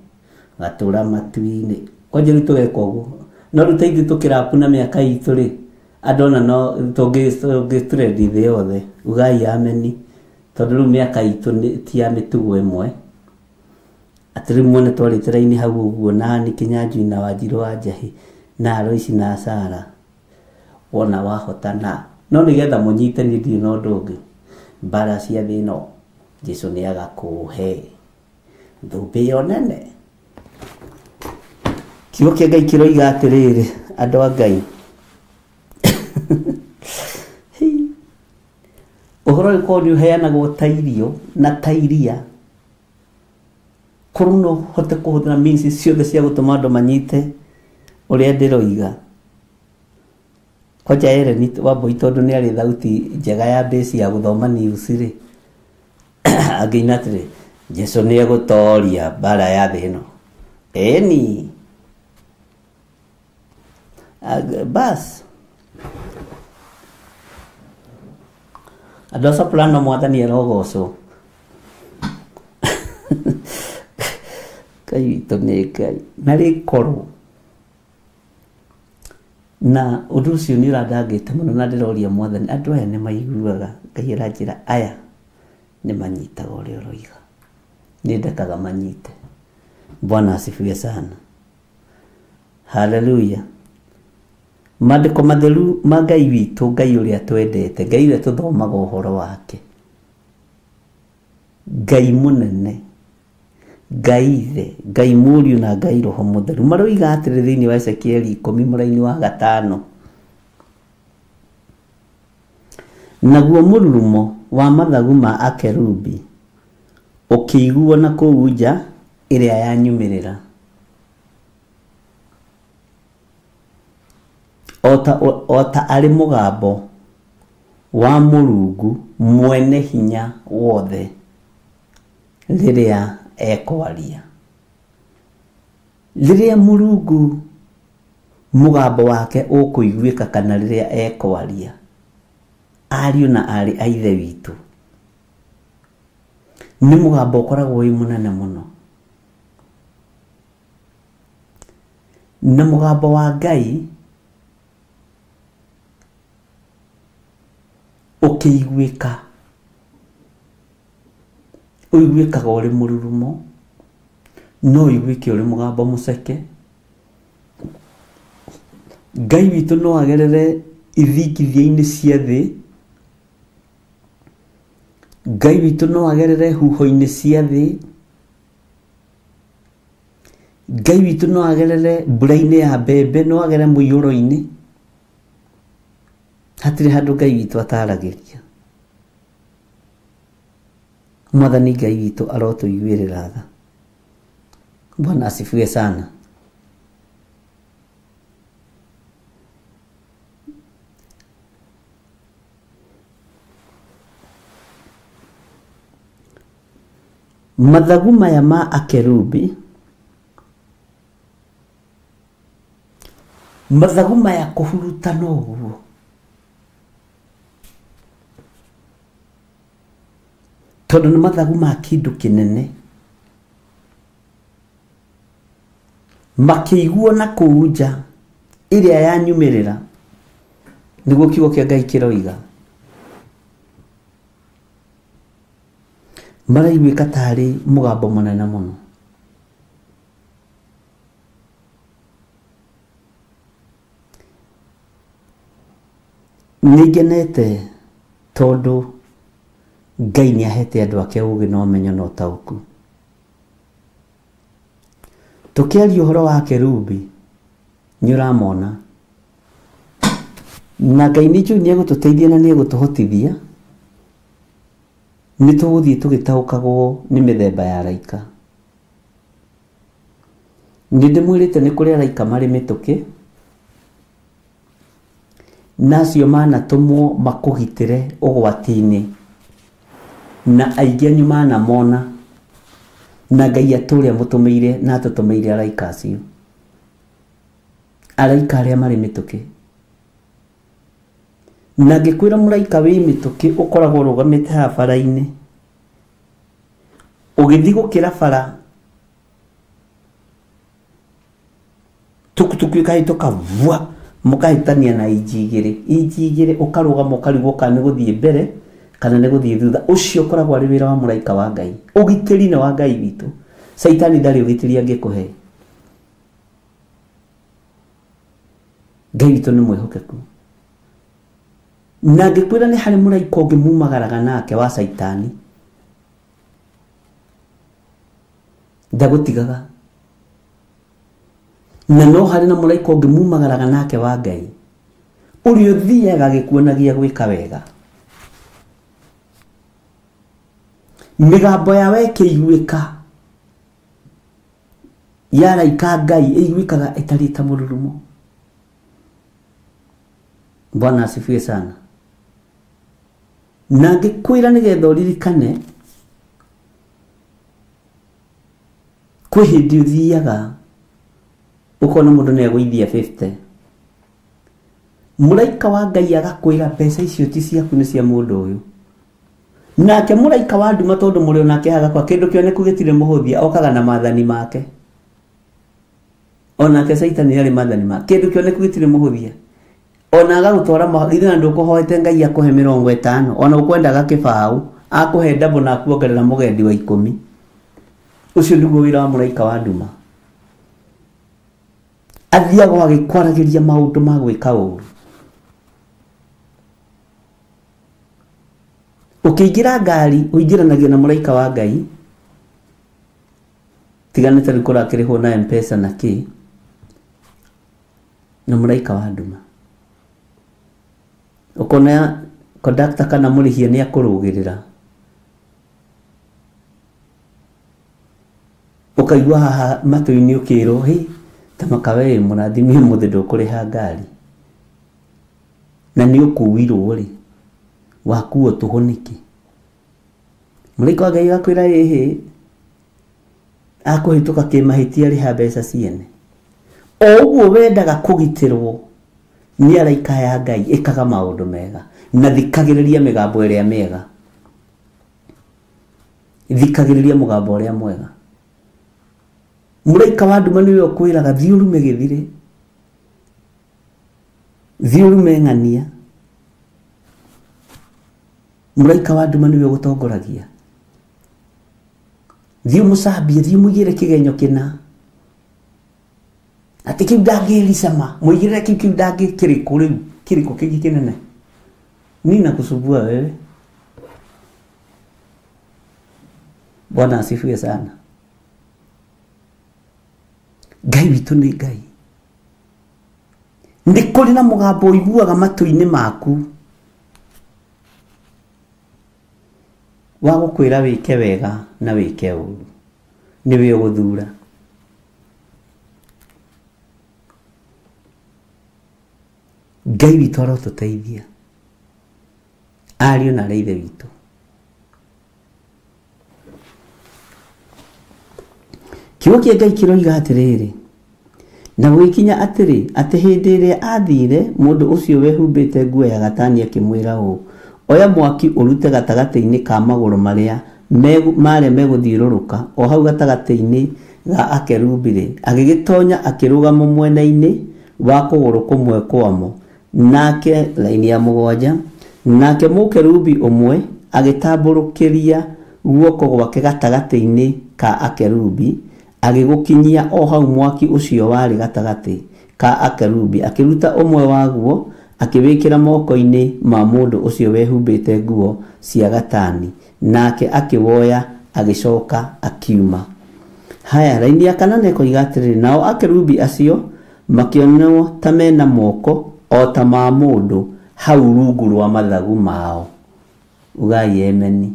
C: gatũra matu-inĩ. Kwanja rĩu tũgeka ũguo, no rĩu ta ithuĩ tũkĩrapu na mĩaka itũ rĩ, andũ ona no tũngĩtrendi thĩ yothe. Ugai ameni, tondũ rĩu mĩaka itũ ti ya mĩtugo ĩmwe. Atĩ rĩu muone twarĩte raini hau ũguo, na Ann Kĩnyanjui na Wanjirũ wa Njahĩ na Aloisi na Sarah. Wona wahotana, no nĩgetha mũnyite nĩ ndirĩ na ũndũ ũngĩ. Mbara cia thĩ ĩno, Jesu nĩ agakũhe thũmbĩ ĩyo nene. Kiugo kĩa Ngai kĩroiga atĩrĩrĩ, andũ a Ngai, ũhoro ũyũ korwo nĩ ũheanagwo ta irio na ta iria, korwo no hote kũhũthĩra means ciothe cia gũtũma andũ manyite ũrĩa ndĩroiga. Kwanja Ellen Wambui tondũ nĩ arĩ thauti njega ya base ya gũthoma news rĩ, angĩina atĩrĩ, Jesu nĩ egũtoria mbara ya thĩ ĩno. Eni bas andũ a soprano mwathani arogocwo. Ngai witũ nĩ Ngai na rĩkorwo na ũndũ ũcio nĩ ũrandangĩte mũno, na ndĩroria mwathani andũ aya nĩ maiguaga Ngai aranjĩra aya nĩ manyitaga ũrĩa ũroiga, nĩ ndekaga manyite. Bwana asifiwe sana. Haleluya. Maandĩko matheru ma Ngai witũ, Ngai ũrĩa twendete, Ngai ũrĩa tũthomaga ũhoro wake, Ngai mũnene, Ngai Ithe, Ngai Mũriũ na Ngai Roho Mũtheru maroiga atĩrĩ thĩinĩ wa Ezekieli 10 mũraini wa 5, naguo mũrurumo wa mathagu ma akerubi ũkĩiguo na kũu nja ĩrĩa yanyumĩrĩra, ota arĩ mũgambo wa Mũrungu mwene hinya wothe rĩrĩa ekwaria. Rĩrĩa Mũrungu mũgambo wake ũkũiguĩka kana rĩrĩa ekwaria, ariũ na arĩ a Ithe witũ, nĩ mũgambo ũkoragwo wĩ mũnene mũno, na mũgambo wa Ngai ũkĩiguĩka, ũiguĩkaga ũrĩ mũrurumo, no ũiguĩke ũrĩ mũgambo mũceke, Ngai witũ no agerere ithikithia-inĩ cia thĩ, Ngai witũ no agerere huho-inĩ cia thĩ, Ngai witũ no agerere mbura-inĩ ya mbembe, no agere mũiyũro-inĩ. Hatirĩ handũ Ngai witũ ataragĩria. Mwathani Ngai witũ arotũiguĩrĩra tha. Bwana asifiwe sana. Mathagu maya ma akerubi, mathagu maya kũhurutana ũguo, tondũ nĩ mathagu ma kĩndũ kĩnene, makĩiguo na kũu nja ĩrĩa yanyumĩrĩra, nĩguo kiugo kĩa Ngai kĩroiga. Maraiguĩka tarĩ mũgambo mũnene mũno. Nĩngenete tondũ Ngai nĩahete andũ ake ũũgĩ na ũmenyo na ũtaũku. Tũkĩaria ũhoro wa kerubi, nĩũramona, na Ngai nĩegũtũteithia na nĩegũtũhotithia, nĩtũgũthiĩ tũgĩtaũkagwo nĩ mĩthemba ya araika. Nĩndĩmwĩrĩte nĩ kũrĩ araika marĩ mĩtũkĩ, nacio manatũmwo makũgitĩre ũgwati-inĩ, na aingĩ anyu manamona, na Ngai atũrĩa mũtũmĩire na atũtũmĩire araika acio. Araika arĩa marĩ mĩtũkĩ. Na ngĩkwĩra mũraika wĩ mĩtũkĩ ũkoragwo ũrũgamĩte haha bara-inĩ, ũgĩthiĩ gũkĩra bara, tukutuku ĩkahĩtũka vua, mũkahĩtania na inji igĩrĩ, ũkarũgama ũkarigwo kana nĩ gũthiĩ mbere kana nĩ gũthiĩ thutha. Ũcio ũkoragwo arĩ wĩra wa mũraika wa Ngai. Ũgitĩri nĩ wa Ngai witũ. Saitani ndarĩ ũgitĩri angĩkũhe. Ngai witũ nĩ mwĩhokeku. Na ngĩkwĩra nĩ harĩ mũraika ũngĩ mumagaraga nake wa Saitani, ndagũtigaga. Na no harĩ na mũraika ũngĩ mumagaraga nake wa Ngai, ũrĩa ũthiaga agĩkuonagia gwĩka wega. Mĩgambo yawe ĩkĩiguĩka ya araika Ngai ĩiguĩkaga ĩtarĩ ta mũrurumo. Bwana asifiwe sana. Na ngĩkwĩra nĩgetha ũririkane, kwĩ hĩndĩ ũthiaga ũkona mũndũ nĩegũithia 50, mũraika wa Ngai agakwĩra mbeca icio ti ciaku, nĩ cia mũndũ ũyũ. Nake mũraika wa nduma, tondũ mũrĩ onake agakwa kĩndũ kĩoneku gĩtirĩ mũhũthia, okaga na maathani make. Onake Saitani arĩ maathani make, kĩndũ kĩoneku gĩtirĩ mũhũthia. Ona agagũtwara mahithe na ndũkũhoete Ngai akũhe 50, ona ũkwendaga kĩbaũ akũhe ndabo na akuongerera mũgendi wa 10. Ũcio nĩguo wĩra wa mũraika wa nduma. Athiaga agĩkwaragĩria maũndũ ma gwĩka ũũru. Ũkĩingĩra ngari ũingĩranagio na mũraika wa Ngai, tiganĩte rĩu kũrakĩrĩhwo na M-Pesa na kĩ, na mũraika wa nduma. Ũkona kondakta kana mũrĩhia nĩ akũrũgĩrĩra, ũkaigua haha matũ-inĩ ũkĩrwo, hĩ ta makawe mũrathimie mũthĩ ndũkũrĩha ngari, na nĩ ũkuirwo rĩ, wakuo tũhoneke. Mũraika wa Ngai agakwĩra hĩ akũhĩtũka kĩmahĩtia rĩha mbeca ciene. O ũguo wendaga kũgitĩrwo nĩ araika ya Ngai, ĩkaga maũndũ mega na thikagĩrĩria mĩgambo ĩrĩa mĩega. Thikagĩrĩria mũgambo ũrĩa mwega. Mũraika wa nduma nĩwe ũkwĩraga thiĩ ũrume gĩthirĩ, thiĩ ũrume ng'ania. Mũraika wa nduma nĩwe ũgũtongoragia. Thiĩ mũcambie, thiĩ mũigĩre kĩgenyo kĩna. ati kiu ndangĩricama mũigĩrĩre kiu ndangĩkĩrĩkũ rĩu kĩrĩkũ kĩngĩ kĩnene nina kusubua wewe. Bwana asifiwe sana. Ngai witũ nĩ Ngai. Nĩ kũrĩ na mũgambo ũiguaga matũ-inĩ maku wa gũkwĩra wĩke wega na wĩke ũru. Nĩwe ũgũthura. Ngai witũ arotũteithia. Ariũ na ithe witũ. Kiugo kĩa Ngai kĩroiga atĩrĩrĩ, na gũgĩkinya atĩrĩ atĩ hĩndĩ ĩrĩa athire mũndũ ũcio wehumbĩte nguo ya gatani akĩmwĩra ũũ, oya mwaki ũrute gatagatĩ-inĩ ka magũrũ marĩa megũthiũrũrũka o hau gatagatĩ-inĩ ga akerubi-rĩ. Agĩgĩtonya akĩrũgama mwena-inĩ wa kũgũrũ kũmwe kwamo. Nake laini ya 7, nake mũkerubi ũmwe agĩtambũrũkĩria guoko gwake gatagatĩ-inĩ ka akerubi, agĩgũkinyia o hau mwaki ũcio warĩ gatagatĩ ka akerubi, akĩruta ũmwe waguo akĩwĩkĩra moko-inĩ ma mũndũ ũcio wehumbĩte nguo cia gatani, nake akĩwoya agĩcoka akiuma. Haya, laini ya 8 ĩkoiga atĩrĩrĩ, nao akerubi acio makĩonwo ta mena moko o ta ma mũndũ hau rungu rwa mathagu mao. Ugai ameni.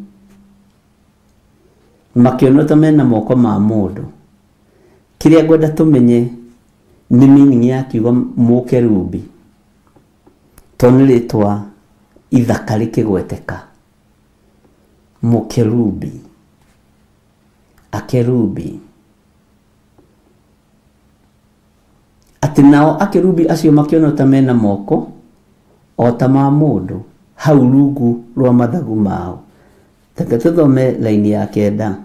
C: Makĩonwo ta mena moko ma mũndũ. Kĩrĩa ngwenda tũmenye nĩ meaning ya kiugo mũkerubi, tondũ nĩ rĩtwa ithaka rĩkĩgweteka. Mũkerubi, akerubi. Atĩ nao akerubi acio makĩonwo ta mena moko o ta ma mũndũ hau rungu rwa mathagu mao. Taka tũthome laini ya 9.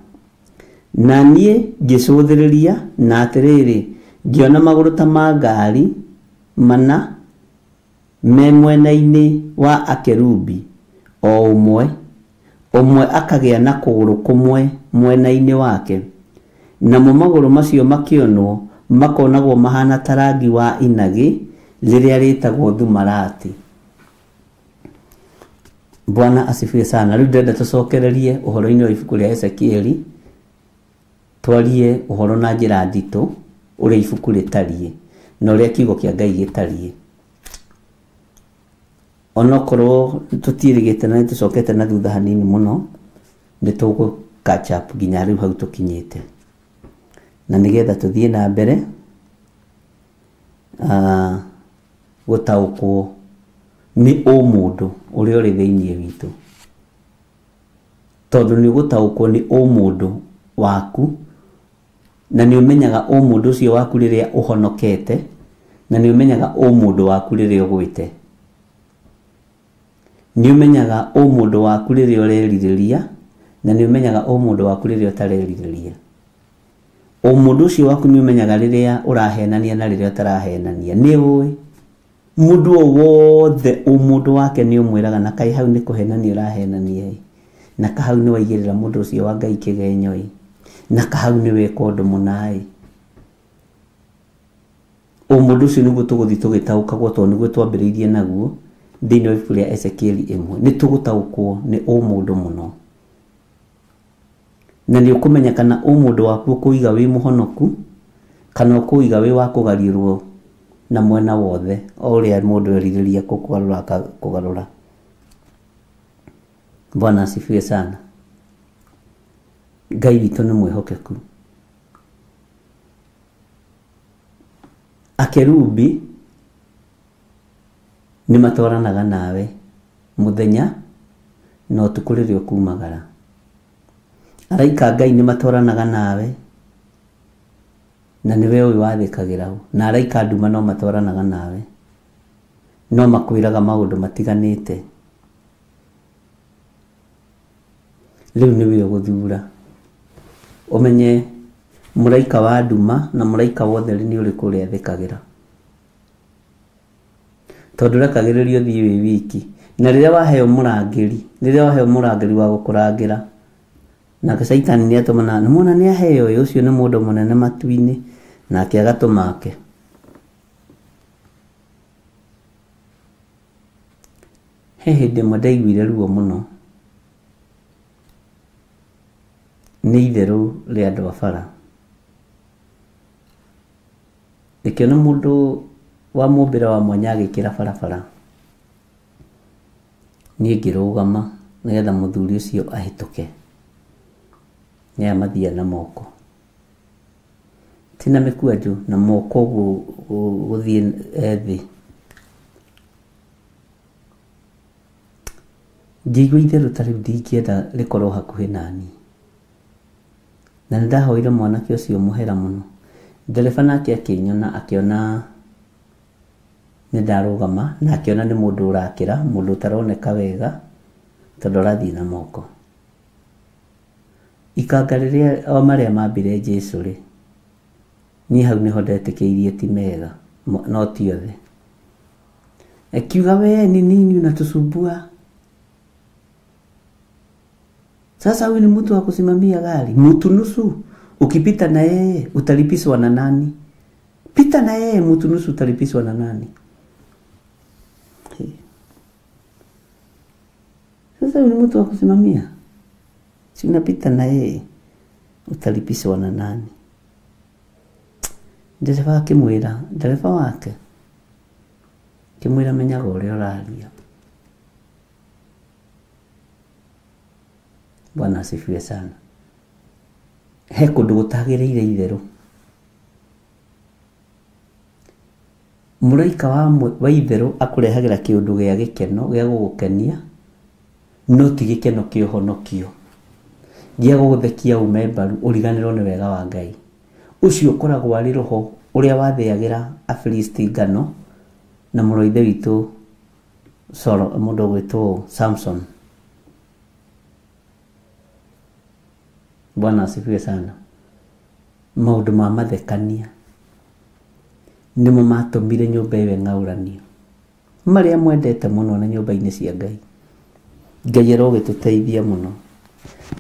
C: Na niĩ ngĩcũthĩrĩria na atĩrĩrĩ, ngĩona magũrũ ta ma ngari mana me mwena-inĩ wa akerubi o ũmwe akagĩa na kũgũrũ kũmwe mwena-inĩ wake. Namo magũrũ macio makĩonwo makonagwo mahana ta rangi wa inagĩ rĩrĩa rĩtagwo thumarati. Bwana asifiwe sana. Rĩu ndĩrenda tũcokererie ũhoro-inĩ wa ibuku rĩa Ezekieli, twarie ũhoro na njĩra nditũ ũrĩa ibuku rĩtariĩ na ũrĩa kiugo kĩa Ngai gĩtariĩ. Onokorwo tũtiĩrĩgĩte na nĩtũcokete na thutha hanini mũno, nĩtũgũ catch up nginya rĩu hau tũkinyĩte, na nĩgetha tũthiĩ na mbere gũtaũkwo nĩ ũmũndũ ũrĩa ũrĩ thĩinĩ witũ, tondũ nĩ gũtaũkwo nĩ ũmũndũ waku, na nĩ ũmenyaga ũmũndũ ũcio waku rĩrĩa ũhonokete, na nĩ ũmenyaga ũmũndũ waku rĩrĩa ũgwĩte, nĩ ũmenyaga ũmũndũ waku rĩrĩa ũrerirĩria, na nĩ ũmenyaga ũmũndũ waku rĩrĩa ũtarerirĩria. Ũmũndũ ũcio waku nĩ ũmenyaga rĩrĩa ũrahenania na rĩrĩa ũtarahenania. Nĩ ũĩ mũndũ o wothe ũmũndũ wake nĩ ũmwĩraga na kaĩ hau nĩ kũhenania ũrahenania, na kahau nĩ waigĩrĩra mũndũ ũcio wa Ngai kĩgenyo, na kahau nĩ weka ũndũ mũna. Ũmũndũ ũcio nĩguo tũgũthiĩ tũgĩtaũkagwo, tondũ nĩguo twambĩrĩirie naguo thĩinĩ wa ibuku rĩa Ezekieli 1. Nĩ tũgũtaũkwo nĩ ũmũndũ mũno, na nĩ ũkũmenya kana ũmũndũ waku ũkũiga wĩ mũhonoku kana ũkũiga wĩ wa kũgariũrwo na mwena wothe o ũrĩa mũndũ erirĩria kũgarũra. Bwana asifiwe sana. Ngai witũ nĩ mwĩhokeku. Akerubi nĩ matwaranaga nawe mũthenya na ũtukũ rĩrĩa ũkumagara. Araika Ngai nĩ matwaranaga nawe na nĩwe ũyũ wathĩkagĩra ho. Na araika nduma no matwaranaga nawe, no makwĩraga maũndũ matiganĩte. Rĩu nĩwe ũgũthura ũmenye mũraika wa nduma na mũraika wa ũtheri nĩ ũrĩkũ ũrĩa athĩkagĩra, tondũ rekagĩrĩrio thiĩ wĩ wiki. Na rĩrĩa waheo mũrangĩri wa gũkũrangĩra, nake Saitani nĩ atũmana, nĩmona nĩ aheo ũcio nĩ mũndũ mũnene matu-inĩ, nake agatũmake he hĩndĩ ĩmwe ndaiguire ruo mũno nĩ itherũ rĩa andũ a bara, ngĩkĩona mũndũ wa mũmbĩra wa mwanya agĩkĩra barabara, niĩ ngĩrũgama nĩgetha mũthuri ũcio ahĩtũke, nĩaya mathia na moko, tina mĩkwanjũ, na moko gũthiĩ thĩ. Ngĩigua itherũ ta rĩu ndingĩenda rĩkorwo hakuhĩ nani, na nĩndahoire mwanake ũcio mũhera mũno. Ndereba nake akĩnyona, akĩona nĩndarũgama na akĩona nĩ mũndũ ũrakĩra, mũndũ ũtaroneka wega tondũ arathiĩ na moko. Ikanga rĩrĩa o marĩa mambire Jesũ rĩ, niĩ hau nĩho ndetĩkĩirie ti mega, no ti othe. Akiuga we ni nini unatusumbua? Sasa huyu ni mtu wa kusimamia gari, mtu nusu. Ukipita na yeye utalipiswa na nani? Pita na yeye mtu nusu, utalipiswa na nani? Sasa huyu ni mtu wa kusimamia, si unapita na yeye utalipiswa na nani? Ndereba akĩmwĩra, ndereba wake akĩmwĩra menyaga ũrĩa ũraria. Bwana asifiwe sana. He kũndũ gũtagĩrĩire itherũ. Mũraika wa itherũ akũrehagĩra kĩũndũ gĩa gĩkeno gĩa gũgũkenia, no ti gĩkeno kĩa ũhonokio, gĩa gũgũthekia ume mbaru ũriganĩrwo nĩ wega wa Ngai. Ũcio ũkoragwo arĩ roho ũrĩa wathĩagĩra Afilisti ngano na mũrũ ithe witũ mũndũ gwĩtwo Samson. Bwana asifiwe sana. Maũndũ ma mathekania nĩmo matũmire nyũmba ĩyo ng'auranio, marĩa mwendete mũno na nyũmba-inĩ cia Ngai. Ngai arogĩtũteithia mũno.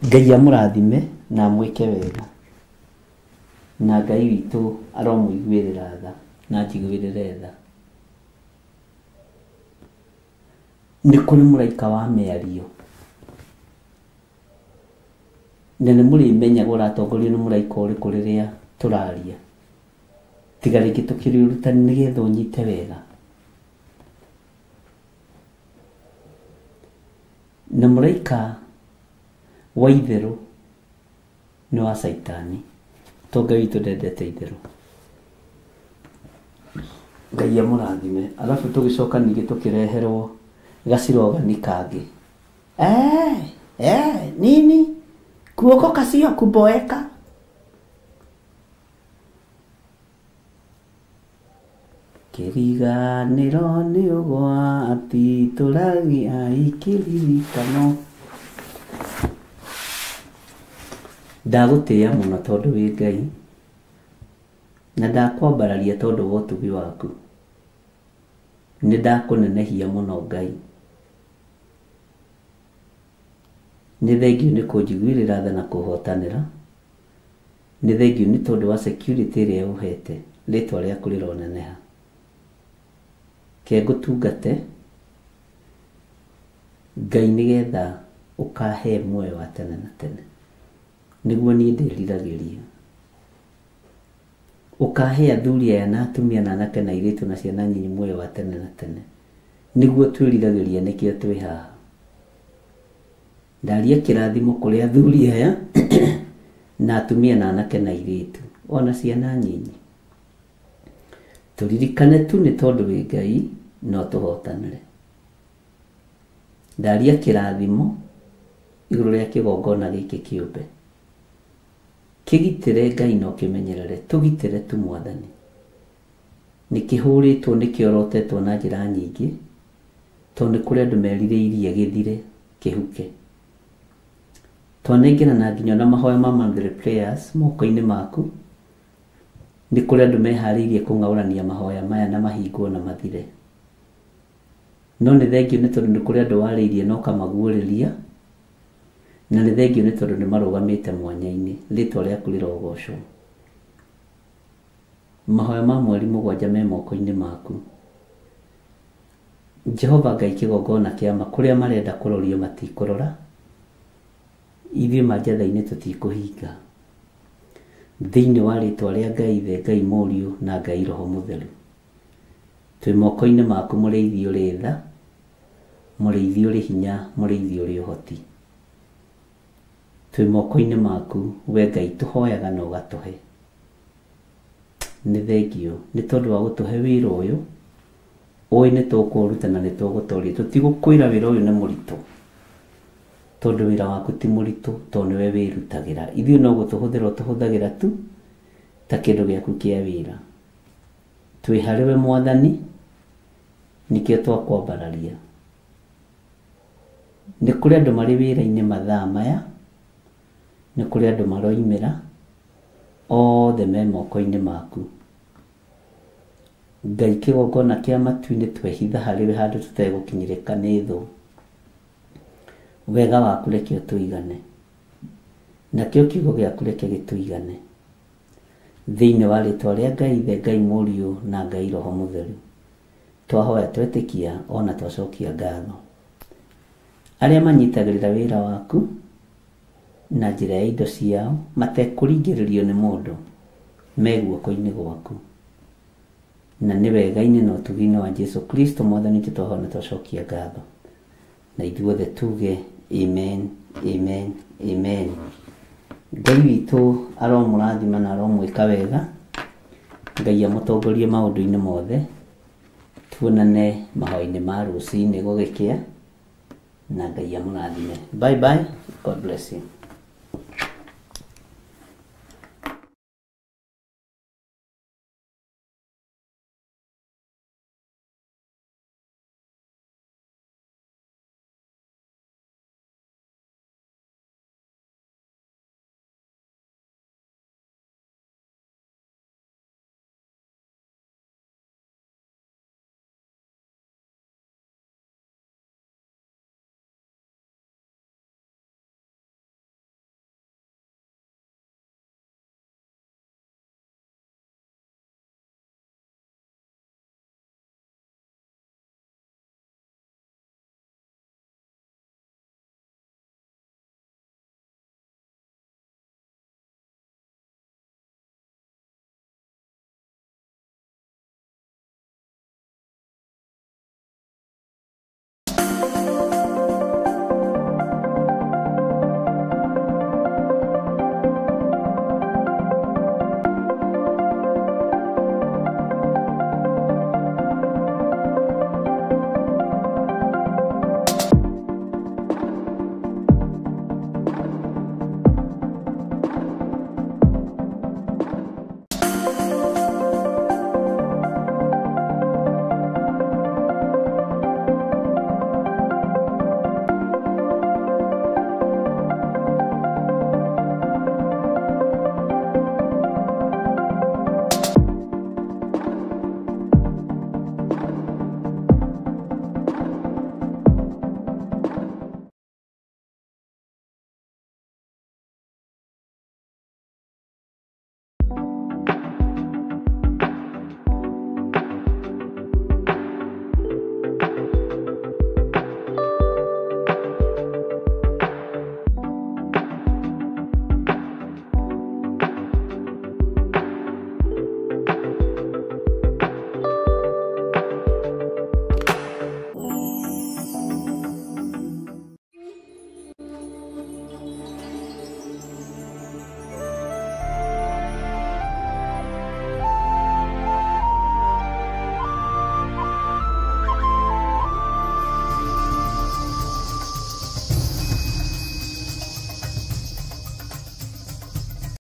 C: Ngai amũrathime na amwĩke wega, na Ngai witũ aromũiguĩrĩra tha na njiguĩrĩre tha. Nĩ kũrĩ mũraika wa mĩario, na nĩ mũrĩmenyaga ũratongorio nĩ mũraika ũrĩkũ rĩrĩa tũraria, tiga rĩngĩ tũkĩrĩ ũrutani nĩgetha ũnyite wega. Na mũraika wa itherũ nĩ wa Saitani, to Ngai witũ ndendete itherũ. Ngai amũrathime. Alafu tũgĩcoka ningĩ tũkĩreherwo gacirogani kangĩ. Nini kuokoka sio kuboeka. Kĩriganĩro nĩ ũgwati tũragia ikĩririkano. Ndagũtĩĩa mũno tondũ wĩ Ngai, na ndakwambararia tondũ wa ũtugi waku. Nĩ ndakũnenehia mũno Ngai. Nĩ thengiũ nĩ kũnjiguĩrĩra tha na kũhotanĩra. Nĩ thengiũ nĩ tondũ wa security ĩrĩa ũhete, rĩtwa rĩaku rĩroneneha. Ke ngũtungate Ngai nĩgetha ũkahe muoyo wa tene na tene, nĩguo niĩ ndĩriragĩria. Ũkahe athuri aya na atumia na anake na airĩtu na ciana nyinyi muoyo wa tene na tene, nĩguo twĩriragĩria nĩkĩo twĩ haha. Ndaria kĩrathimo kũrĩ athuri aya na atumia na anake na airĩtu ona ciana nyinyi. Tũririkane tu nĩ tondũ wĩ Ngai no tũhotanĩre. Ndaria kĩrathimo igũrũ rĩa kĩgongona gĩkĩ kĩũmbe. Kĩgitĩre Ngai no kĩmenyerere, tũgitĩre tu Mwathani. Nĩkĩhũrĩtwo nĩkĩorotetwo na njĩra nyingĩ, tondũ nĩ kũrĩ andũ merirĩirie gĩthire kĩhuke. Twanengera na nginya na mahoya ma monthly prayers moko-inĩ maku. Nĩ kũrĩ andũ meharĩirie kũng'aũrania mahoya maya na mahingwo na mathire. No nĩ thengiũ nĩ tondũ nĩ kũrĩ andũ warĩirie no kamaguũrĩria, na nĩ thengiũ nĩ tondũ nĩ marũgamĩte mwanya-inĩ, rĩtwa rĩaku rĩrogocwo. Mahoya ma mweri 7 me moko-inĩ maku. Jehova Ngai kĩgongona kĩama kũrĩa marenda kũrorio matikũrora, ithuĩ manjatha-inĩ tũtikũhinga, thĩinĩ wa rĩtwa rĩa Ngai Ithe, Ngai Mũriũ na Ngai Roho Mũtheru. Twĩ moko-inĩ maku mũrĩithi ũrĩ tha, mũrĩithi ũrĩ hinya, mũrĩithi ũrĩ ũhoti. Twĩ moko-inĩ maku we Ngai tũhoyaga na ũgatũhe. Nĩ thengio nĩ tondũ wa gũtũhe wĩra ũyũ, ũĩ nĩ tũkũũruta na nĩ tũgũtooria. Tũtigũkwĩra wĩra ũyũ nĩ mũritũ, tondũ wĩra waku ti mũritũ, tondũ nĩwe wĩrutagĩra. Ithuĩ no gũtũhũthĩra ũtũhũthagĩra tu ta kĩndũ gĩaku kĩa wĩra. Twĩ harĩ we Mwathani, nĩkĩo twakwambararia. Nĩ kũrĩ andũ marĩ wĩra-inĩ mathaa maya, nĩ kũrĩ andũ maroimĩra, othe me moko-inĩ maku. Ngai kĩgongona kĩa matu-inĩ twehitha harĩ we handũ tũtegũkinyĩrĩka nĩ thũ. Wega waku reke ũtũigane, nakĩo kiugo gĩaku reke gĩtũigane, thĩinĩ wa rĩtwa rĩa Ngai Ithe, Ngai Mũriũ na Ngai Roho Mũtheru. Twahoya twetĩkia ona twacokia ngatho. Arĩa manyitagĩrĩra wĩra waku na njĩra ya indo ciao matekũringĩrĩrio nĩ mũndũ, me guoko-inĩ gwaku, na nĩ wega-inĩ na ũtugi-inĩ wa Jesũ Kristo Mwathani witũ twahoya na twacokia ngatho. Na ithuothe tuge amen, amen, amen. Ngai witũ aromũrathima na aromwĩka wega. Ngai amũtongorie maũndũ-inĩ mothe. Tuonane mahoya-inĩ ma rũciinĩ gũgĩkĩa, na Ngai amũrathime. Bye bye. God bless you.